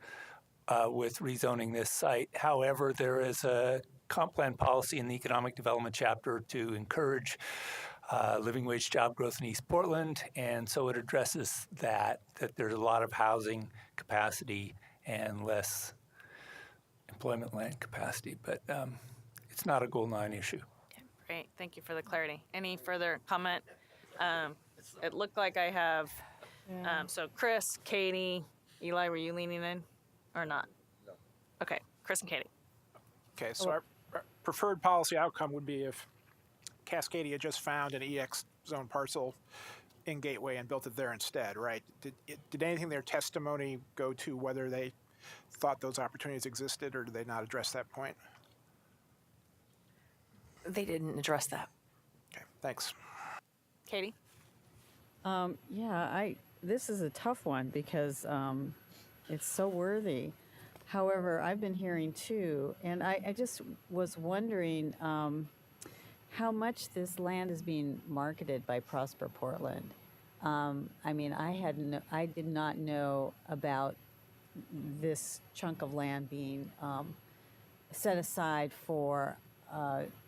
with rezoning this site. However, there is a comp plan policy in the economic development chapter to encourage living wage job growth in East Portland, and so it addresses that there's a lot of housing capacity and less employment land capacity, but it's not a Goal 9 issue. Great, thank you for the clarity. Any further comment? It looked like I have, so Chris, Katie, Eli, were you leaning in or not? No. Okay, Chris and Katie. Okay, so our preferred policy outcome would be if Cascadia just found an EX zone parcel in Gateway and built it there instead, right? Did anything in their testimony go to whether they thought those opportunities existed, or did they not address that point? They didn't address that. Okay, thanks. Katie? This is a tough one because it's so worthy. However, I've been hearing too, and I just was wondering how much this land is being marketed by Prosper Portland. I mean, I did not know about this chunk of land being set aside for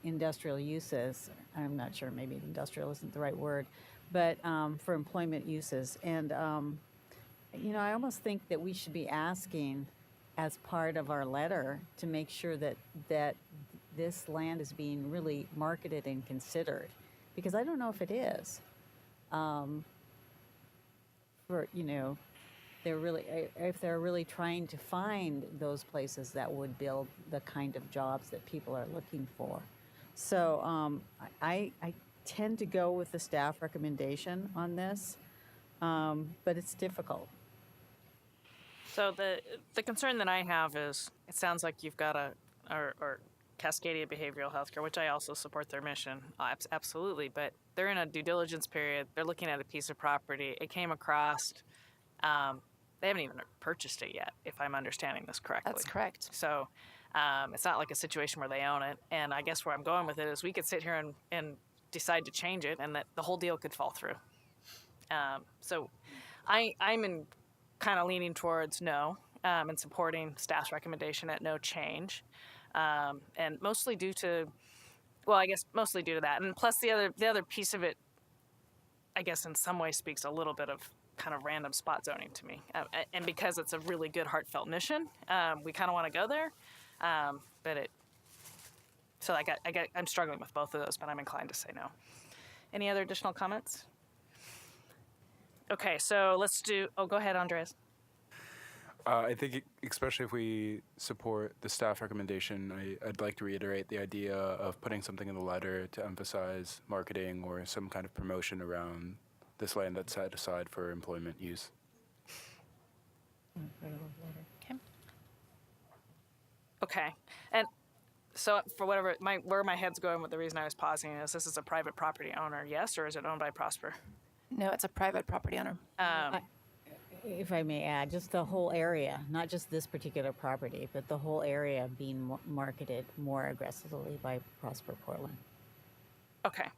industrial uses. I'm not sure, maybe industrial isn't the right word, but for employment uses. And, I almost think that we should be asking as part of our letter to make sure that this land is being really marketed and considered, because I don't know if it is. If they're really trying to find those places that would build the kind of jobs that people are looking for. So I tend to go with the staff recommendation on this, but it's difficult. So the concern that I have is, it sounds like you've got or Cascadia Behavioral Healthcare, which I also support their mission, absolutely, but they're in a due diligence period. They're looking at a piece of property. It came across, they haven't even purchased it yet, if I'm understanding this correctly. That's correct. So it's not like a situation where they own it. And I guess where I'm going with it is we could sit here and decide to change it, and that the whole deal could fall through. So I'm kind of leaning towards no, and supporting staff's recommendation at no change. And mostly due to that. And plus the other piece of it, I guess in some way speaks a little bit of kind of random spot zoning to me. And because it's a really good heartfelt mission, we kind of want to go there. So I'm struggling with both of those, but I'm inclined to say no. Any other additional comments? Okay, so go ahead, Andres. I think, especially if we support the staff recommendation, I'd like to reiterate the idea of putting something in the letter to emphasize marketing or some kind of promotion around this land that's set aside for employment use. Okay. And so for whatever, where my head's going with the reason I was pausing is, this is a private property owner, yes, or is it owned by Prosper? No, it's a private property owner. If I may add, just the whole area, not just this particular property, but the whole area being marketed more aggressively by Prosper Portland. Okay.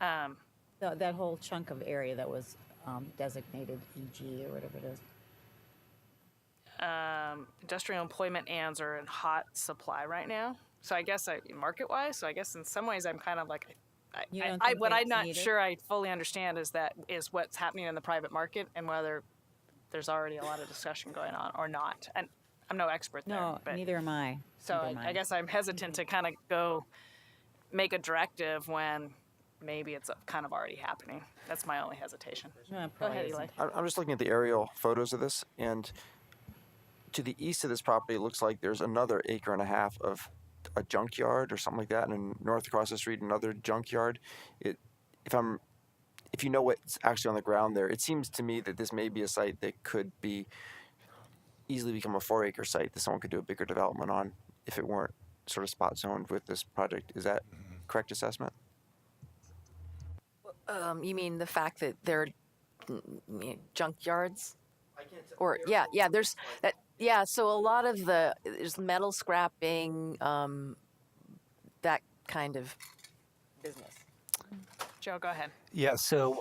That whole chunk of area that was designated EG or whatever it is. Industrial employment ands are in hot supply right now. So I guess market-wise, so I guess in some ways I'm kind of like, what I'm not sure I fully understand is what's happening in the private market and whether there's already a lot of discussion going on or not. And I'm no expert there. No, but, neither am I. So I guess I'm hesitant to kind of go make a directive when maybe it's kind of already happening. That's my only hesitation. No, go ahead, Eli. I'm just looking at the aerial photos of this, and to the east of this property, it looks like there's another 1.5 acres of a junkyard or something like that, and north across the street, another junkyard. If you know what's actually on the ground there, it seems to me that this may be a site that could easily become a 4-acre site that someone could do a bigger development on if it weren't sort of spot zoned with this project. Is that correct assessment? You mean the fact that they're junkyards? Or there's that. Yeah, so a lot of there's metal scrapping, that kind of business. Joe, go ahead. Yeah, so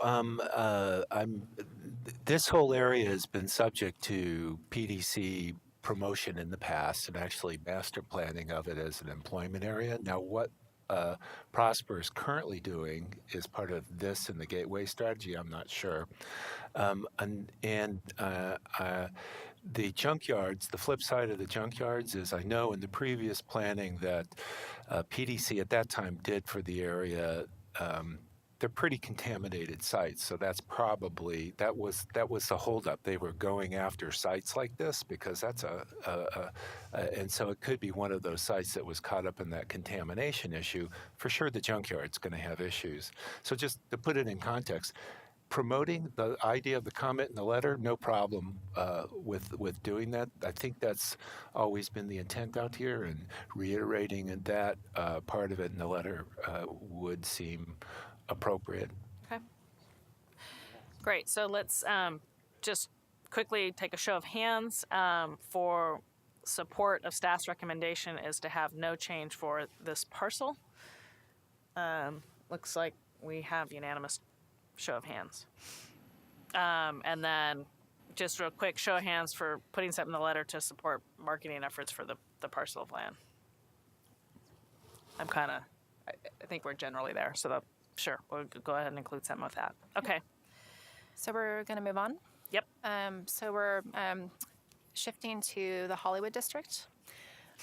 this whole area has been subject to PDC promotion in the past and actually master planning of it as an employment area. Now, what Prosper is currently doing is part of this and the Gateway strategy. I'm not sure, the junkyards, the flip side of the junkyards is I know in the previous planning that PDC at that time did for the area, they're pretty contaminated sites. So that's probably, that was the holdup. They were going after sites like this because that's and so it could be one of those sites that was caught up in that contamination issue. For sure, the junkyard's going to have issues. So just to put it in context, promoting the idea of the comment in the letter, no problem with doing that. I think that's always been the intent out here, and reiterating that part of it in the letter would seem appropriate. Okay. Great. So let's just quickly take a show of hands for support of staff's recommendation is to have no change for this parcel. Looks like we have unanimous show of hands. And then just real quick, show of hands for putting something in the letter to support marketing efforts for the parcel of land. I think we're generally there, so sure, we'll go ahead and include something with that. Okay. So we're going to move on? Yep. So we're shifting to the Hollywood district.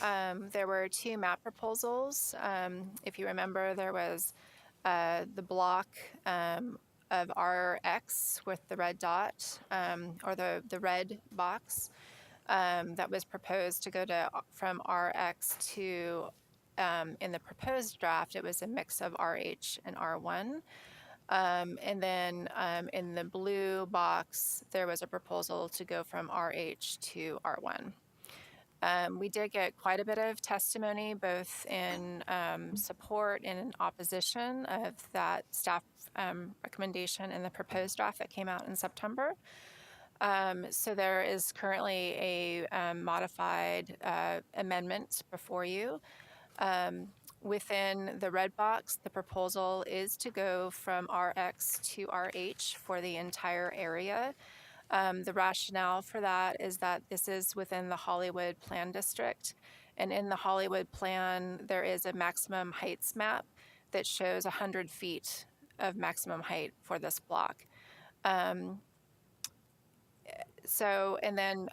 There were 2 map proposals. If you remember, there was the block of RX with the red dot, or the red box, that was proposed to go from RX to, in the proposed draft, it was a mix of RH and R1. And then in the blue box, there was a proposal to go from RH to R1. We did get quite a bit of testimony, both in support and in opposition of that staff recommendation in the proposed draft that came out in September. So there is currently a modified amendment before you. Within the red box, the proposal is to go from RX to RH for the entire area. The rationale for that is that this is within the Hollywood Plan District. And in the Hollywood Plan, there is a maximum heights map that shows 100 feet of maximum height for this block. And then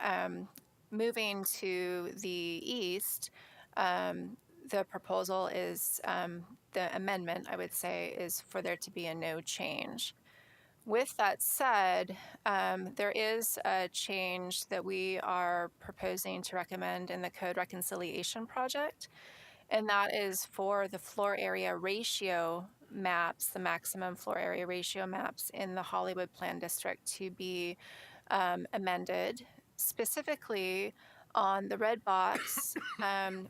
moving to the east, the proposal is, the amendment, I would say, is for there to be a no change. With that said, there is a change that we are proposing to recommend in the Code Reconciliation Project, and that is for the floor area ratio maps, the maximum floor area ratio maps in the Hollywood Plan District to be amended. Specifically, on the red box,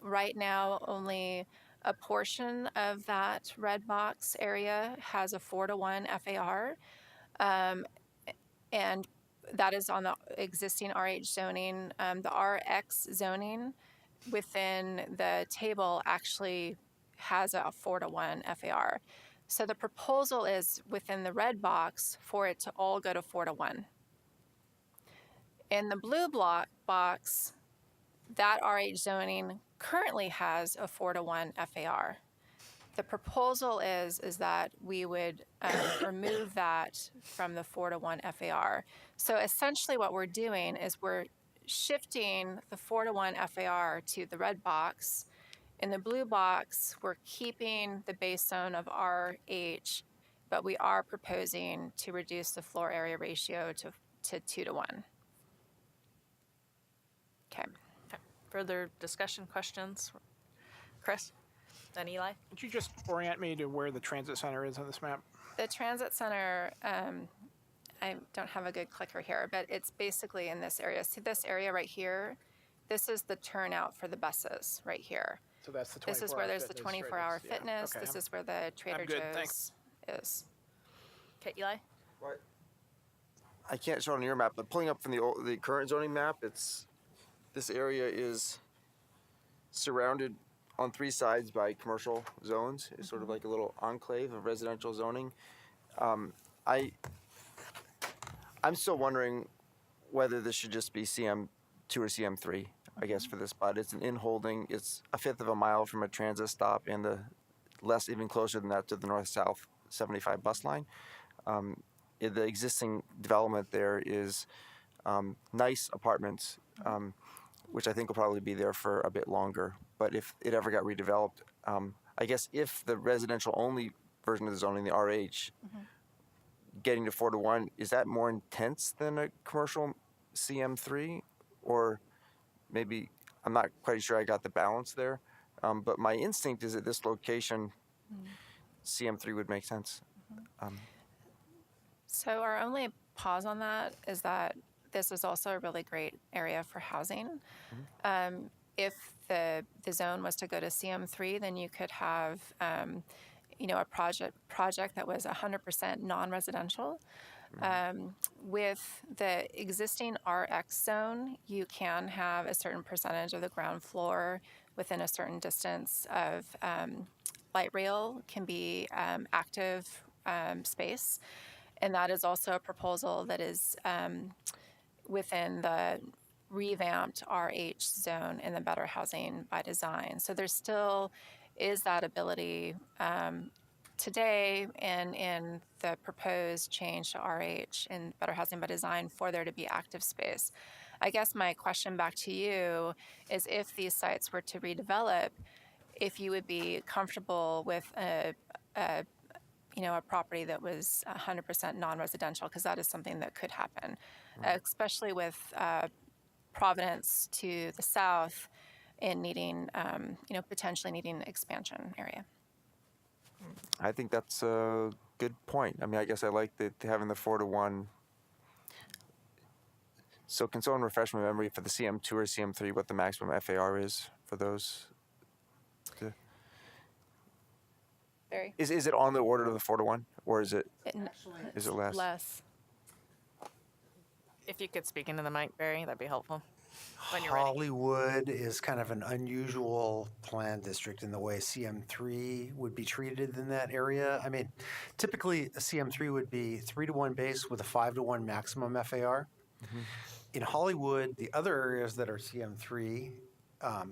right now only a portion of that red box area has a 4-to-1 FAR. And that is on the existing RH zoning. The RX zoning within the table actually has a 4-to-1 FAR. So the proposal is within the red box for it to all go to 4-to-1. In the blue block box, that RH zoning currently has a 4-to-1 FAR. The proposal is that we would remove that from the 4-to-1 FAR. So essentially what we're doing is we're shifting the 4-to-1 FAR to the red box. In the blue box, we're keeping the base zone of RH, but we are proposing to reduce the floor area ratio to 2-to-1. Okay. Further discussion, questions? Chris? Then Eli? Could you just orient me to where the transit center is on this map? The transit center, I don't have a good clicker here, but it's basically in this area. See this area right here? This is the turnout for the buses right here. So that's the 24-hour This is where there's the fitness, right? 24-hour Yeah. fitness. Okay, This I'm- is where the Trader I'm good, Joe's thanks. is. Okay, Eli? I can't show it on your map, but pulling up from the current zoning map, this area is surrounded on 3 sides by commercial zones. It's sort of like a little enclave of residential zoning. I'm still wondering whether this should just be CM2 or CM3, I guess, for this spot. It's an in-holding. It's a 1/5 of a mile from a transit stop and even closer than that to the north-south 75 bus line. The existing development there is nice apartments, which I think will probably be there for a bit longer. But if it ever got redeveloped, I guess if the residential only version of the zoning, the RH, getting to 4-to-1, is that more intense than a commercial CM3? Or maybe, I'm not quite sure I got the balance there. But my instinct is at this location, CM3 would make sense. So our only pause on that is that this is also a really great area for housing. If the zone was to go to CM3, then you could have, a project that was 100% non-residential. With the existing RX zone, you can have a certain percentage of the ground floor within a certain distance of light rail can be active space. And that is also a proposal that is within the revamped RH zone in the Better Housing by Design. So there still is that ability today and in the proposed change to RH in Better Housing by Design for there to be active space. I guess my question back to you is if these sites were to redevelop, if you would be comfortable with a property that was 100% non-residential, because that is something that could happen, especially with Providence to the south and needing, potentially needing expansion area. I think that's a good point. I mean, I guess I like having the 4-to-1. So can someone refresh my memory for the CM2 or CM3 what the maximum FAR is for those? Very. Is it on the order of the 4-to-1, or is it less? Less. If you could speak into the mic, Barry, that'd be helpful. When you're ready. Hollywood is kind of an unusual plan district in the way CM3 would be treated in that area. I mean, typically a CM3 would be 3-to-1 base with a 5-to-1 maximum FAR. In Hollywood, the other areas that are CM3,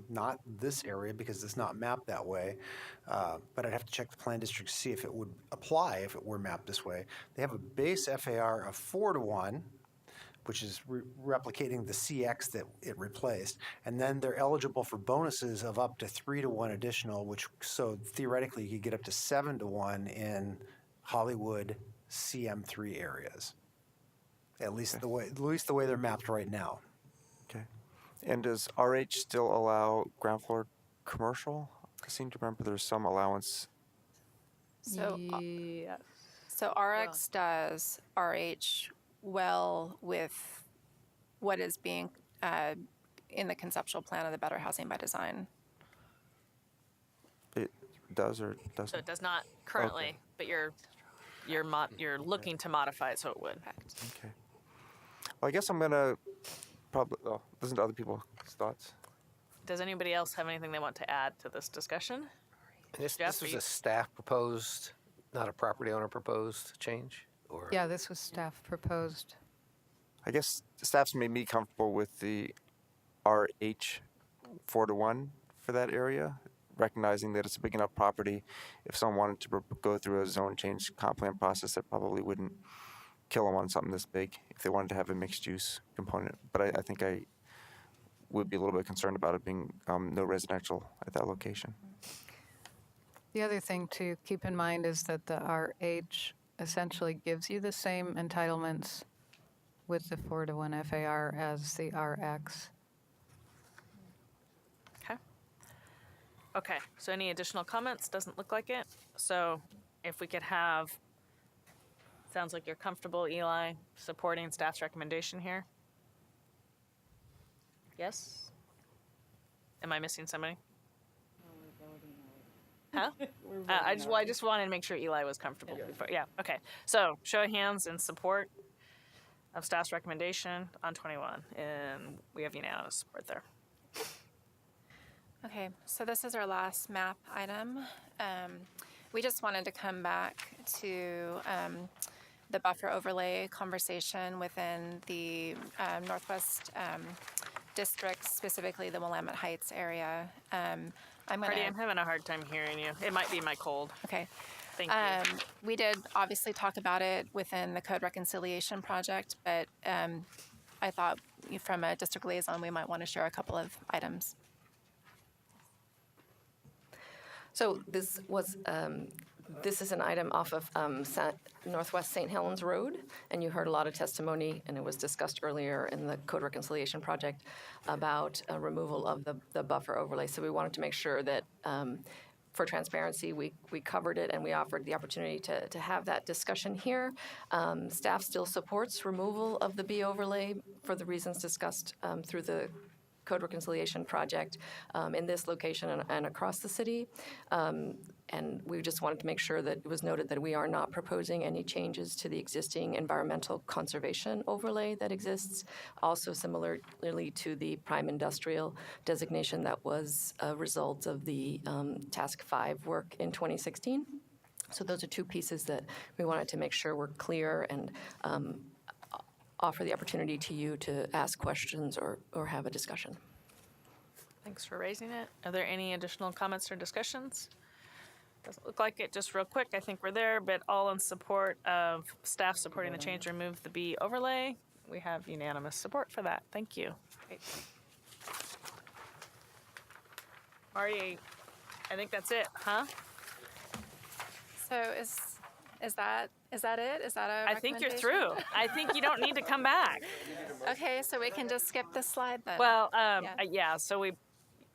not this area because it's not mapped that way, but I'd have to check the plan district to see if it would apply if it were mapped this way. They have a base FAR of 4-to-1, which is replicating the CX that it replaced. And then they're eligible for bonuses of up to 3-to-1 additional, which so theoretically you could get up to 7-to-1 in Hollywood CM3 areas. At least the way they're mapped right now. Okay. And does RH still allow ground floor commercial? I seem to remember there's some allowance. So, so RX does RH well with what is being in the conceptual plan of the Better Housing by Design. It does or doesn't? So it does not currently, but you're looking to modify it so it would. Okay. Well, I guess I'm gonna probably listen to other people's thoughts. Does anybody else have anything they want to add to this discussion? This was a staff proposed, not a property owner proposed change? Or? Yeah, this was staff proposed. I guess staff's made me comfortable with the RH 4-to-1 for that area, recognizing that it's a big enough property. If someone wanted to go through a zone change comp plan process, that probably wouldn't kill them on something this big if they wanted to have a mixed use component. But I think I would be a little bit concerned about it being no residential at that location. The other thing to keep in mind is that the RH essentially gives you the same entitlements with the 4-to-1 FAR as the RX. Okay, so any additional comments? Doesn't look like it. So if we could have, sounds like you're comfortable, Eli, supporting staff's recommendation here? Yes? Am I missing somebody? Huh? I just wanted to make sure Eli was comfortable before. Yeah, okay. So show of hands in support of staff's recommendation on 21, and we have unanimous support there. Okay, so this is our last map item. We just wanted to come back to the buffer overlay conversation within the Northwest District, specifically the Willamette Heights area. Freddie, I'm having a hard time hearing you. It might be my cold. Okay. Thank you. We did obviously talk about it within the Code Reconciliation Project, but I thought from a district liaison, we might want to share a couple of items. So this is an item off of Northwest St. Helens Road, and you heard a lot of testimony, and it was discussed earlier in the Code Reconciliation Project about removal of the buffer overlay. So we wanted to make sure that for transparency, we covered it and we offered the opportunity to have that discussion here. Staff still supports removal of the B overlay for the reasons discussed through the Code Reconciliation Project in this location and across the city. And we just wanted to make sure that it was noted that we are not proposing any changes to the existing environmental conservation overlay that exists. Also similarly to the prime industrial designation that was a result of the Task 5 work in 2016. So those are two pieces that we wanted to make sure were clear and offer the opportunity to you to ask questions or have a discussion. Thanks for raising it. Are there any additional comments or discussions? Doesn't look like it. Just real quick, I think we're there, but all in support of staff supporting the change to remove the B overlay. We have unanimous support for that. Thank you. Great. Marty, I think that's it, huh? So is that it? Is that a I think you're recommendation? through. I think you don't need to come back. Okay, so we can just skip this slide then. Well, yeah, so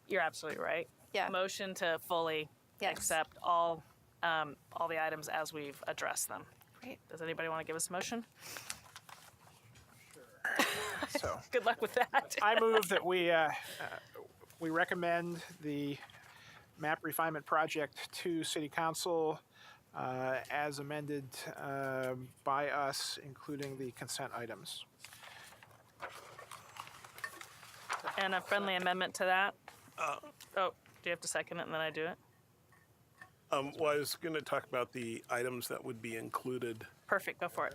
you're absolutely right. Yeah. Motion to fully accept all the items as we've addressed them. Great. Does anybody want to give us a motion? So Good luck with that. I move that we recommend the map refinement project to City Council as amended by us, including the consent items. And a friendly amendment to that? Do you have to second it and then I do it? Well, I was going to talk about the items that would be included. Perfect, go for it.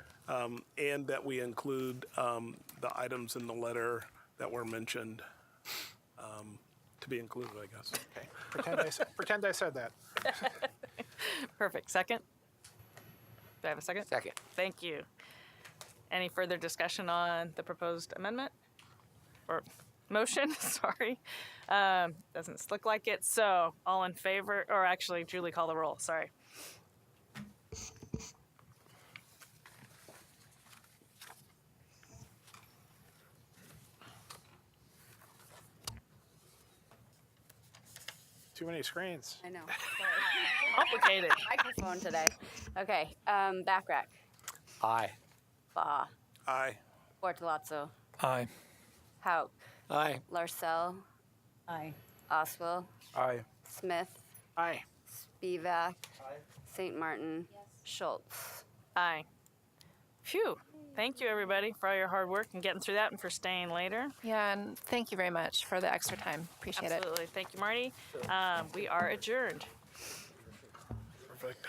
And that we include the items in the letter that were mentioned to be included, I guess. Okay. Pretend I said that. Perfect. Second? Do I have a second? Second. Thank you. Any further discussion on the proposed amendment? Or motion, sorry. Doesn't look like it. So all in favor, or actually Julie, call the roll, sorry. Too many screens. I know. Complicated. Microphone today. Okay. Backrack. Aye. Baha. Aye. Bortolazzo. Aye. Hauk. Aye. Larcel. Aye. Oswell. Aye. Smith. Aye. Spivak. St. Martin. Schultz. Aye. Phew. Thank you, everybody, for all your hard work and getting through that and for staying later. Yeah, and thank you very much for the extra time. Appreciate it. Absolutely. Thank you, Marty. We are adjourned. Perfect.